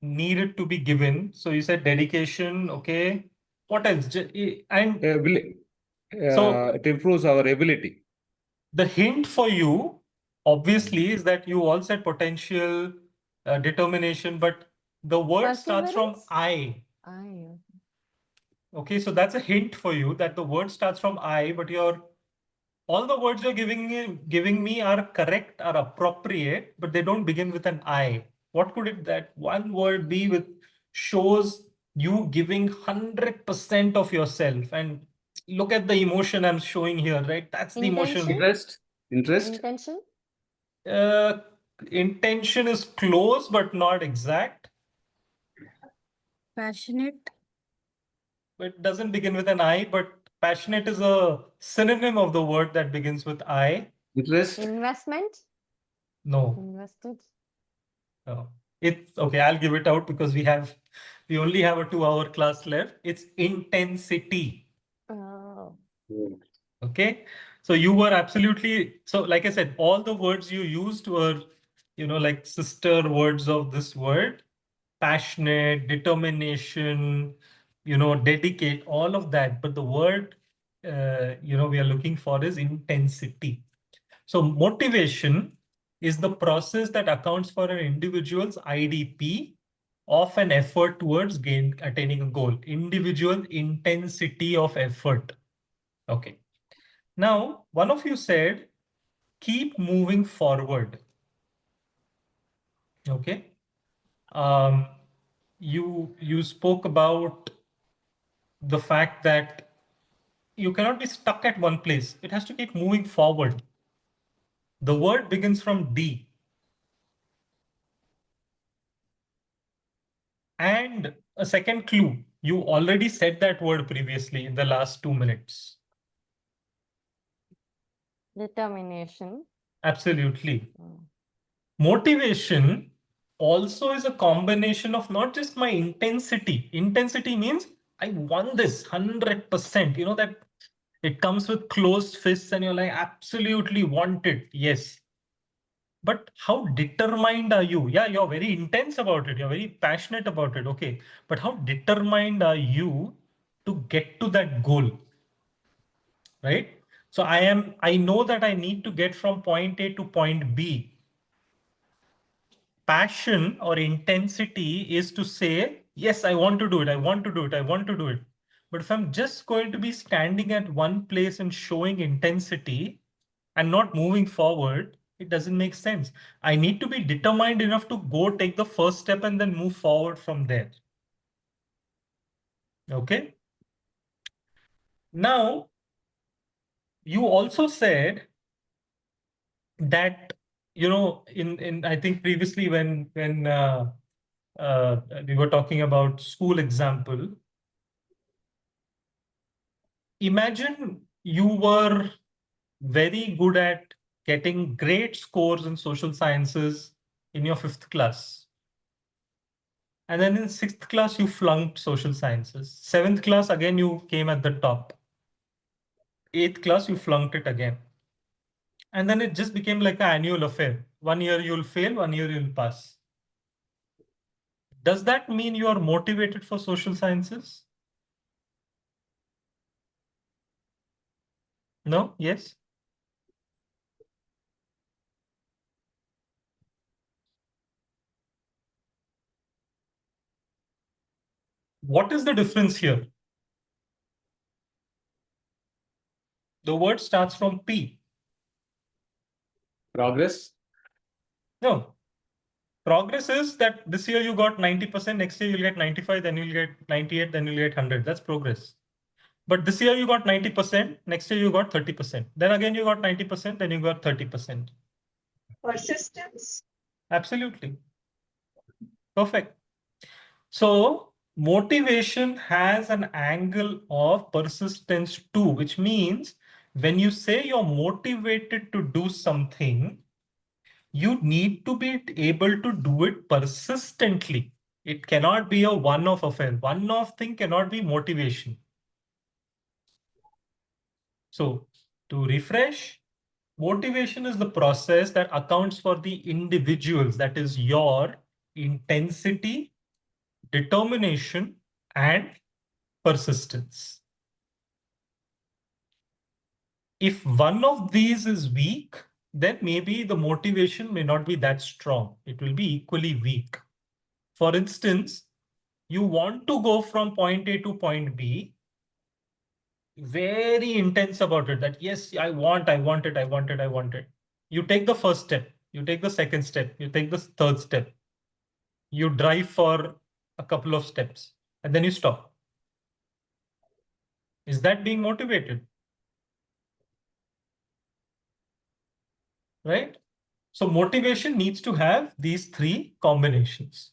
needed to be given. So you said dedication, okay. What else? And so It improves our ability. the hint for you, obviously, is that you all said potential, determination, but the word starts from Perseverance? I. I. Okay, so that's a hint for you that the word starts from I, but all the words you're giving me are correct, are appropriate, but they don't begin with an I. What could that one word be with shows you giving 100% of yourself? And look at the emotion I'm showing here, right? That's the emotion. Intention? Interest. Intention? Intention is close, but not exact. Passionate. It doesn't begin with an I, but passionate is a synonym of the word that begins with I. Interest. Investment? No. Invested? No. It's okay. I'll give it out because we only have a 2-hour class left. It's intensity. Oh. Okay. So you were absolutely, so like I said, all the words you used were, like sister words of this word. Passionate, determination, dedicate, all of that. But the word, we are looking for is intensity. So motivation is the process that accounts for an individual's IDP of an effort towards attaining a goal. Individual intensity of effort. Okay. Now, one of you said, keep moving forward. Okay. You spoke about the fact that you cannot be stuck at one place. It has to keep moving forward. The word begins from D. And a second clue, you already said that word previously in the last 2 minutes. Determination. Absolutely. Mm. Motivation also is a combination of not just my intensity. Intensity means I want this 100%, you know, that it comes with closed fists and you're like, absolutely want it. Yes. But how determined are you? Yeah, you're very intense about it. You're very passionate about it. Okay. But how determined are you to get to that goal? Right? So I know that I need to get from point A to point B. Passion or intensity is to say, yes, I want to do it. I want to do it. I want to do it. But if I'm just going to be standing at one place and showing intensity and not moving forward, it doesn't make sense. I need to be determined enough to go take the first step and then move forward from there. Okay. Now, you also said that, you know, in I think previously when we were talking about school example, imagine you were very good at getting great scores in social sciences in your 5th class. And then in 6th class, you flunked social sciences. 7th class, again, you came at the top. 8th class, you flunked it again. And then it just became like an annual affair. 1 year you'll fail, 1 year you'll pass. Does that mean you are motivated for social sciences? No? Yes? What is the difference here? The word starts from P. Progress. No. Progress is that this year you got 90%, next year you'll get 95, then you'll get 98, then you'll get 100. That's progress. But this year you got 90%, next year you got 30%. Then again you got 90%, then you got 30%. Persistence. Absolutely. Perfect. So motivation has an angle of persistence too, which means when you say you're motivated to do something, you need to be able to do it persistently. It cannot be a one-off affair. One-off thing cannot be motivation. So to refresh, motivation is the process that accounts for the individuals, that is your intensity, determination, and persistence. If one of these is weak, then maybe the motivation may not be that strong. It will be equally weak. For instance, you want to go from point A to point B, very intense about it, that yes, I want it. You take the first step, you take the second step, you take the third step. You drive for a couple of steps and then you stop. Is that being motivated? Right? So motivation needs to have these three combinations.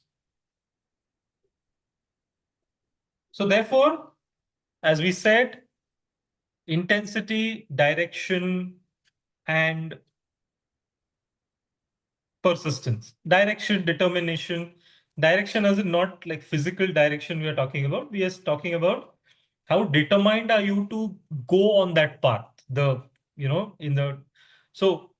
So therefore, as we said, intensity, direction, and persistence. Direction, determination. Direction is not like physical direction we are talking about. We are talking about how determined are you to go on that path. So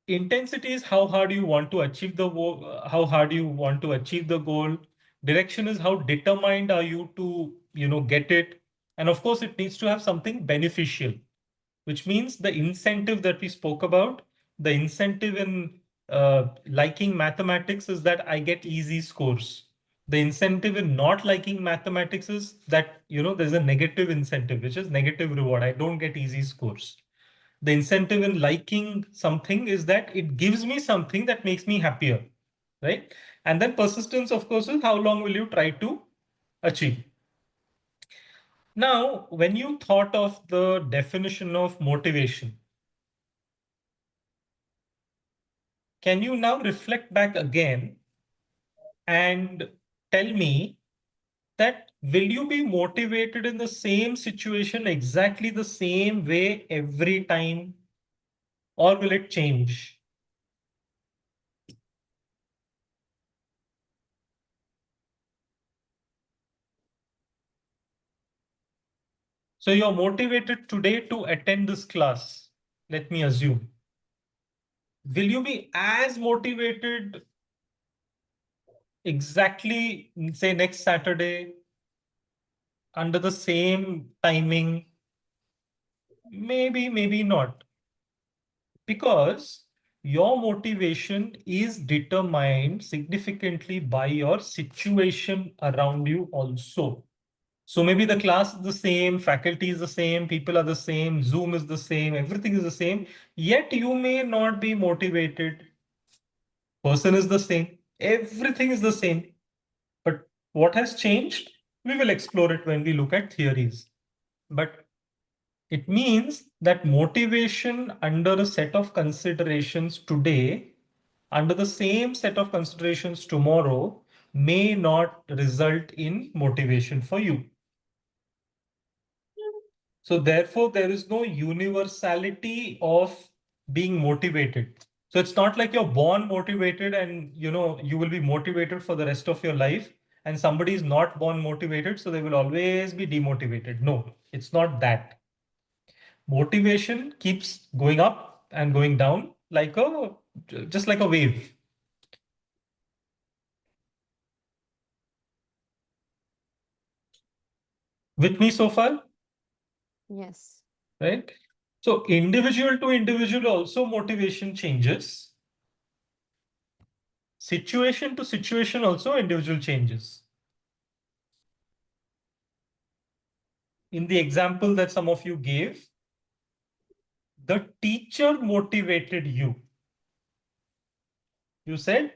intensity is how hard you want to achieve the goal. Direction is how determined are you to, get it. And of course, it needs to have something beneficial, which means the incentive that we spoke about, the incentive in liking mathematics is that I get easy scores. The incentive in not liking mathematics is that, there's a negative incentive, which is negative reward. I don't get easy scores. The incentive in liking something is that it gives me something that makes me happier, right? And then persistence, of course, is how long will you try to achieve. Now, when you thought of the definition of motivation, can you now reflect back again and tell me that will you be motivated in the same situation exactly the same way every time, or will it change? So you're motivated today to attend this class, let me assume. Will you be as motivated exactly, say, next Saturday under the same timing? Maybe, maybe not. Because your motivation is determined significantly by your situation around you also. So maybe the class is the same, faculty is the same, people are the same, Zoom is the same, everything is the same, yet you may not be motivated. Person is the same, everything is the same. But what has changed? We will explore it when we look at theories. But it means that motivation under a set of considerations today, under the same set of considerations tomorrow, may not result in motivation for you. So therefore, there is no universality of being motivated. So it's not like you're born motivated and you will be motivated for the rest of your life, and somebody is not born motivated, so they will always be demotivated. No, it's not that. Motivation keeps going up and going down just like a wave. With me so far? Yes. Right? So individual to individual also motivation changes. Situation to situation also individual changes. In the example that some of you gave, the teacher motivated you. You said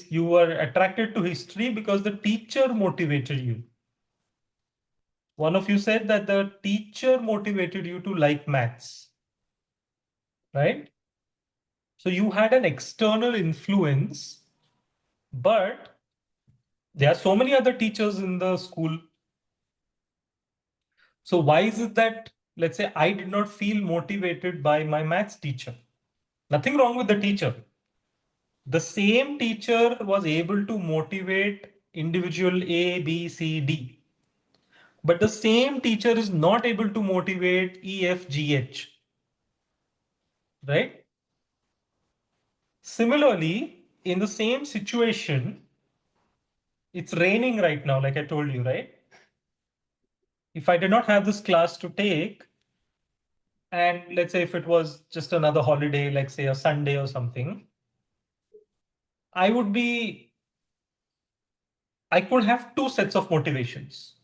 you were attracted to history because the teacher motivated you. One of you said that the teacher motivated you to like maths, right? So you had an external influence, but there are so many other teachers in the school. So why is it that, let's say, I did not feel motivated by my maths teacher? Nothing wrong with the teacher. The same teacher was able to motivate individual A, B, C, D. But the same teacher is not able to motivate E, F, G, H. Right? Similarly, in the same situation, it's raining right now, like I told you, right? If I did not have this class to take, and let's say if it was just another holiday, like say a Sunday or something, I could have two sets of motivations.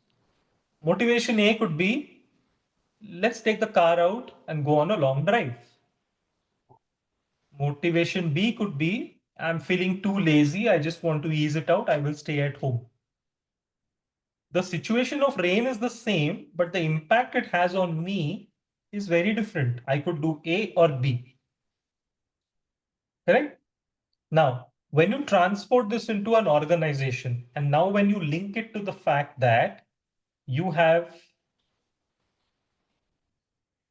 Motivation A could be, let's take the car out and go on a long drive. Motivation B could be, I'm feeling too lazy, I just want to ease it out, I will stay at home. The situation of rain is the same, but the impact it has on me is very different. I could do A or B. Correct? Now, when you transport this into an organization, and now when you link it to the fact that you have,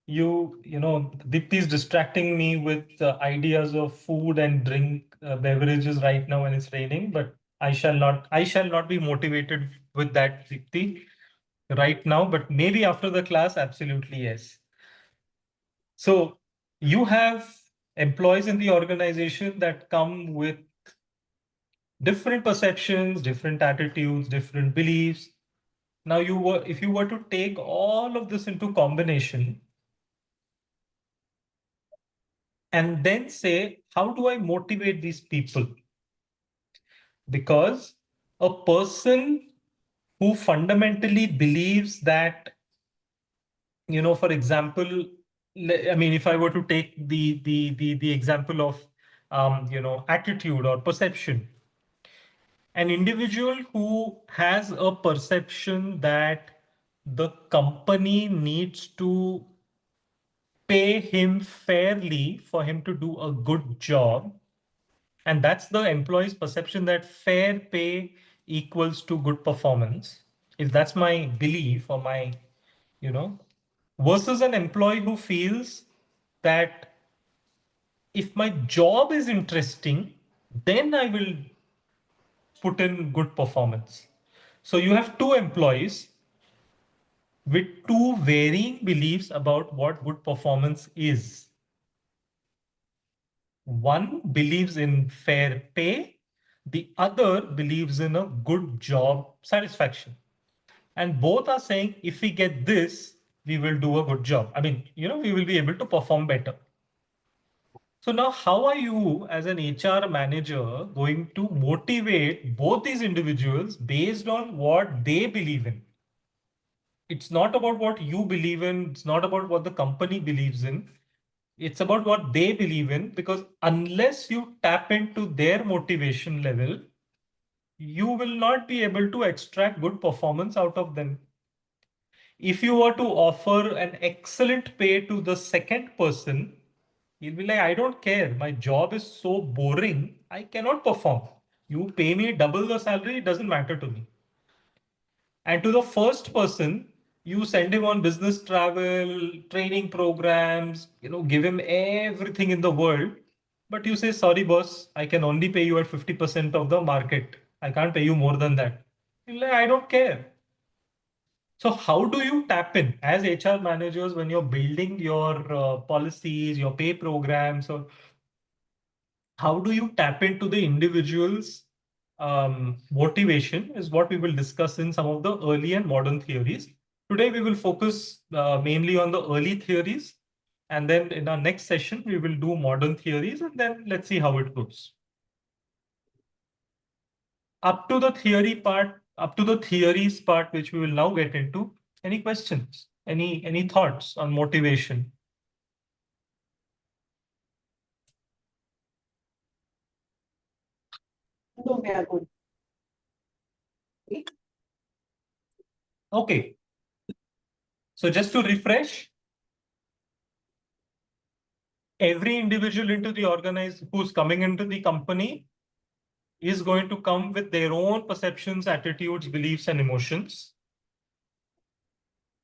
Dipti is distracting me with ideas of food and drink beverages right now when it's raining, but I shall not be motivated with that, Dipti, right now, but maybe after the class, absolutely yes. So you have employees in the organization that come with different perceptions, different attitudes, different beliefs. Now, if you were to take all of this into combination and then say, how do I motivate these people? Because a person who fundamentally believes that, for example, I mean, if I were to take the example of, attitude or perception, an individual who has a perception that the company needs to pay him fairly for him to do a good job, and that's the employee's perception that fair pay equals to good performance. If that's my belief or my, versus an employee who feels that if my job is interesting, then I will put in good performance. So you have two employees. with two varying beliefs about what good performance is. One believes in fair pay, the other believes in a good job satisfaction. And both are saying, if we get this, we will do a good job. I mean, we will be able to perform better. So now how are you as an HR manager going to motivate both these individuals based on what they believe in? It's not about what you believe in. It's not about what the company believes in. It's about what they believe in, because unless you tap into their motivation level, you will not be able to extract good performance out of them. If you were to offer an excellent pay to the second person, he'll be like, I don't care. My job is so boring. I cannot perform. You pay me double the salary, it doesn't matter to me. And to the first person, you send him on business travel, training programs, give him everything in the world. But you say, sorry, boss, I can only pay you at 50% of the market. I can't pay you more than that. He'll like, I don't care. So how do you tap in as HR managers when you're building your policies, your pay programs, or how do you tap into the individual's motivation is what we will discuss in some of the early and modern theories. Today, we will focus mainly on the early theories. And then in our next session, we will do modern theories, and then let's see how it goes. Up to the theory part, up to the theories part, which we will now get into. Any questions? Any thoughts on motivation? No, we are good. Okay. So just to refresh, every individual into the who's coming into the company is going to come with their own perceptions, attitudes, beliefs, and emotions.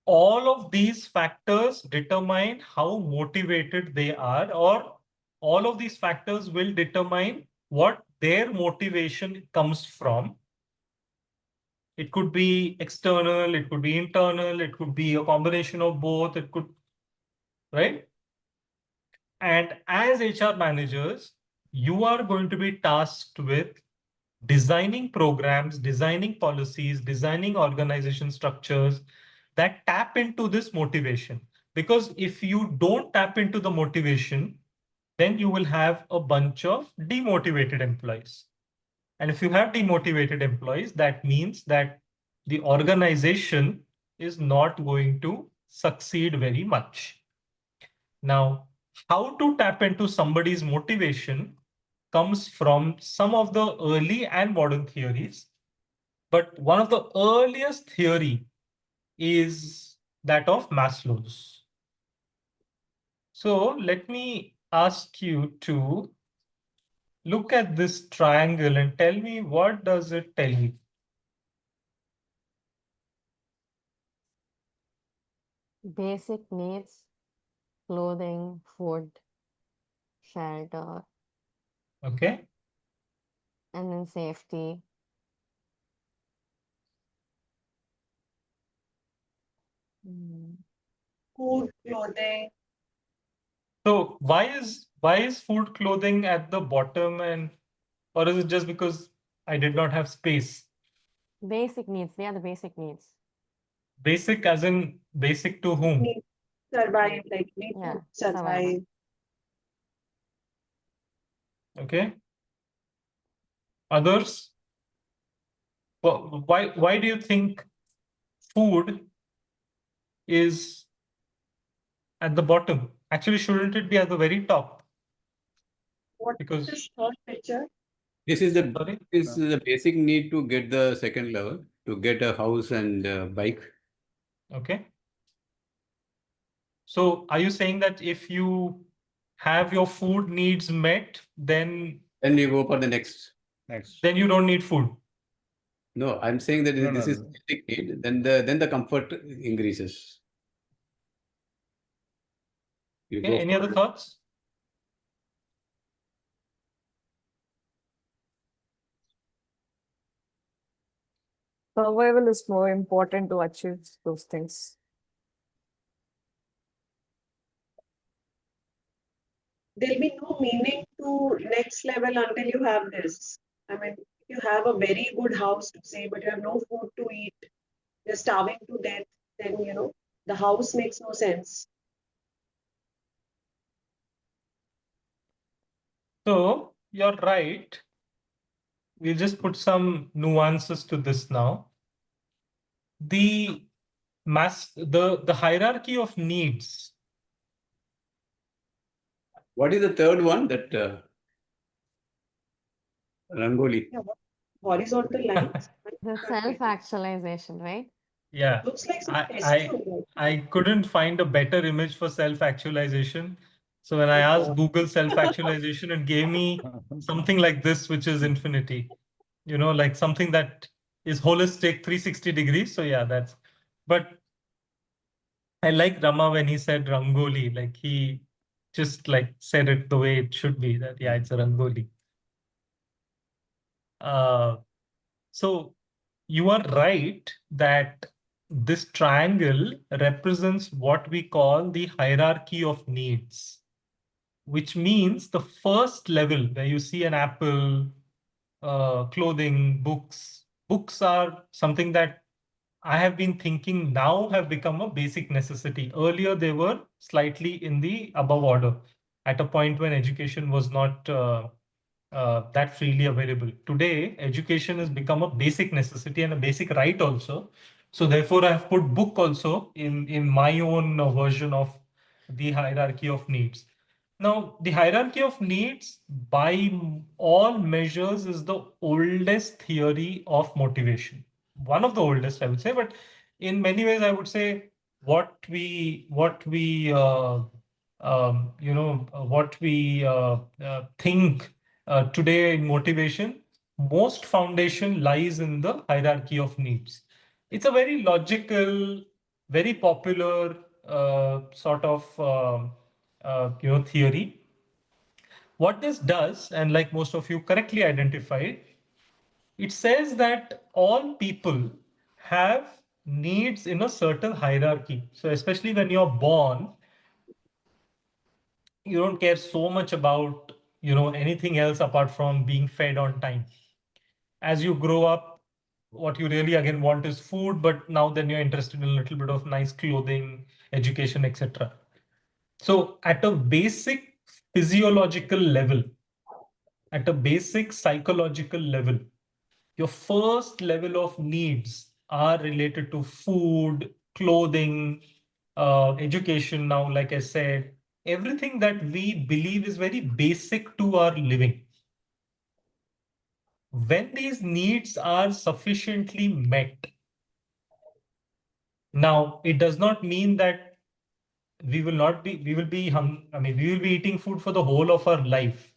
All of these factors determine how motivated they are, or all of these factors will determine what their motivation comes from. It could be external, it could be internal, it could be a combination of both, it could, right? And as HR managers, you are going to be tasked with designing programs, designing policies, designing organization structures that tap into this motivation. Because if you don't tap into the motivation, then you will have a bunch of demotivated employees. And if you have demotivated employees, that means that the organization is not going to succeed very much. Now, how to tap into somebody's motivation comes from some of the early and modern theories. But one of the earliest theory is that of Maslow's. So let me ask you to look at this triangle and tell me, what does it tell you? Basic needs, clothing, food, shelter, Okay. and then safety. Food, clothing. So why is food, clothing at the bottom, or is it just because I did not have space? Basic needs, they are the basic needs. Basic as in basic to whom? Need survive, like need Yeah, to survive. survival. Okay. Others? Well, why do you think food is at the bottom? Actually, shouldn't it be at the very top? What is Because this third picture? This is the sorry? this is the basic need to get the second level, to get a house and a bike. Okay. So are you saying that if you have your food needs met, then Then you go for the next. then you don't need food? No, I'm saying that No, this no, is no. basic need. Then the comfort increases. You Okay. go Any for other thoughts? Survival is more important to achieve those things. there'll be no meaning to next level until you have this. I mean, you have a very good house to say, but you have no food to eat, you're starving to death, then the house makes no sense. So you're right. We'll just put some nuances to this now. The hierarchy of needs. What is the third one? That Rangoli. Yeah, horizontal lines. The self-actualization, right? Yeah, Looks like some I tests on that. I couldn't find a better image for self-actualization. So when I Oh, asked God. Google self-actualization, it gave me something like this, which is infinity. Like something that is holistic 360 degrees. So yeah, but I like Rama when he said Rangoli, like he just like said it the way it should be, that yeah, it's a Rangoli. So you are right that this triangle represents what we call the hierarchy of needs, which means the first level where you see an apple, clothing, books. Books are something that I have been thinking now have become a basic necessity. Earlier, they were slightly in the above order at a point when education was not that freely available. Today, education has become a basic necessity and a basic right also. So therefore, I have put book also in my own version of the hierarchy of needs. Now, the hierarchy of needs by all measures is the oldest theory of motivation. One of the oldest, I would say, but in many ways, I would say what we think today in motivation, most foundation lies in the hierarchy of needs. It's a very logical, very popular sort of theory. What this does, and like most of you correctly identified, it says that all people have needs in a certain hierarchy. So especially when you're born, you don't care so much about anything else apart from being fed on time. As you grow up, what you really again want is food, but now then you're interested in a little bit of nice clothing, education, etc. So at a basic physiological level, at a basic psychological level, your first level of needs are related to food, clothing, education. Now, like I said, everything that we believe is very basic to our living. When these needs are sufficiently met, now it does not mean that we will be eating food for the whole of our life.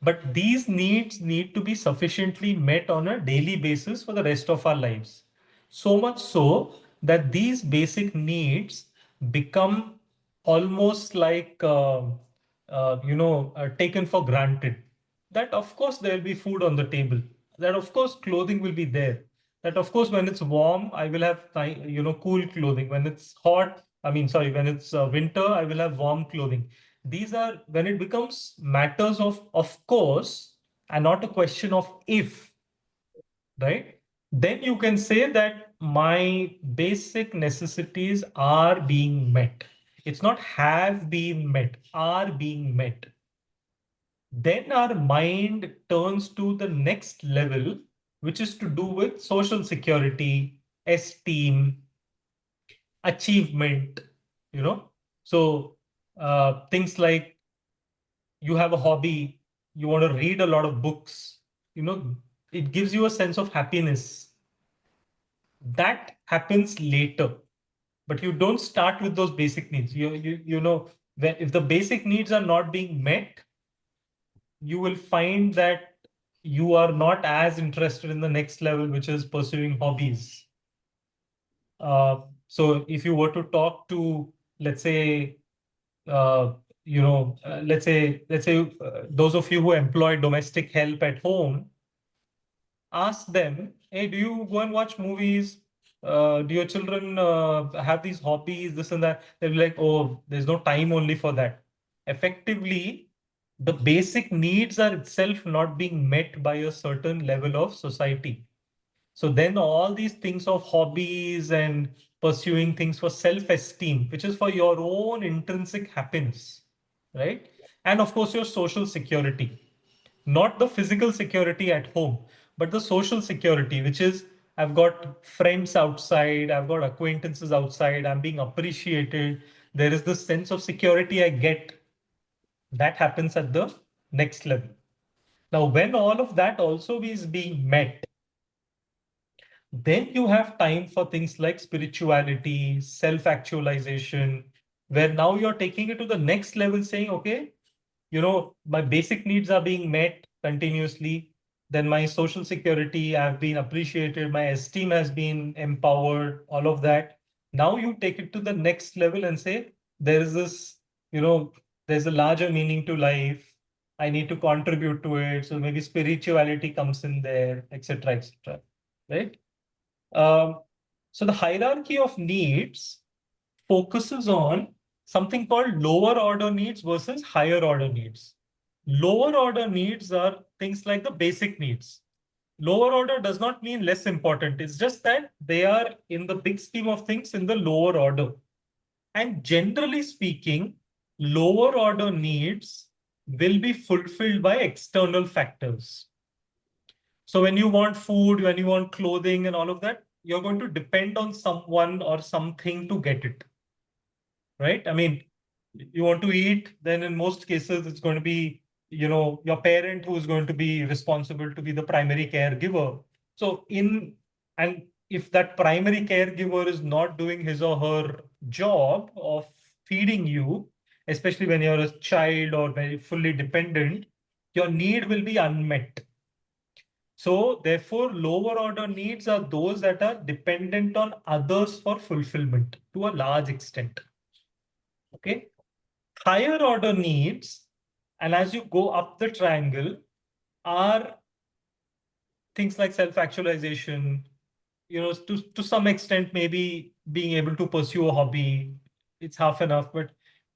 But these needs need to be sufficiently met on a daily basis for the rest of our lives. So much so that these basic needs become almost like, taken for granted. That of course there will be food on the table. That of course clothing will be there. That of course when it's warm, I will have cool clothing. When it's hot, when it's winter, I will have warm clothing. These are when it becomes matters of course and not a question of if, right? Then you can say that my basic necessities are being met. It's not have been met, are being met. Then our mind turns to the next level, which is to do with social security, esteem, achievement, So things like you have a hobby, you want to read a lot of books, it gives you a sense of happiness. That happens later, but you don't start with those basic needs. If the basic needs are not being met, you will find that you are not as interested in the next level, which is pursuing hobbies. So if you were to talk to, let's say, let's say those of you who employ domestic help at home, ask them, hey, do you go and watch movies? Do your children have these hobbies, this and that? They'll be like, oh, there's no time only for that. Effectively, the basic needs are itself not being met by a certain level of society. So then all these things of hobbies and pursuing things for self-esteem, which is for your own intrinsic happiness, right? And of course, your social security, not the physical security at home, but the social security, which is I've got friends outside, I've got acquaintances outside, I'm being appreciated. There is this sense of security I get that happens at the next level. Now, when all of that also is being met, then you have time for things like spirituality, self-actualization, where now you're taking it to the next level, saying, okay, my basic needs are being met continuously. Then my social security, I've been appreciated, my esteem has been empowered, all of that. Now you take it to the next level and say, there is this, there's a larger meaning to life. I need to contribute to it. So maybe spirituality comes in there, etc., etc. Right? So the hierarchy of needs focuses on something called lower order needs versus higher order needs. Lower order needs are things like the basic needs. Lower order does not mean less important. It's just that they are in the big scheme of things in the lower order. And generally speaking, lower order needs will be fulfilled by external factors. So when you want food, when you want clothing and all of that, you're going to depend on someone or something to get it, right? I mean, you want to eat, then in most cases, it's going to be, your parent who is going to be responsible to be the primary caregiver. So and if that primary caregiver is not doing his or her job of feeding you, especially when you're a child or very fully dependent, your need will be unmet. So therefore, lower order needs are those that are dependent on others for fulfillment to a large extent. Okay. Higher order needs, and as you go up the triangle, are things like self-actualization, to some extent, maybe being able to pursue a hobby. It's half enough, but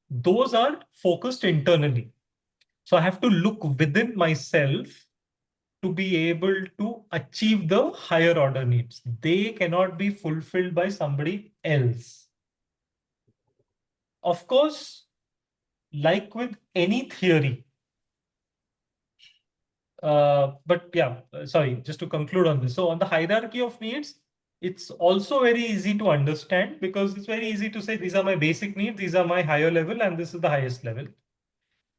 those are focused internally. So I have to look within myself to be able to achieve the higher order needs. They cannot be fulfilled by somebody else. Of course, like with any theory, but yeah, sorry, just to conclude on this. So on the hierarchy of needs, it's also very easy to understand because it's very easy to say, these are my basic needs, these are my higher level, and this is the highest level.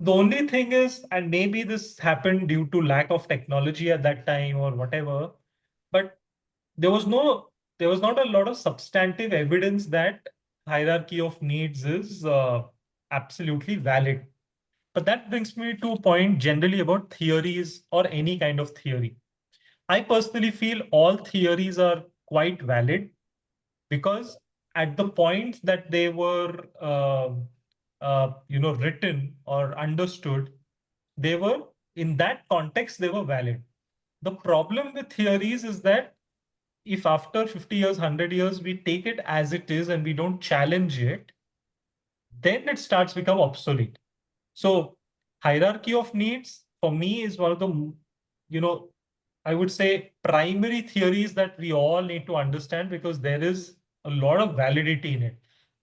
The only thing is, and maybe this happened due to lack of technology at that time or whatever, but there was not a lot of substantive evidence that hierarchy of needs is absolutely valid. But that brings me to a point generally about theories or any kind of theory. I personally feel all theories are quite valid because at the point that they were written or understood, they were in that context, they were valid. The problem with theories is that if after 50 years, 100 years, we take it as it is and we don't challenge it, then it starts to become obsolete. So hierarchy of needs for me is one of the, I would say primary theories that we all need to understand because there is a lot of validity in it.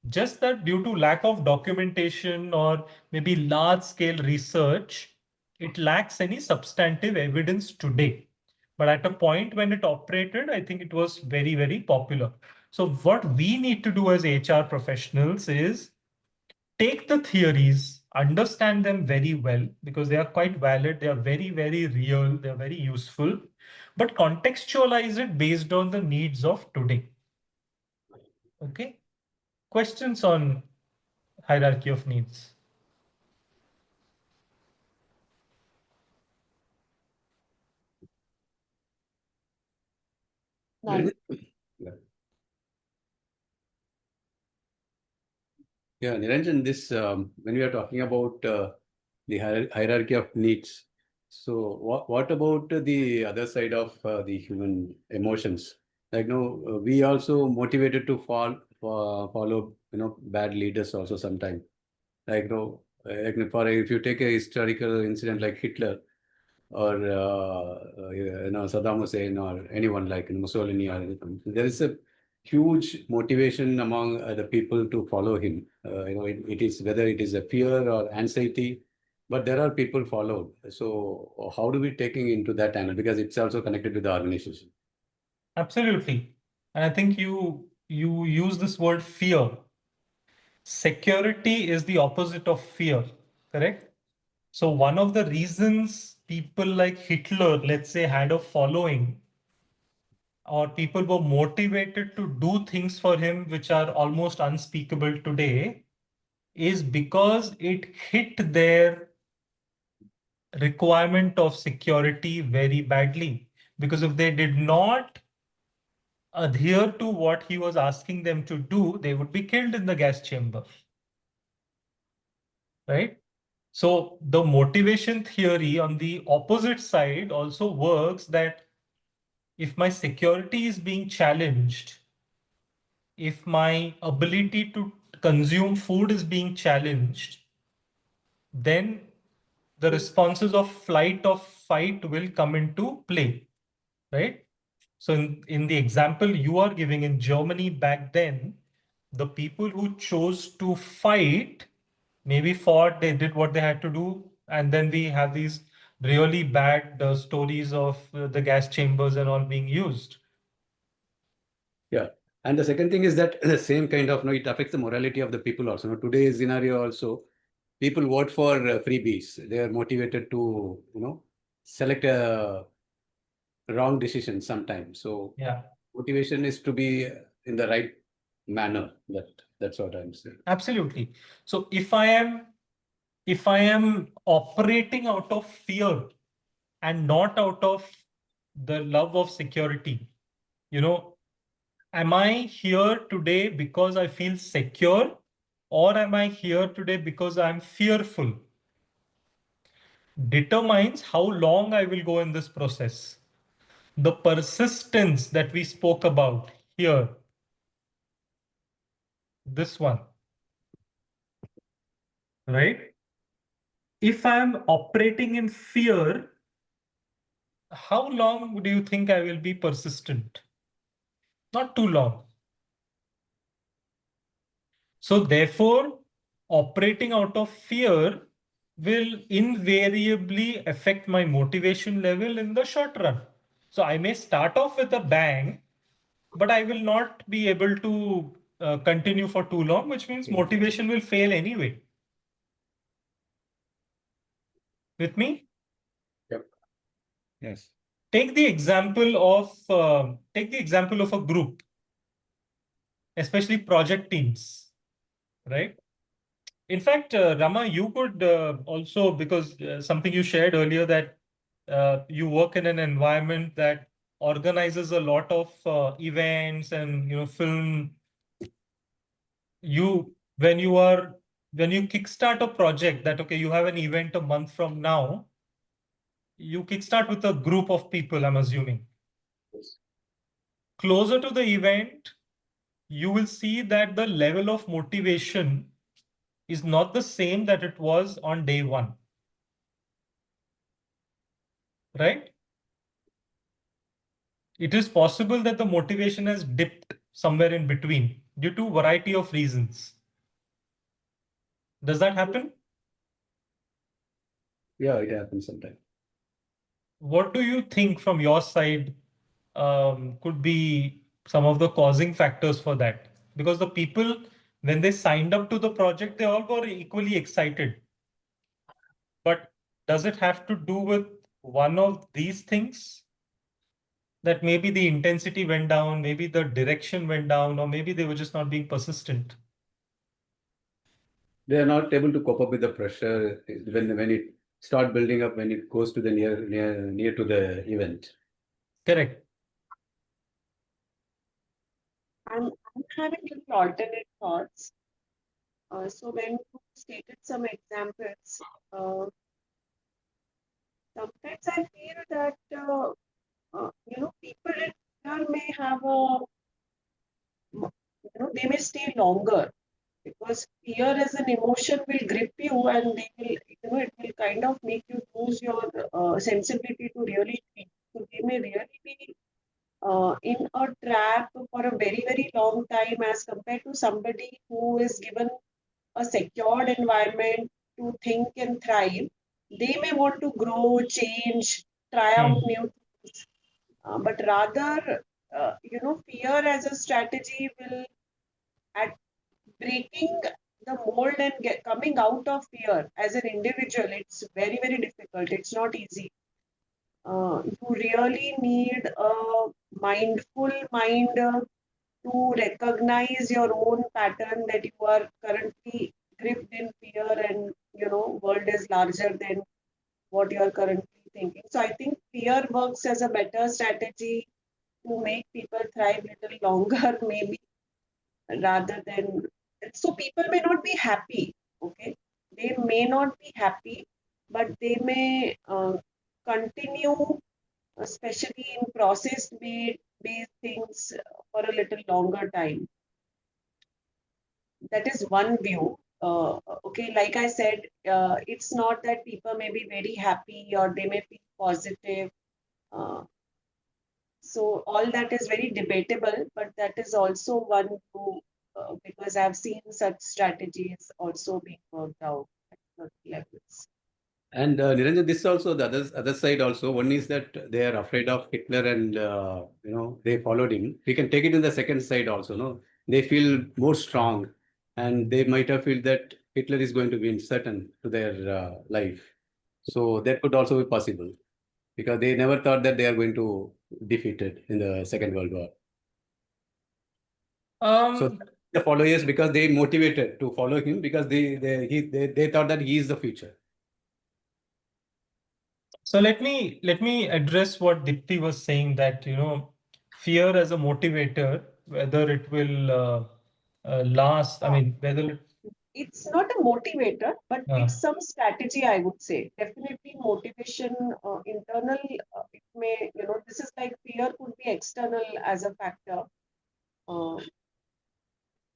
Just that due to lack of documentation or maybe large scale research, it lacks any substantive evidence today. But at a point when it operated, I think it was very, very popular. So what we need to do as HR professionals is take the theories, understand them very well because they are quite valid. They are very, very real. They are very useful, but contextualize it based on the needs of today. Okay. Questions on hierarchy of needs? Done. Yeah, Niranjan, this when we are talking about the hierarchy of needs, so what about the other side of the human emotions? Like, we also motivated to follow, bad leaders also sometimes. Like, If you take a historical incident like Hitler or Saddam Hussein or anyone like Mussolini, there is a huge motivation among the people to follow him. It is whether it is a fear or anxiety, but there are people followed. So how do we taking into that angle, because it's also connected with the organization? Absolutely. And I think you use this word fear. Security is the opposite of fear, correct? So one of the reasons people like Hitler, let's say, had a following, or people were motivated to do things for him which are almost unspeakable today, is because it hit their requirement of security very badly. Because if they did not adhere to what he was asking them to do, they would be killed in the gas chamber. Right? So the motivation theory on the opposite side also works, that if my security is being challenged, if my ability to consume food is being challenged, then the responses of flight or fight will come into play, right? So in the example you are giving in Germany back then, the people who chose to fight maybe fought, they did what they had to do, and then we have these really bad stories of the gas chambers and all being used. Yeah. And the second thing is that the same kind of, it affects the morality of the people also. Today's scenario also, people vote for freebies. They are motivated to, select a wrong decision sometimes. So Yeah, motivation is to be in the right manner. That's what I'm saying. absolutely. So if I am operating out of fear and not out of the love of security, am I here today because I feel secure, or am I here today because I'm fearful? Determines how long I will go in this process. The persistence that we spoke about here, this one, right? If I'm operating in fear, how long do you think I will be persistent? Not too long. So therefore, operating out of fear will invariably affect my motivation level in the short run. So I may start off with a bang, but I will not be able to continue for too long, which means motivation will fail anyway. With me? Yep. Yes. Take the example of a group, especially project teams, right? In fact, Rama, you could also, because something you shared earlier, that you work in an environment that organizes a lot of events and film. When you kickstart a project, that okay, you have an event a month from now, you kickstart with a group of people, I'm assuming. Closer to the event, you will see that the level of motivation is not the same that it was on day one. Right? It is possible that the motivation has dipped somewhere in between due to a variety of reasons. Does that happen? Yeah, it happens sometimes. What do you think from your side could be some of the causing factors for that? Because the people, when they signed up to the project, they all were equally excited. But does it have to do with one of these things? That maybe the intensity went down, maybe the direction went down, or maybe they were just not being persistent. They are not able to cope up with the pressure when it start building up, when it goes to the near to the event. Correct. I'm having little alternate thoughts. So when you stated some examples, sometimes I feel that people in here may have they may stay longer because fear as an emotion will grip you, and they will, it will kind of make you lose your sensibility to really feel. So they may really be in a trap for a very, very long time as compared to somebody who is given a secured environment to think and thrive. They may want to grow, change, try out new things, but rather, fear as a strategy will, at breaking the mold and coming out of fear as an individual, it's very, very difficult. It's not easy. You really need a mindful mind to recognize your own pattern that you are currently gripped in fear, and world is larger than what you are currently thinking. So I think fear works as a better strategy to make people thrive little longer, maybe, rather than. So people may not be happy, okay? They may not be happy, but they may continue, especially in based things, for a little longer time. That is one view. Okay, like I said, it's not that people may be very happy or they may feel positive. So all that is very debatable, but that is also one view, because I've seen such strategies also being worked out at certain levels. And Niranjan, this is also the other side also. One is that they are afraid of Hitler and they followed him. We can take it in the second side also. No, they feel more strong, and they might have feel that Hitler is going to win certain to their life. So that could also be possible because they never thought that they are going to defeat it in the Second World War. So the followers, because they motivated to follow him because they thought that he is the future. So let me address what Dipti was saying, that fear as a motivator, whether it will last. I mean, whether it's not a motivator, but it's some strategy, I would say. Definitely motivation, internal, it may, this is like fear could be external as a factor.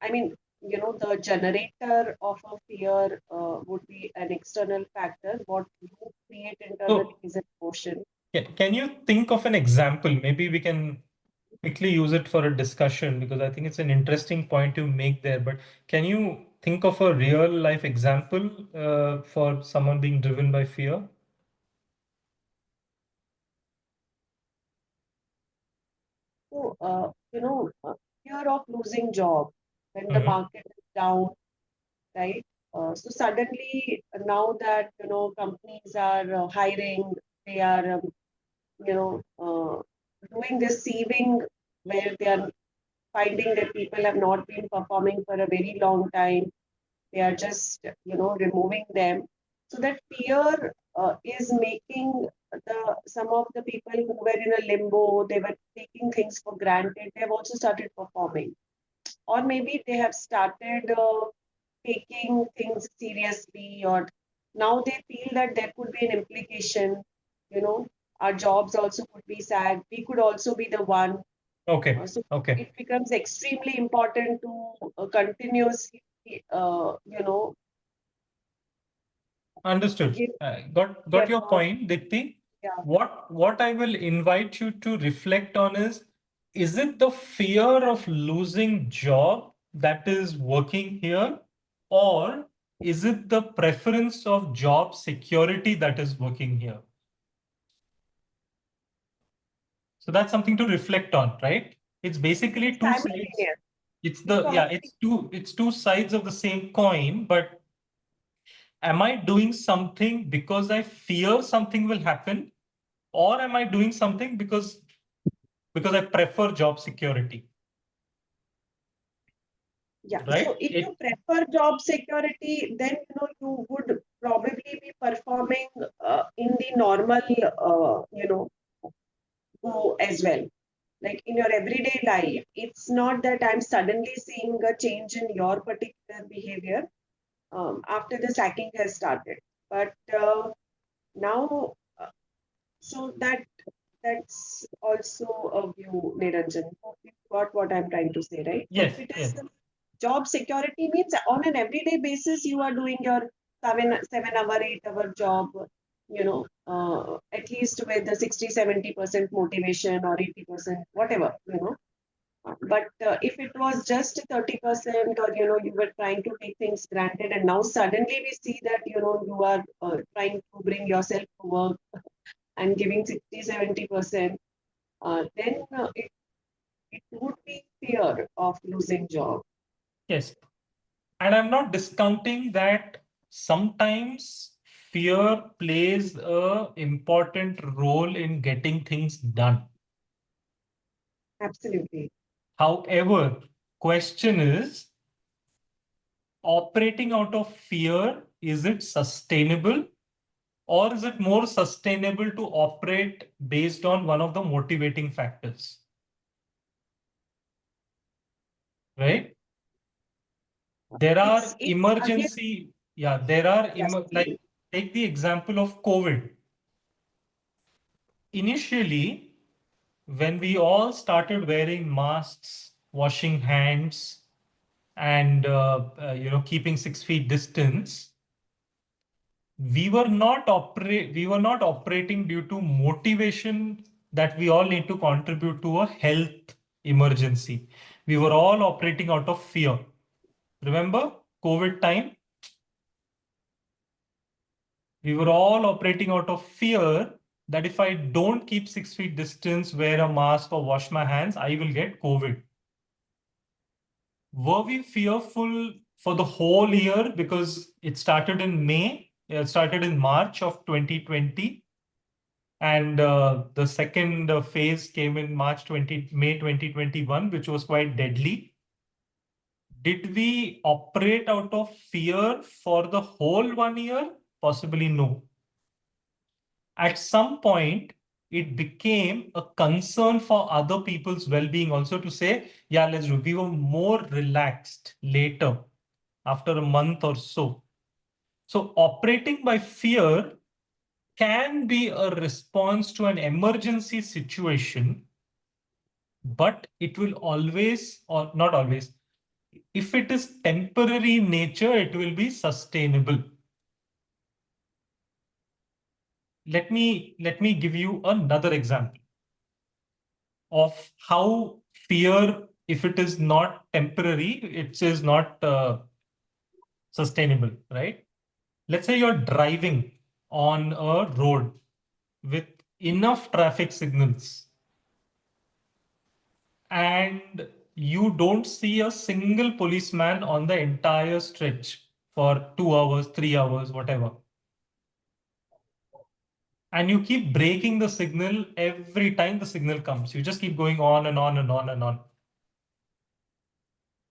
I mean, the generator of a fear would be an external factor. What you create internally is an emotion. Can you think of an example? Maybe we can quickly use it for a discussion, because I think it's an interesting point you make there. But can you think of a real life example for someone being driven by fear? So, fear of losing job when the market is down, right? So suddenly, now that companies are hiring, they are doing this sieving where they are finding that people have not been performing for a very long time. They are just removing them. So that fear is making some of the people who were in a limbo, they were taking things for granted, they have also started performing. Or maybe they have started taking things seriously, or now they feel that there could be an implication, our jobs also could be sad, we could also be the one. So it becomes extremely important to continuously, Understood. Got your point, Dipti. Yeah. What I will invite you to reflect on is it the fear of losing job that is working here, or is it the preference of job security that is working here? So that's something to reflect on, right? It's basically two sides. It's two sides of the same coin, but am I doing something because I fear something will happen, or am I doing something because I prefer job security? Yeah. Right? So if you prefer job security, then you would probably be performing in the normal, go as well. Like in your everyday life, it's not that I'm suddenly seeing a change in your particular behavior after the sacking has started. But now, so that's also a view, Niranjan. You got what I'm trying to say, right? Yes. So if it is job security means on an everyday basis, you are doing your 7 hour, 8 hour job, at least with the 60-70% motivation or 80%, whatever, But if it was just 30% or, you were trying to take things granted and now suddenly we see that, you are trying to bring yourself to work and giving 60-70%, then it would be fear of losing job. Yes. And I'm not discounting that sometimes fear plays a important role in getting things done. Absolutely. However, question is, operating out of fear, is it sustainable? Or is it more sustainable to operate based on one of the motivating factors? Right? There are It's again, emergency, there are, yes, like, take the example of COVID. Initially, when we all started wearing masks, washing hands, and keeping 6 feet distance, we were not operating due to motivation that we all need to contribute to a health emergency. We were all operating out of fear. Remember COVID time? We were all operating out of fear that if I don't keep 6 feet distance, wear a mask or wash my hands, I will get COVID. Were we fearful for the whole year because it started in May? It started in March of 2020. And the second phase came in May 2021, which was quite deadly. Did we operate out of fear for the whole 1 year? Possibly no. At some point, it became a concern for other people's well-being also to say, yeah, let's do. We were more relaxed later, after a month or so. So operating by fear can be a response to an emergency situation, but it will always, or not always, if it is temporary in nature, it will be sustainable. Let me give you another example of how fear, if it is not temporary, it is not sustainable, right? Let's say you're driving on a road with enough traffic signals and you don't see a single policeman on the entire stretch for 2 hours, 3 hours, whatever. And you keep breaking the signal every time the signal comes. You just keep going on and on and on and on.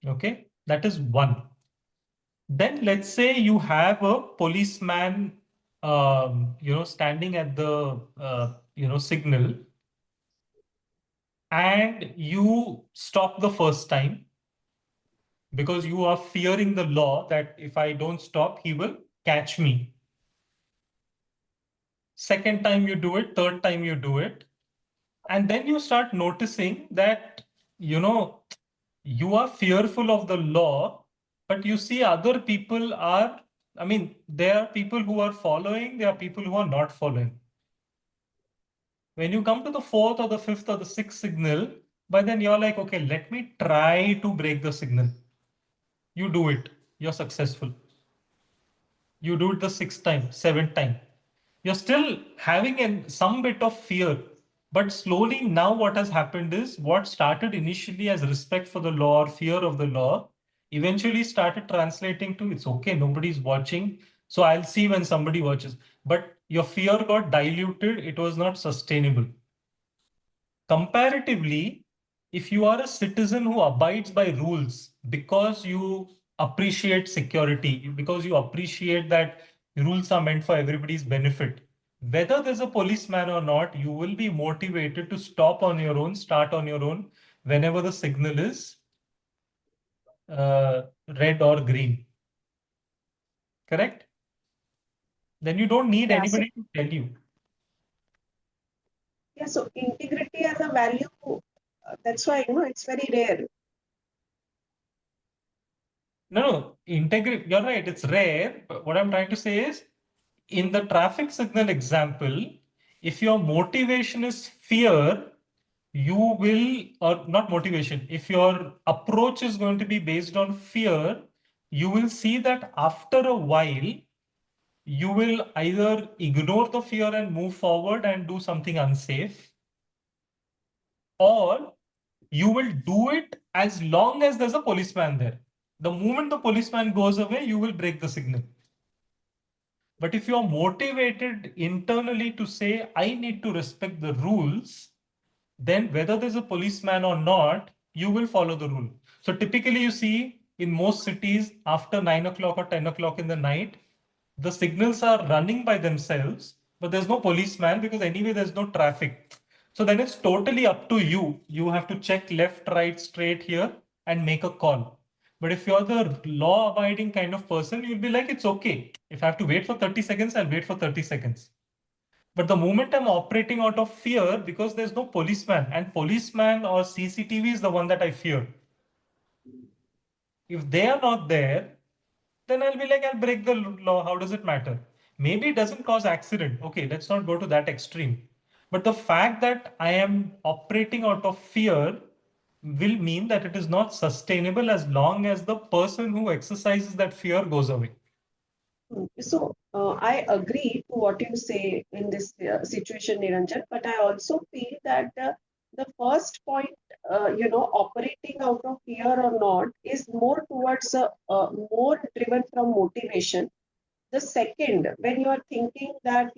Okay, that is one. Then let's say you have a policeman, standing at the, signal, and you stop the first time because you are fearing the law that if I don't stop, he will catch me. Second time you do it, third time you do it. And then you start noticing that, you are fearful of the law, but you see other people are, there are people who are following, there are people who are not following. When you come to the fourth or the fifth or the sixth signal, by then you're like, okay, let me try to break the signal. You do it, you're successful. You do it the sixth time, seventh time. You're still having some bit of fear, but slowly now what has happened is what started initially as respect for the law or fear of the law eventually started translating to it's okay, nobody's watching, so I'll see when somebody watches. But your fear got diluted, it was not sustainable. Comparatively, if you are a citizen who abides by rules because you appreciate security, because you appreciate that rules are meant for everybody's benefit, whether there's a policeman or not, you will be motivated to stop on your own, start on your own, whenever the signal is red or green. Correct? Then you don't need Yeah, anybody to tell you. Yeah, so integrity as a value, that's why, it's very rare. No, integrity, you're right, it's rare. But what I'm trying to say is, in the traffic signal example, if your motivation is fear, you will, or not motivation, if your approach is going to be based on fear, you will see that after a while, you will either ignore the fear and move forward and do something unsafe, or you will do it as long as there's a policeman there. The moment the policeman goes away, you will break the signal. But if you're motivated internally to say, I need to respect the rules, then whether there's a policeman or not, you will follow the rule. So typically you see in most cities after 9 o'clock or 10 o'clock in the night, the signals are running by themselves, but there's no policeman because anyway there's no traffic. So then it's totally up to you. You have to check left, right, straight here and make a call. But if you're the law abiding kind of person, you'll be like, it's okay. If I have to wait for 30 seconds, I'll wait for 30 seconds. But the moment I'm operating out of fear, because there's no policeman, and policeman or CCTV is the one that I fear. If they are not there, then I'll be like, I'll break the law. How does it matter? Maybe it doesn't cause accident. Okay, let's not go to that extreme. But the fact that I am operating out of fear will mean that it is not sustainable as long as the person who exercises that fear goes away. So I agree to what you say in this situation, Niranjan, but I also feel that the first point, operating out of fear or not, is more towards more driven from motivation. The second, when you are thinking that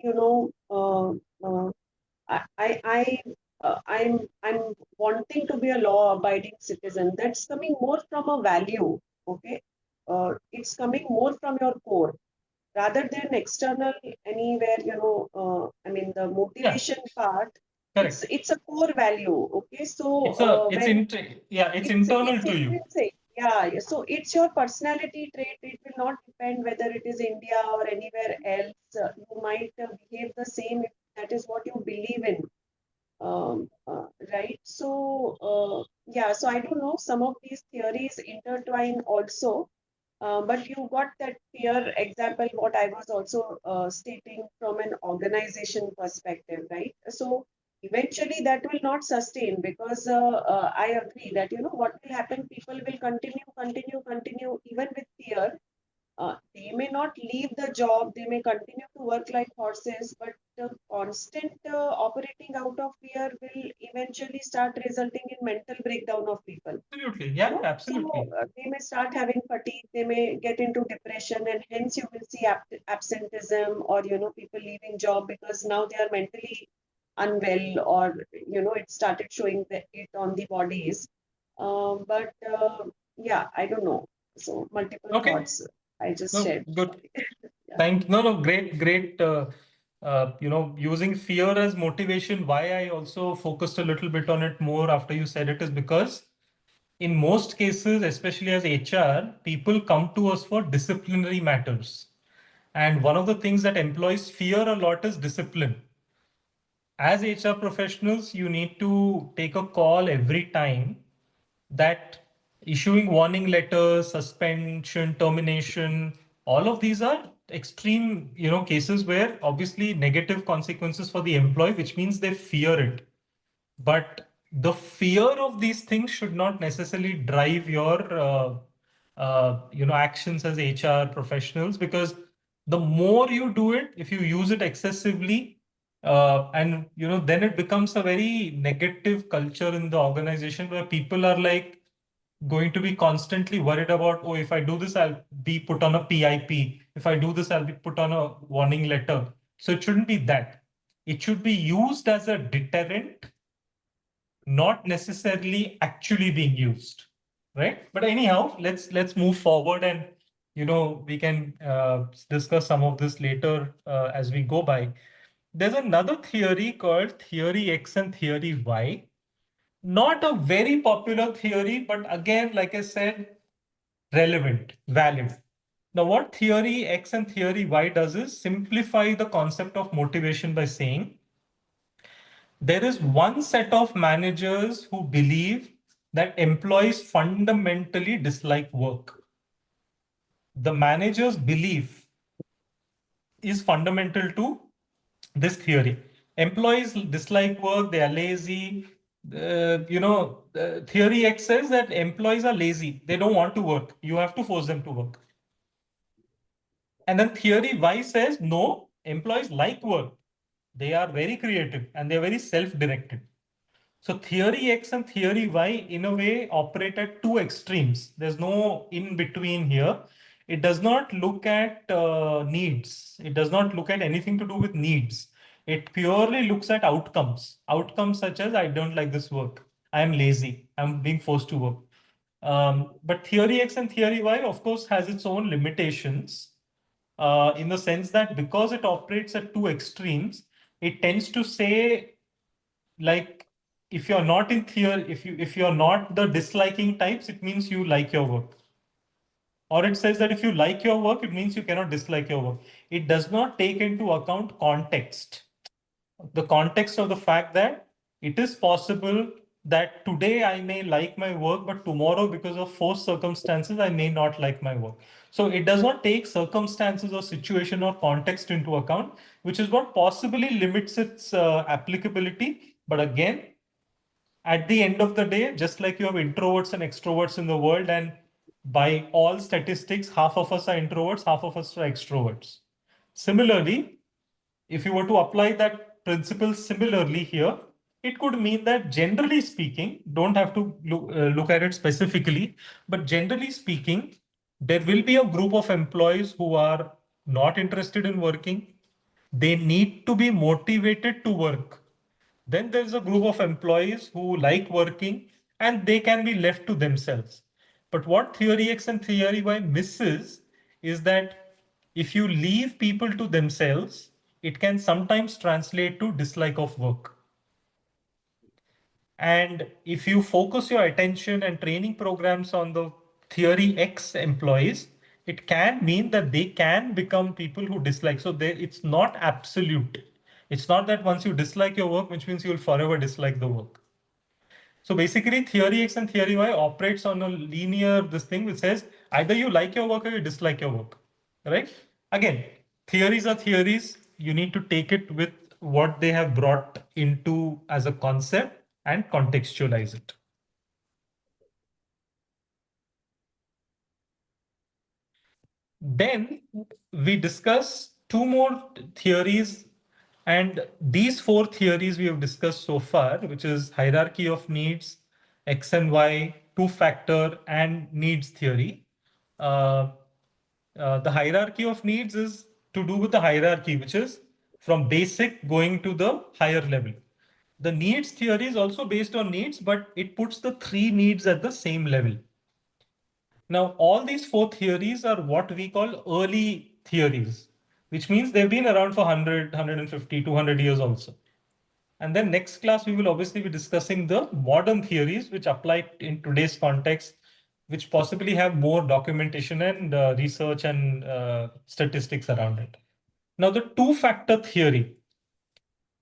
I'm wanting to be a law-abiding citizen, that's coming more from a value. Okay, it's coming more from your core rather than external anywhere, I mean, the motivation part, Correct. it's a core value. Okay, so It's it's internal to you. intrinsic. Yeah, so it's your personality trait. It will not depend whether it is India or anywhere else. You might behave the same if that is what you believe in. Right. So, yeah, so I don't know, some of these theories intertwine also. But you got that fear example, what I was also stating from an organization perspective, right? So eventually that will not sustain because I agree that, what will happen, people will continue, even with fear. They may not leave the job, they may continue to work like horses, but the constant operating out of fear will eventually start resulting in mental breakdown of people. Absolutely. Yeah, absolutely. So they may start having fatigue, they may get into depression, and hence you will see absenteeism or, people leaving job because now they are mentally unwell or, it started showing it on the bodies. But yeah, I don't know. So multiple thoughts I just shared. Good. Yeah. Great. Using fear as motivation, why I also focused a little bit on it more after you said it is because in most cases, especially as HR, people come to us for disciplinary matters. And one of the things that employees fear a lot is discipline. As HR professionals, you need to take a call every time that issuing warning letters, suspension, termination, all of these are extreme, cases where obviously negative consequences for the employee, which means they fear it. But the fear of these things should not necessarily drive your, actions as HR professionals, because the more you do it, if you use it excessively, and then it becomes a very negative culture in the organization where people are like going to be constantly worried about, oh, if I do this, I'll be put on a PIP. If I do this, I'll be put on a warning letter. So it shouldn't be that. It should be used as a deterrent, not necessarily actually being used, right? But anyhow, let's move forward, and we can discuss some of this later as we go by. There's another theory called theory X and theory Y. Not a very popular theory, but again, like I said, relevant, valid. Now, what theory X and theory Y does is simplify the concept of motivation by saying there is one set of managers who believe that employees fundamentally dislike work. the manager's belief is fundamental to this theory. Employees dislike work, they are lazy. Theory X says that employees are lazy. They don't want to work. You have to force them to work. And then theory Y says, no, employees like work. They are very creative and they're very self-directed. So theory X and theory Y in a way operate at two extremes. There's no in between here. It does not look at needs. It does not look at anything to do with needs. It purely looks at outcomes. Outcomes such as I don't like this work. I am lazy. I'm being forced to work. But theory X and theory Y, of course, has its own limitations in the sense that because it operates at two extremes, it tends to say, like, if you're not in theory, if you're not the disliking types, it means you like your work. Or it says that if you like your work, it means you cannot dislike your work. It does not take into account context. The context of the fact that it is possible that today I may like my work, but tomorrow, because of forced circumstances, I may not like my work. So it does not take circumstances or situation or context into account, which is what possibly limits its applicability. But again, at the end of the day, just like you have introverts and extroverts in the world, and by all statistics, half of us are introverts, half of us are extroverts. Similarly, if you were to apply that principle similarly here, it could mean that generally speaking, don't have to look at it specifically, but generally speaking, there will be a group of employees who are not interested in working. They need to be motivated to work. Then there's a group of employees who like working and they can be left to themselves. But what theory X and theory Y misses is that if you leave people to themselves, it can sometimes translate to dislike of work. And if you focus your attention and training programs on the theory X employees, it can mean that they can become people who dislike. So it's not absolute. It's not that once you dislike your work, which means you will forever dislike the work. So basically theory X and theory Y operates on a linear, this thing which says either you like your work or you dislike your work, right? Again, theories are theories. You need to take it with what they have brought into as a concept and contextualize it. Then we discuss two more theories, and these four theories we have discussed so far, which is hierarchy of needs, X and Y, two-factor, and needs theory. The hierarchy of needs is to do with the hierarchy, which is from basic going to the higher level. The needs theory is also based on needs, but it puts the three needs at the same level. Now, all these four theories are what we call early theories, which means they've been around for 100, 150, 200 years also. And then next class, we will obviously be discussing the modern theories, which apply in today's context, which possibly have more documentation and research and statistics around it. Now, the two-factor theory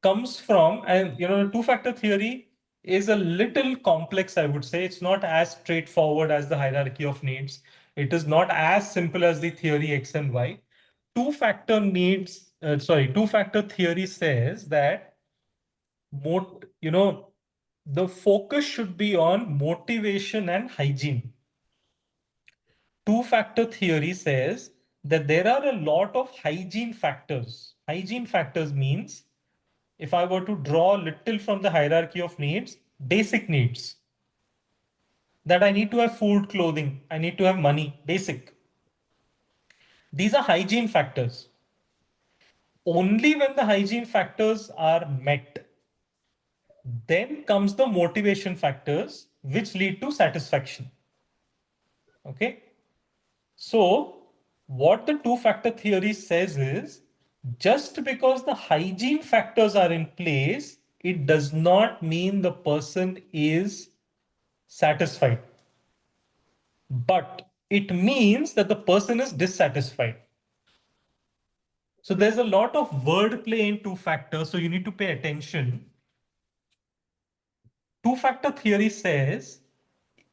comes from, and the two-factor theory is a little complex, I would say. It's not as straightforward as the hierarchy of needs. It is not as simple as the theory X and Y. Two-factor theory says that the focus should be on motivation and hygiene. Two-factor theory says that there are a lot of hygiene factors. Hygiene factors means, if I were to draw a little from the hierarchy of needs, basic needs. That I need to have food, clothing, I need to have money, basic. These are hygiene factors. Only when the hygiene factors are met, then comes the motivation factors, which lead to satisfaction. Okay. So what the two-factor theory says is, just because the hygiene factors are in place, it does not mean the person is satisfied. But it means that the person is dissatisfied. So there's a lot of wordplay in two-factor, so you need to pay attention. Two-factor theory says,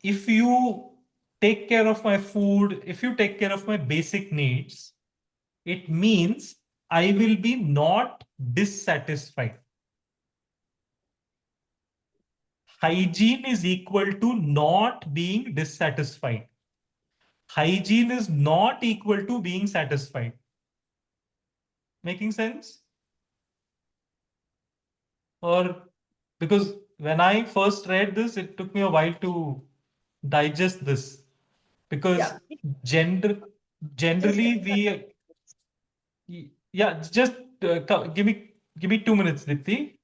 if you take care of my food, if you take care of my basic needs, it means I will be not dissatisfied. Hygiene is equal to not being dissatisfied. Hygiene is not equal to being satisfied. Making sense? Or because when I first read this, it took me a while to digest this, because generally just give me 2 minutes, Dipti.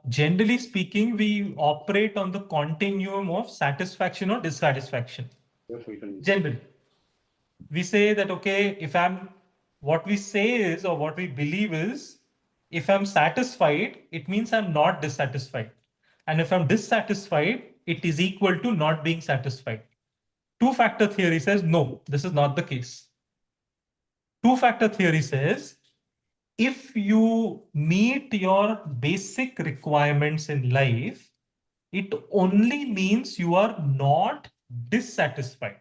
Generally speaking, we operate on the continuum of satisfaction or dissatisfaction. Generally, we say that, okay, what we say is, or what we believe is, if I'm satisfied, it means I'm not dissatisfied. And if I'm dissatisfied, it is equal to not being satisfied. Two-factor theory says, no, this is not the case. Two-factor theory says, if you meet your basic requirements in life, it only means you are not dissatisfied.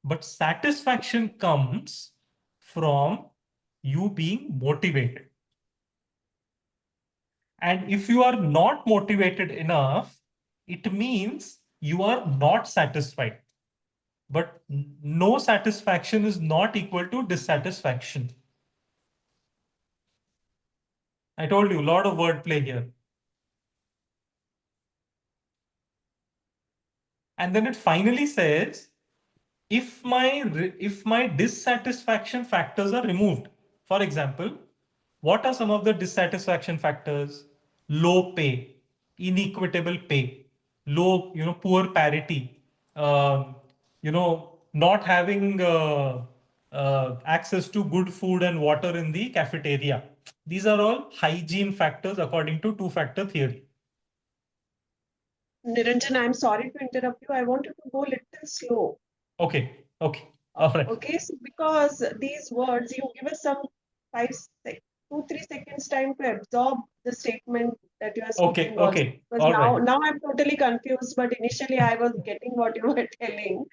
But satisfaction comes from you being motivated. And if you are not motivated enough, it means you are not satisfied. But no satisfaction is not equal to dissatisfaction. I told you, a lot of wordplay here. And then it finally says, if my dissatisfaction factors are removed, for example, what are some of the dissatisfaction factors? Low pay, inequitable pay, low, poor parity, not having access to good food and water in the cafeteria. These are all hygiene factors according to two-factor theory. Niranjan, I'm sorry to interrupt you. I wanted to go a little slow. Okay. All right. Okay, so because these words, you give us some 2-3 seconds time to absorb the statement that you are speaking. Okay. Because now I'm totally confused, but initially I was getting what you were telling,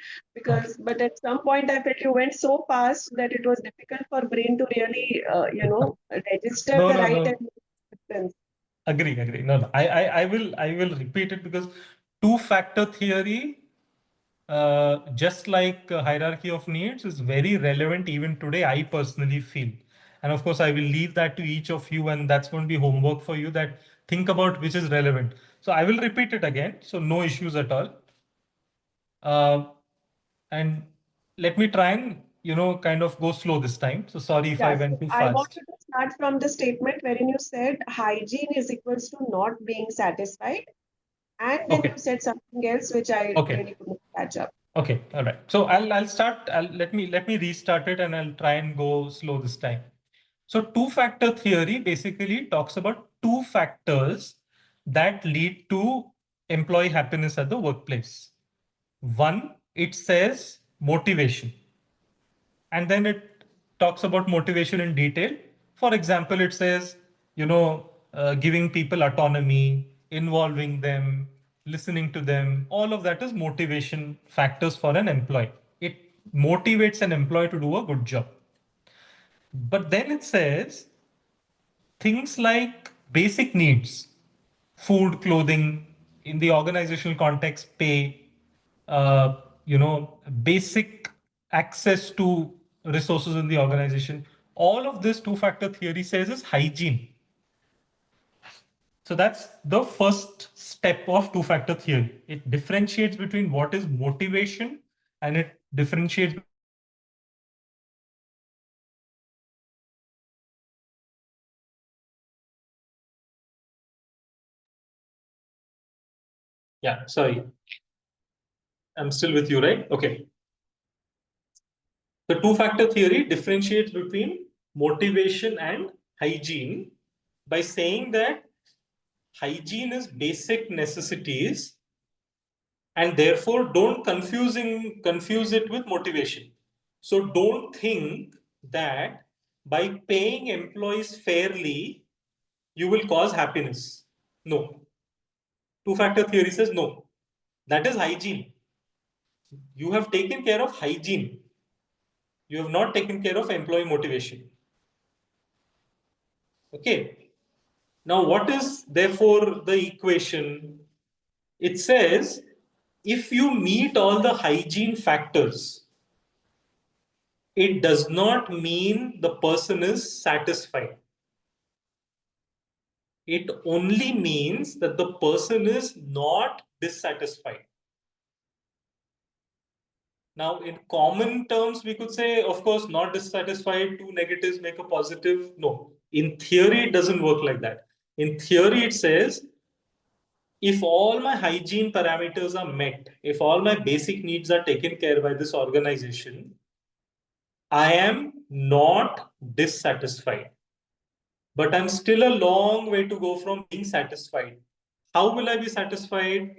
but at some point I felt you went so fast that it was difficult for brain to really, register the right difference. Agree. No. I will repeat it, because two-factor theory, just like hierarchy of needs, is very relevant even today, I personally feel. And of course, I will leave that to each of you, and that's going to be homework for you, that think about which is relevant. So I will repeat it again, so no issues at all. And let me try and, kind of go slow this time. So sorry if I went too fast. I wanted to start from the statement wherein you said hygiene is equals to not being satisfied. And then you said something else which I really couldn't catch up. Okay, all right. So I'll start. Let me restart it, and I'll try and go slow this time. So two-factor theory basically talks about two factors that lead to employee happiness at the workplace. One, it says motivation. And then it talks about motivation in detail. For example, it says, giving people autonomy, involving them, listening to them. All of that is motivation factors for an employee. It motivates an employee to do a good job. But then it says things like basic needs, food, clothing, in the organizational context, pay, basic access to resources in the organization. All of this two-factor theory says is hygiene. So that's the first step of two-factor theory. It differentiates between what is motivation, and it differentiates. Yeah, sorry. I'm still with you, right? Okay. The two-factor theory differentiates between motivation and hygiene by saying that hygiene is basic necessities, and therefore don't confuse it with motivation. So don't think that by paying employees fairly, you will cause happiness. No. Two-factor theory says no. That is hygiene. You have taken care of hygiene. You have not taken care of employee motivation. Okay. Now, what is therefore the equation? It says if you meet all the hygiene factors, it does not mean the person is satisfied. It only means that the person is not dissatisfied. Now, in common terms, we could say, of course, not dissatisfied, two negatives make a positive. No, in theory, it doesn't work like that. In theory, it says, if all my hygiene parameters are met, if all my basic needs are taken care by this organization, I am not dissatisfied. But I'm still a long way to go from being satisfied. How will I be satisfied?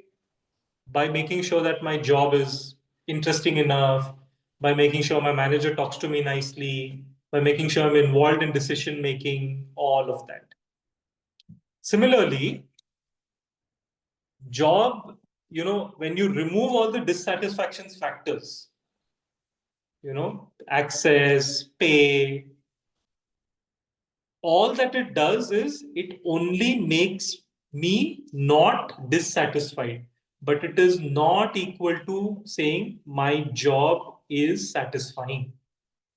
By making sure that my job is interesting enough, by making sure my manager talks to me nicely, by making sure I'm involved in decision making, all of that. Similarly, job, when you remove all the dissatisfaction factors, access, pay, all that it does is it only makes me not dissatisfied, but it is not equal to saying my job is satisfying.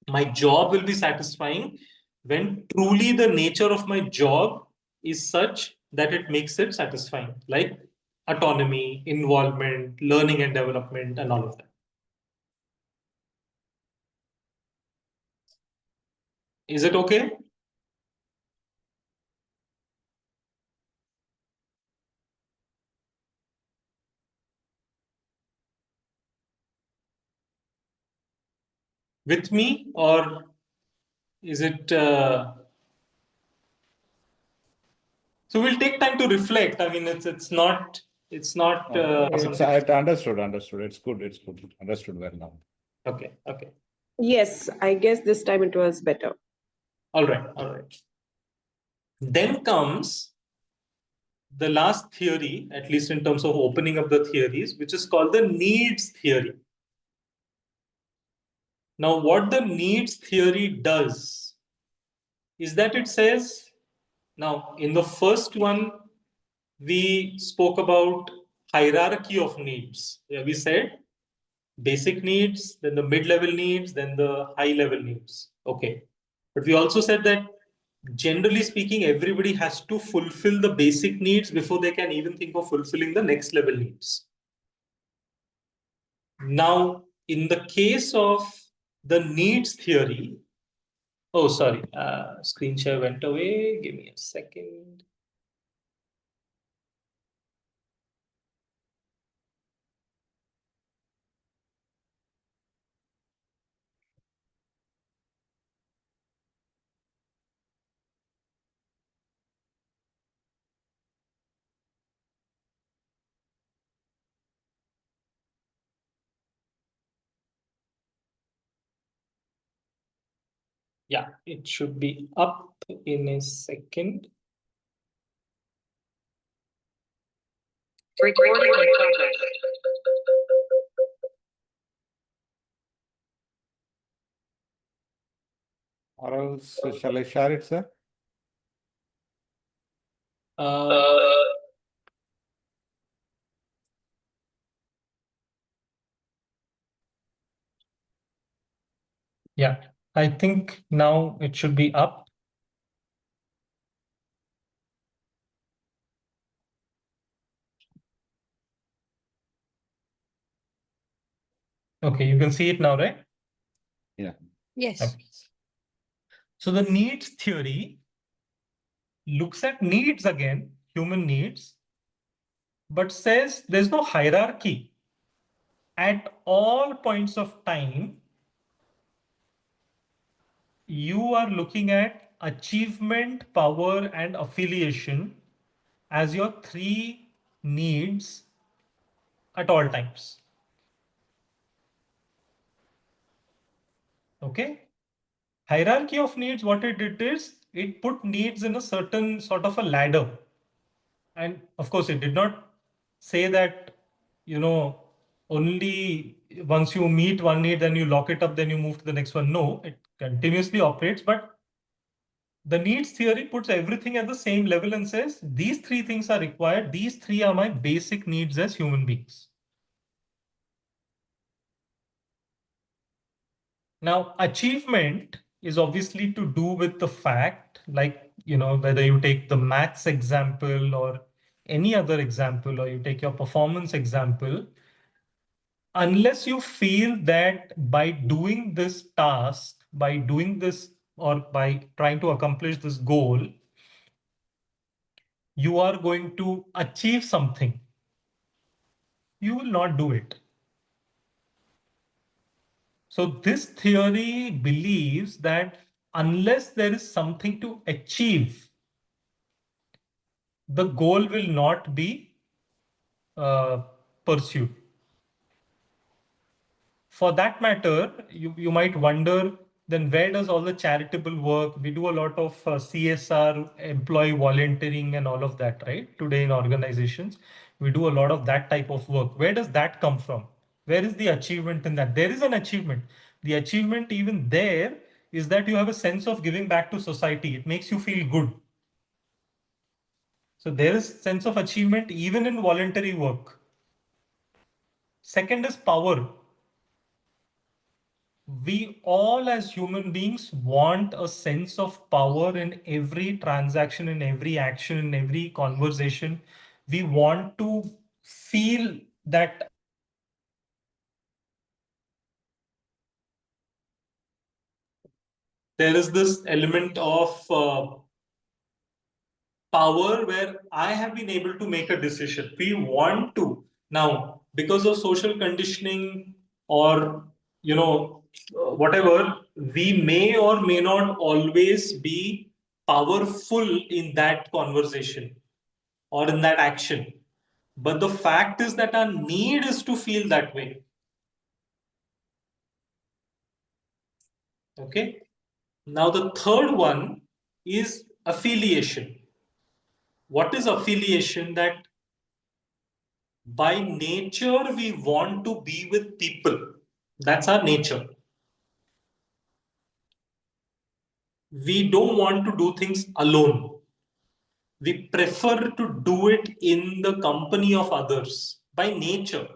My job will be satisfying when truly the nature of my job is such that it makes it satisfying, like autonomy, involvement, learning and development, and all of that. Is it okay? With me, or is it? So we'll take time to reflect. I mean, it's not. It's I understood. It's good. Understood well now. Okay. Yes, I guess this time it was better. All right. Then comes the last theory, at least in terms of opening up the theories, which is called the needs theory. Now, what the needs theory does is that it says, now in the first one, we spoke about hierarchy of needs. We said basic needs, then the mid-level needs, then the high-level needs. Okay. But we also said that generally speaking, everybody has to fulfill the basic needs before they can even think of fulfilling the next level needs. Now, in the case of the needs theory, oh, sorry, screen share went away. Give me a second. Yeah, it should be up in a second. Recording in progress. Or else, shall I share it, sir? Yeah, I think now it should be up. Okay, you can see it now, right? Yeah. Yes. Okay. So the needs theory looks at needs again, human needs, but says there's no hierarchy. At all points of time, you are looking at achievement, power, and affiliation as your three needs at all times. Okay. Hierarchy of needs, what it did is it put needs in a certain sort of a ladder. And of course, it did not say that only once you meet one need, then you lock it up, then you move to the next one. No, it continuously operates, but the needs theory puts everything at the same level and says, these three things are required. These three are my basic needs as human beings. Now, achievement is obviously to do with the fact, like, whether you take the maths example or any other example, or you take your performance example, unless you feel that by doing this task, by doing this, or by trying to accomplish this goal, you are going to achieve something, you will not do it. So this theory believes that unless there is something to achieve, the goal will not be pursued. For that matter, you might wonder, then where does all the charitable work? We do a lot of CSR, employee volunteering and all of that, right? Today in organizations, we do a lot of that type of work. Where does that come from? Where is the achievement in that? There is an achievement. The achievement even there is that you have a sense of giving back to society. It makes you feel good. So there is sense of achievement even in voluntary work. Second is power. We all as human beings want a sense of power in every transaction, in every action, in every conversation. We want to feel that there is this element of power where I have been able to make a decision. We want to. Now, because of social conditioning or, whatever, we may or may not always be powerful in that conversation or in that action. But the fact is that our need is to feel that way. Okay. Now, the third one is affiliation. What is affiliation? That by nature, we want to be with people. That's our nature. We don't want to do things alone. We prefer to do it in the company of others by nature.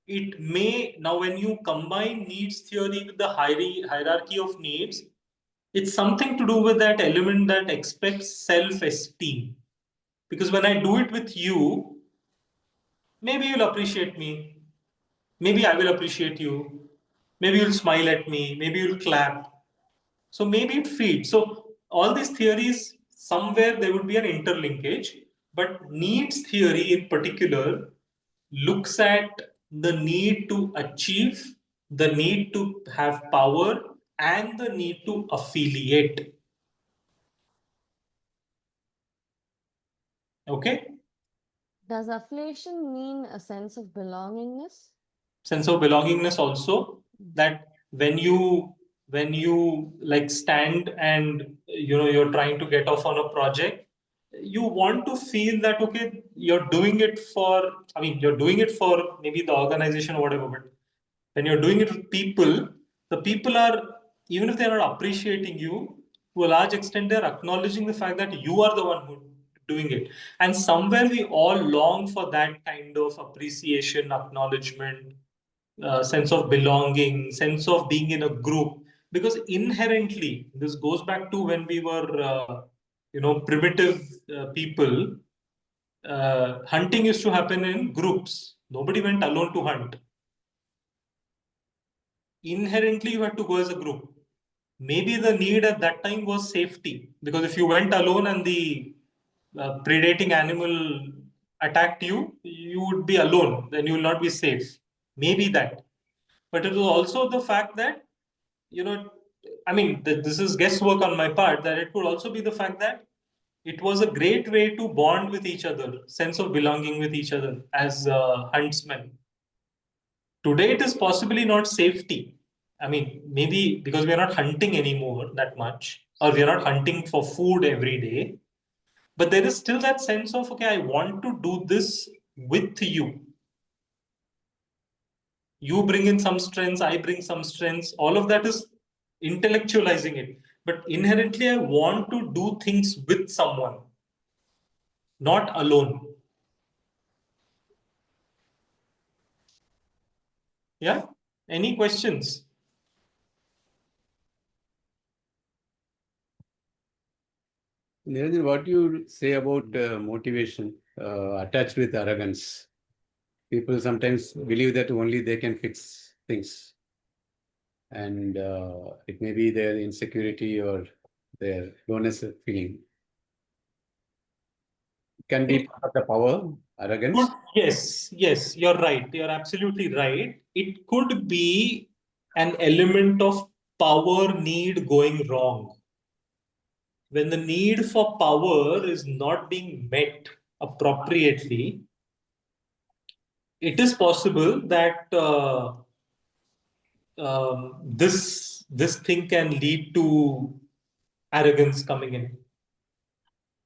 It may, now when you combine needs theory with the hierarchy of needs, it's something to do with that element that expects self-esteem. Because when I do it with you, maybe you'll appreciate me. Maybe I will appreciate you. Maybe you'll smile at me. Maybe you'll clap. So maybe it feeds. So all these theories, somewhere there would be an interlinkage, but needs theory in particular looks at the need to achieve, the need to have power, and the need to affiliate. Okay? Does affiliation mean a sense of belongingness? Sense of belongingness also, that when you like stand and you're trying to get off on a project, you want to feel that, okay, you're doing it for, you're doing it for maybe the organization or whatever, but when you're doing it with people, the people are, even if they're not appreciating you, to a large extent, they're acknowledging the fact that you are the one who's doing it. And somewhere we all long for that kind of appreciation, acknowledgement, sense of belonging, sense of being in a group. Because inherently, this goes back to when we were, primitive people. Hunting used to happen in groups. Nobody went alone to hunt. Inherently, you had to go as a group. Maybe the need at that time was safety, because if you went alone and the predating animal attacked you, you would be alone, then you will not be safe. Maybe that. But it was also the fact that, this is guesswork on my part, that it could also be the fact that it was a great way to bond with each other, sense of belonging with each other as huntsmen. Today, it is possibly not safety. Maybe because we are not hunting anymore that much, or we are not hunting for food every day. but there is still that sense of, okay, I want to do this with you. You bring in some strengths, I bring some strengths, all of that is intellectualizing it. But inherently, I want to do things with someone, not alone. Yeah? Any questions? Niranjan, what do you say about motivation attached with arrogance? People sometimes believe that only they can fix things. And it may be their insecurity or their lowness feeling. Can be part of the power, arrogance. Yes, you're right. You're absolutely right. It could be an element of power need going wrong. When the need for power is not being met appropriately, it is possible that this thing can lead to arrogance coming in.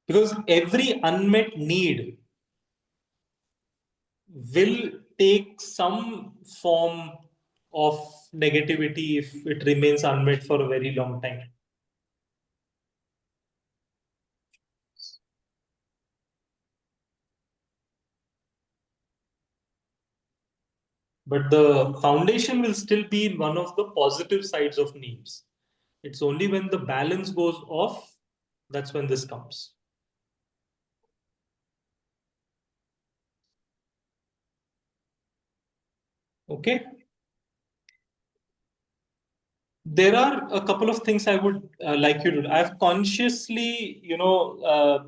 Because every unmet need will take some form of negativity if it remains unmet for a very long time. But the foundation will still be in one of the positive sides of needs. It's only when the balance goes off, that's when this comes. Okay. There are a couple of things I would like you to do. I've consciously,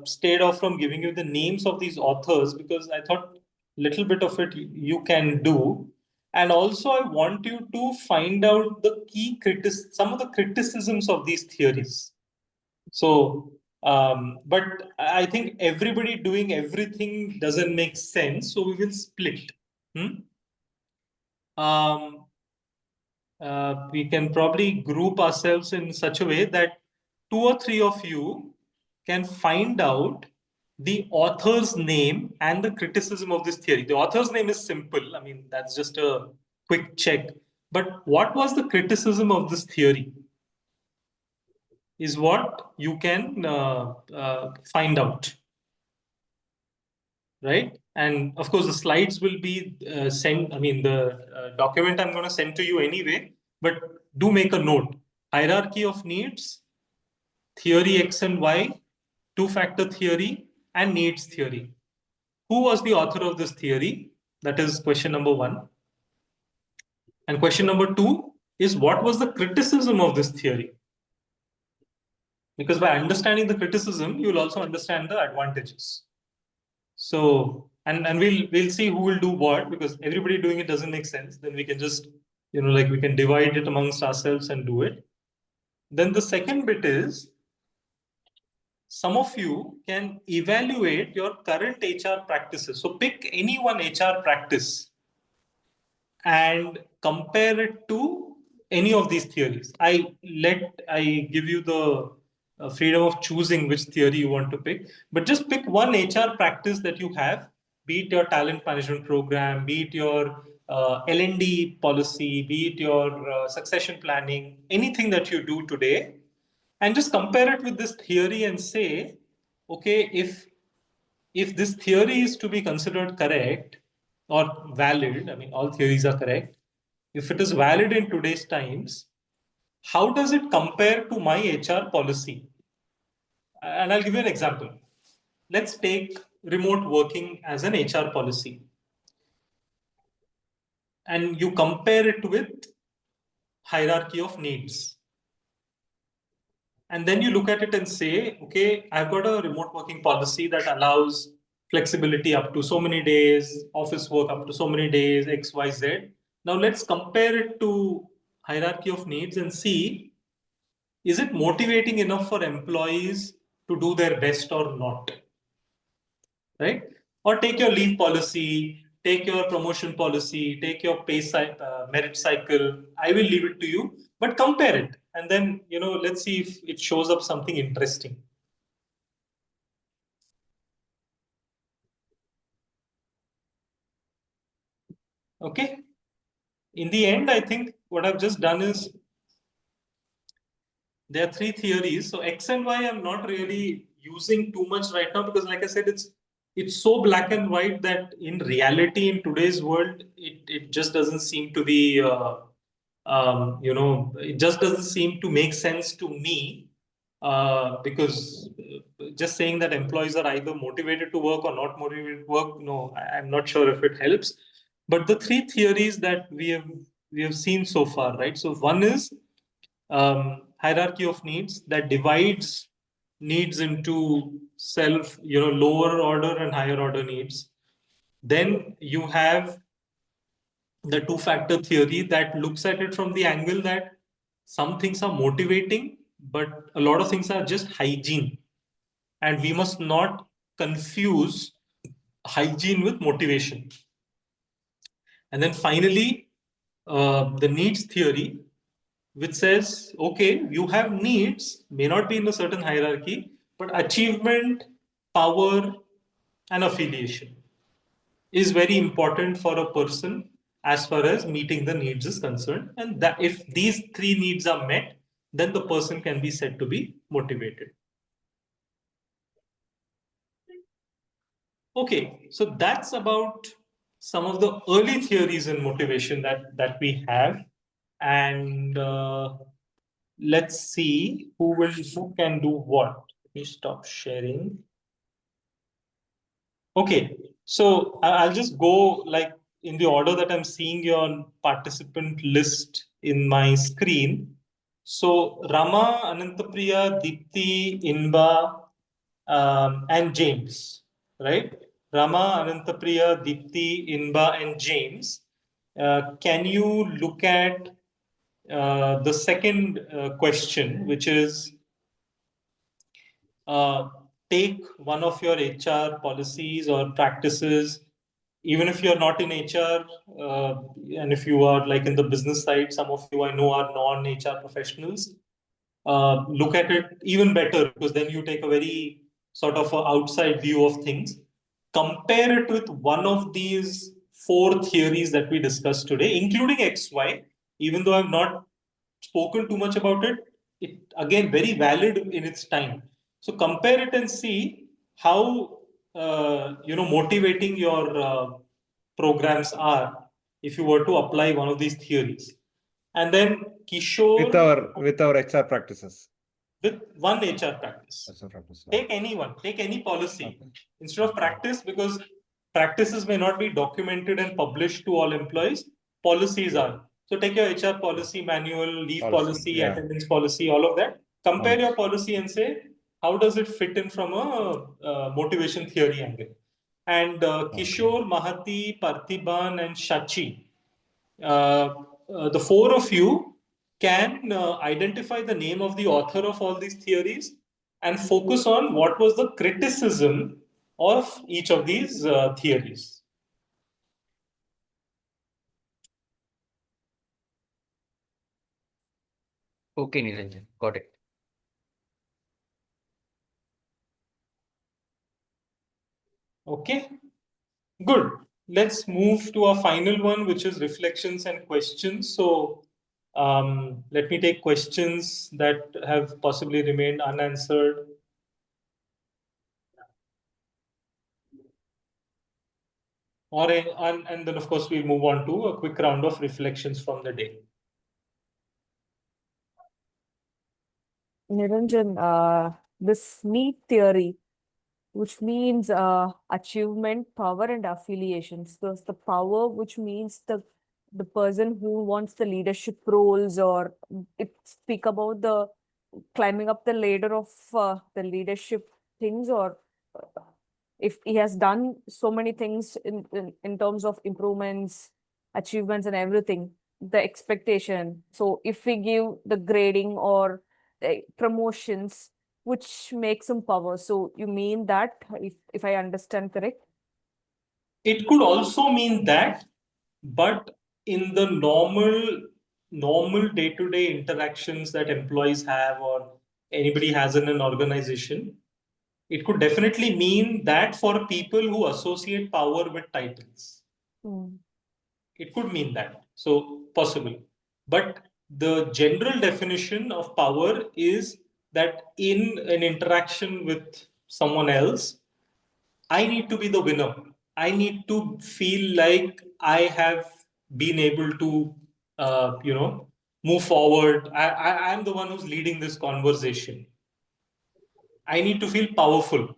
stayed off from giving you the names of these authors because I thought little bit of it you can do. And also I want you to find out the some of the criticisms of these theories. So, but I think everybody doing everything doesn't make sense. So we will split. We can probably group ourselves in such a way that 2 or 3 of you can find out the author's name and the criticism of this theory. The author's name is simple. I mean, that's just a quick check. But what was the criticism of this theory is what you can find out. Right? And of course, the slides will be sent. I mean, the document I'm going to send to you anyway, but do make a note. Hierarchy of needs, theory X and Y, two-factor theory, and needs theory. Who was the author of this theory? That is question number 1. And question number 2 is what was the criticism of this theory? Because by understanding the criticism, you will also understand the advantages. So, and we'll see who will do what, because everybody doing it doesn't make sense. Then we can just, we can divide it amongst ourselves and do it. Then the second bit is, some of you can evaluate your current HR practices. So pick any one HR practice and compare it to any of these theories. I give you the freedom of choosing which theory you want to pick, but just pick one HR practice that you have, be it your talent management program, be it your L&D policy, be it your succession planning, anything that you do today, and just compare it with this theory and say, okay, if this theory is to be considered correct or valid, I mean, all theories are correct. If it is valid in today's times, how does it compare to my HR policy? And I'll give you an example. Let's take remote working as an HR policy. And you compare it with hierarchy of needs. And then you look at it and say, okay, I've got a remote working policy that allows flexibility up to so many days, office work up to so many days, X, Y, Z. Now let's compare it to hierarchy of needs and see, is it motivating enough for employees to do their best or not? Right? Or take your leave policy, take your promotion policy, take your merit cycle. I will leave it to you, but compare it. And then, let's see if it shows up something interesting. Okay. In the end, I think what I've just done is there are three theories. So X and Y, I'm not really using too much right now because, like I said, it's so black and white that in reality, in today's world, it just doesn't seem to be, it just doesn't seem to make sense to me. Because just saying that employees are either motivated to work or not motivated to work, no, I'm not sure if it helps. But the three theories that we have seen so far, right? So one is hierarchy of needs that divides needs into lower order and higher order needs. Then you have the two-factor theory that looks at it from the angle that some things are motivating, but a lot of things are just hygiene. And we must not confuse hygiene with motivation. And then finally, the needs theory, which says, okay, you have needs, may not be in a certain hierarchy, but achievement, power, and affiliation is very important for a person as far as meeting the needs is concerned. And that if these three needs are met, then the person can be said to be motivated. Okay, so that's about some of the early theories in motivation that we have. And let's see who can do what. Let me stop sharing. Okay, so I'll just go like in the order that I'm seeing your participant list in my screen. So Rama, Anantapriya, Deepti, Inba, and James, right? Rama, Anantapriya, Deepti, Inba, and James. Can you look at the second question, which is take one of your HR policies or practices, even if you're not in HR, and if you are like in the business side, some of you I know are non-HR professionals, look at it even better because then you take a very sort of a outside view of things. Compare it with one of these four theories that we discussed today, including XY, even though I've not spoken too much about it, it again very valid in its time. So compare it and see how motivating your programs are if you were to apply one of these theories. And then Kishore with our HR practices. With one HR practice. Take anyone, take any policy. Okay. Instead of practice, because practices may not be documented and published to all employees, policies are. So take your HR policy manual, leave policy, yeah. attendance policy, all of that. Compare your policy and say, how does it fit in from a motivation theory angle? And Kishore, Mahati, Parthiban, and Shachi, the four of you can identify the name of the author of all these theories and focus on what was the criticism of each of these theories. Okay, Niranjan, got it. Okay, good. Let's move to our final one, which is reflections and questions. So let me take questions that have possibly remained unanswered. And then, of course, we'll move on to a quick round of reflections from the day. Niranjan, this need theory, which means achievement, power, and affiliations. So the power, which means the person who wants the leadership roles, or it speak about the climbing up the ladder of the leadership things, or if he has done so many things in terms of improvements, achievements, and everything, the expectation. So if we give the grading or the promotions, which makes him power. So you mean that, if I understand correct? It could also mean that, but in the normal day-to-day interactions that employees have or anybody has in an organization, it could definitely mean that for people who associate power with titles. it could mean that. So possible. But the general definition of power is that in an interaction with someone else, I need to be the winner. I need to feel like I have been able to, move forward. I'm the one who's leading this conversation. I need to feel powerful.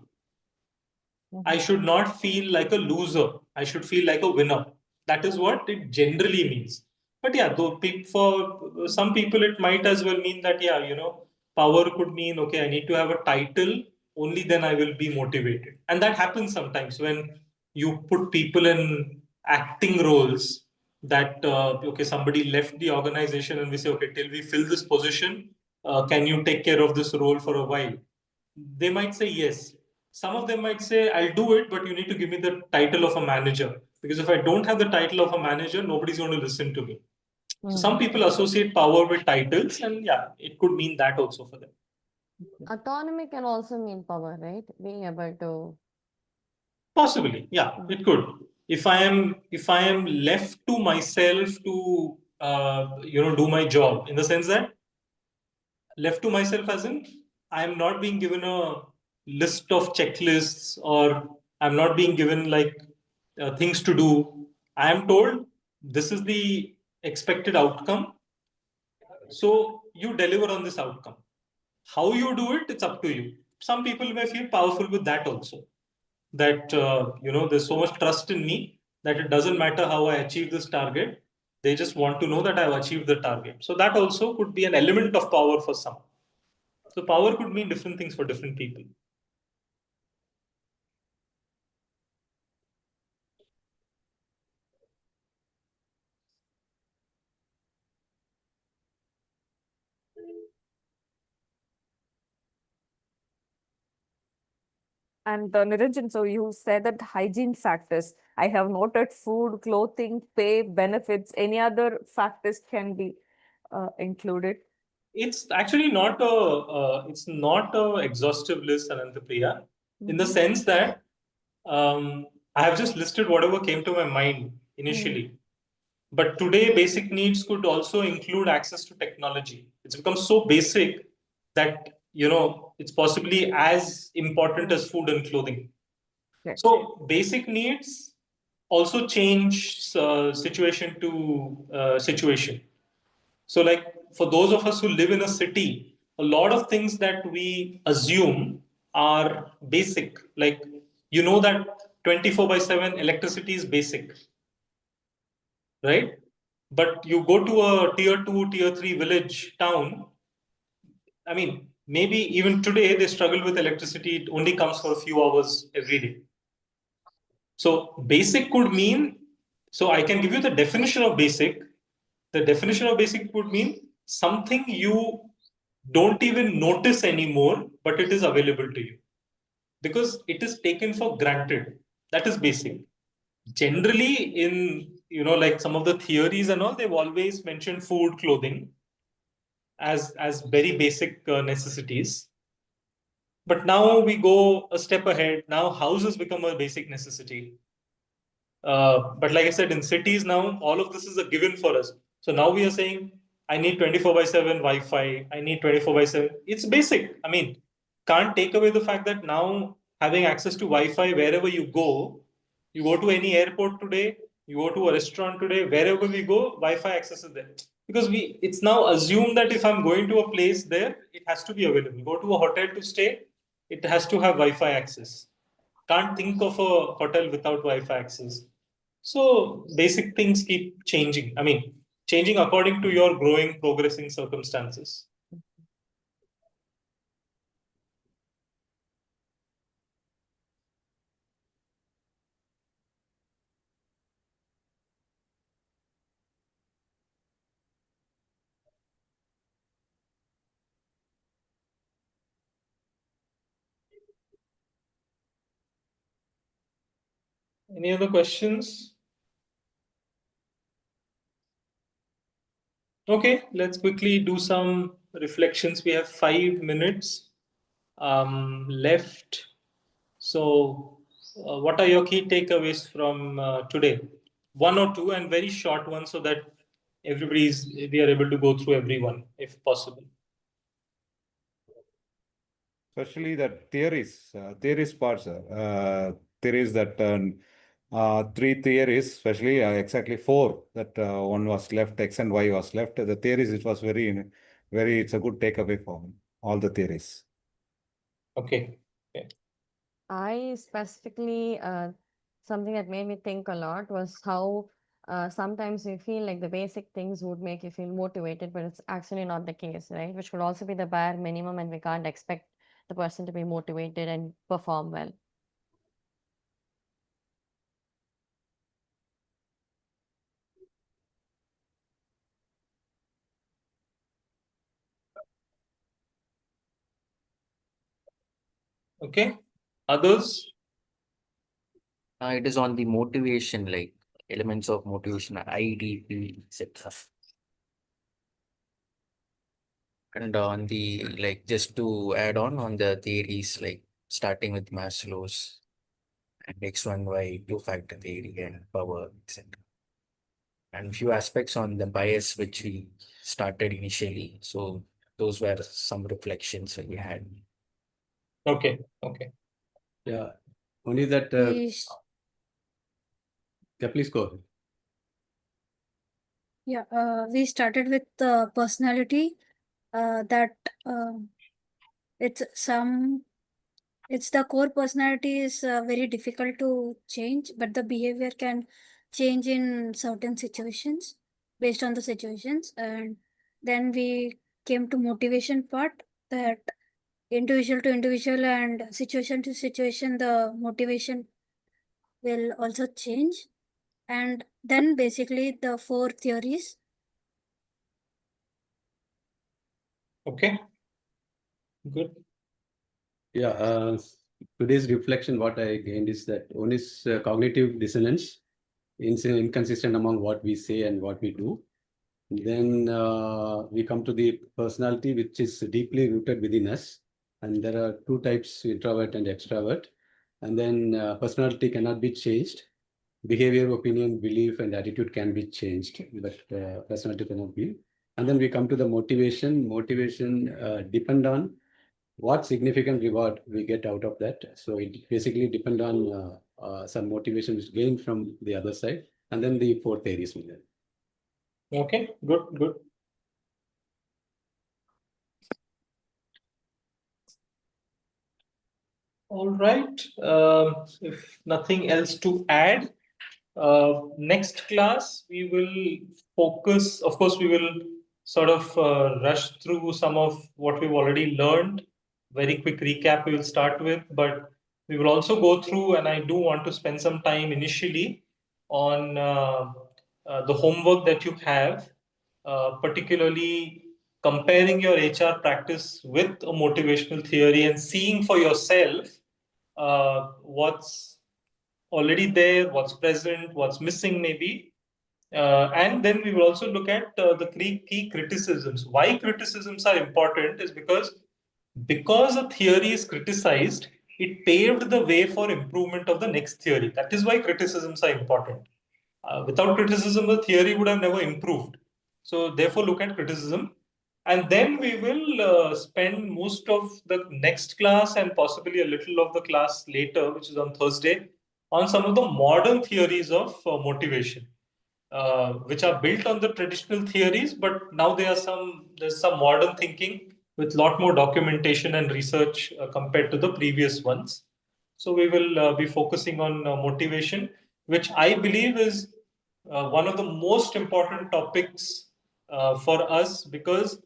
I should not feel like a loser. I should feel like a winner. That is what it generally means. But yeah, though for some people, it might as well mean that, yeah, power could mean, okay, I need to have a title, only then I will be motivated. And that happens sometimes when you put people in acting roles that, okay, somebody left the organization and we say, okay, till we fill this position, can you take care of this role for a while? They might say yes. Some of them might say, I'll do it, but you need to give me the title of a manager. Because if I don't have the title of a manager, nobody's going to listen to me. So some people associate power with titles, and yeah, it could mean that also for them. Autonomy can also mean power, right? Being able to. Possibly, yeah, it could. If I am left to myself to do my job, in the sense that left to myself as in I'm not being given a list of checklists, or I'm not being given like things to do. I am told this is the expected outcome. So you deliver on this outcome. How you do it, it's up to you. Some people may feel powerful with that also. That, there's so much trust in me that it doesn't matter how I achieve this target. They just want to know that I've achieved the target. So that also could be an element of power for some. So power could mean different things for different people. And Niranjan, so you said that hygiene factors. I have noted food, clothing, pay, benefits. Any other factors can be included? It's actually not a exhaustive list, Anantapriya, in the sense that I have just listed whatever came to my mind initially. But today, basic needs could also include access to technology. It's become so basic that it's possibly as important as food and clothing. Yes. So basic needs also change situation to situation. So like for those of us who live in a city, a lot of things that we assume are basic. Like, that 24/7 electricity is basic, right? But you go to a tier 2, tier 3 village town, I mean, maybe even today they struggle with electricity. It only comes for a few hours every day. So basic could mean, so I can give you the definition of basic. The definition of basic would mean something you don't even notice anymore, but it is available to you because it is taken for granted. That is basic. Generally, in like some of the theories and all, they've always mentioned food, clothing as very basic necessities. But now we go a step ahead. Now houses become a basic necessity. But like I said, in cities now, all of this is a given for us. So now we are saying, I need 24/7 Wi-Fi. I need 24/7. It's basic. I mean, can't take away the fact that now having access to Wi-Fi wherever you go to any airport today, you go to a restaurant today, wherever we go, Wi-Fi access is there. Because it's now assumed that if I'm going to a place there, it has to be available. Go to a hotel to stay, it has to have Wi-Fi access. Can't think of a hotel without Wi-Fi access. So basic things keep changing. I mean, changing according to your growing, progressing circumstances. Any other questions? Okay, let's quickly do some reflections. We have 5 minutes left. So, what are your key takeaways from today? one or two and very short ones so that we are able to go through everyone if possible. Especially that theories parts, theories that three theories, especially exactly four that one was left, X and Y was left. The theories, it was very, it's a good takeaway for me, all the theories. Okay. I specifically, something that made me think a lot was how sometimes we feel like the basic things would make you feel motivated, but it's actually not the case, right? Which could also be the bare minimum, and we can't expect the person to be motivated and perform well. Okay. Others? It is on the motivation, like elements of motivation, IDP, etc. And on the, like, just to add on the theories, like starting with Maslow's and X1Y two-factor theory and power, etc. And few aspects on the bias which we started initially. So those were some reflections we had. Okay. Yeah, only that. Yeah, please go ahead. Yeah, we started with personality. That it's the core personality is very difficult to change, but the behavior can change in certain situations based on the situations. And then we came to motivation part, that individual to individual and situation to situation, the motivation will also change. And then basically the four theories. Okay. Good. Yeah, today's reflection, what I gained is that one is cognitive dissonance, inconsistent among what we say and what we do. Then we come to the personality, which is deeply rooted within us. And there are two types, introvert and extrovert. And then personality cannot be changed. Behavior, opinion, belief, and attitude can be changed, but personality cannot be. And then we come to the motivation. Motivation depend on what significant reward we get out of that. So it basically depend on some motivation which gained from the other side. And then the fourth area is there. Okay, good. All right. If nothing else to add, next class we will focus. Of course, we will sort of rush through some of what we've already learned. Very quick recap we will start with, but we will also go through, and I do want to spend some time initially on the homework that you have, particularly comparing your HR practice with a motivational theory and seeing for yourself what's already there, what's present, what's missing maybe. And then we will also look at the key criticisms. Why criticisms are important is because a theory is criticized, it paved the way for improvement of the next theory. That is why criticisms are important. Without criticism, the theory would have never improved. So therefore, look at criticism. And then we will spend most of the next class and possibly a little of the class later, which is on Thursday, on some of the modern theories of motivation, which are built on the traditional theories, but now there's some modern thinking with a lot more documentation and research compared to the previous ones. So we will be focusing on motivation, which I believe is one of the most important topics for us, because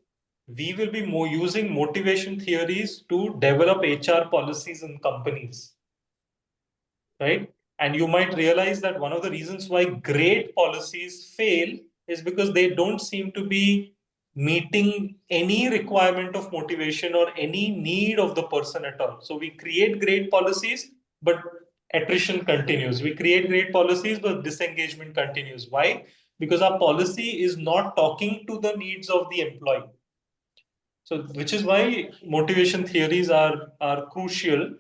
we will be using motivation theories to develop HR policies in companies, right? And you might realize that one of the reasons why great policies fail is because they don't seem to be meeting any requirement of motivation or any need of the person at all. So we create great policies, but attrition continues. We create great policies, but disengagement continues. Why? Because our policy is not talking to the needs of the employee. So, which is why motivation theories are crucial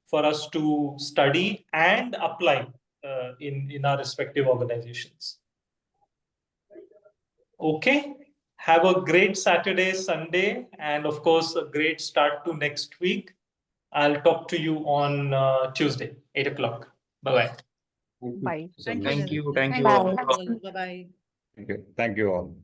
for us to study and apply. in our respective organizations. Okay. Have a great Saturday, Sunday, and of course, a great start to next week. I'll talk to you on Tuesday, 8 o'clock. Bye-bye. Bye. Thank Thank you. you. Thank you Bye. all. Bye-bye. Thank you all.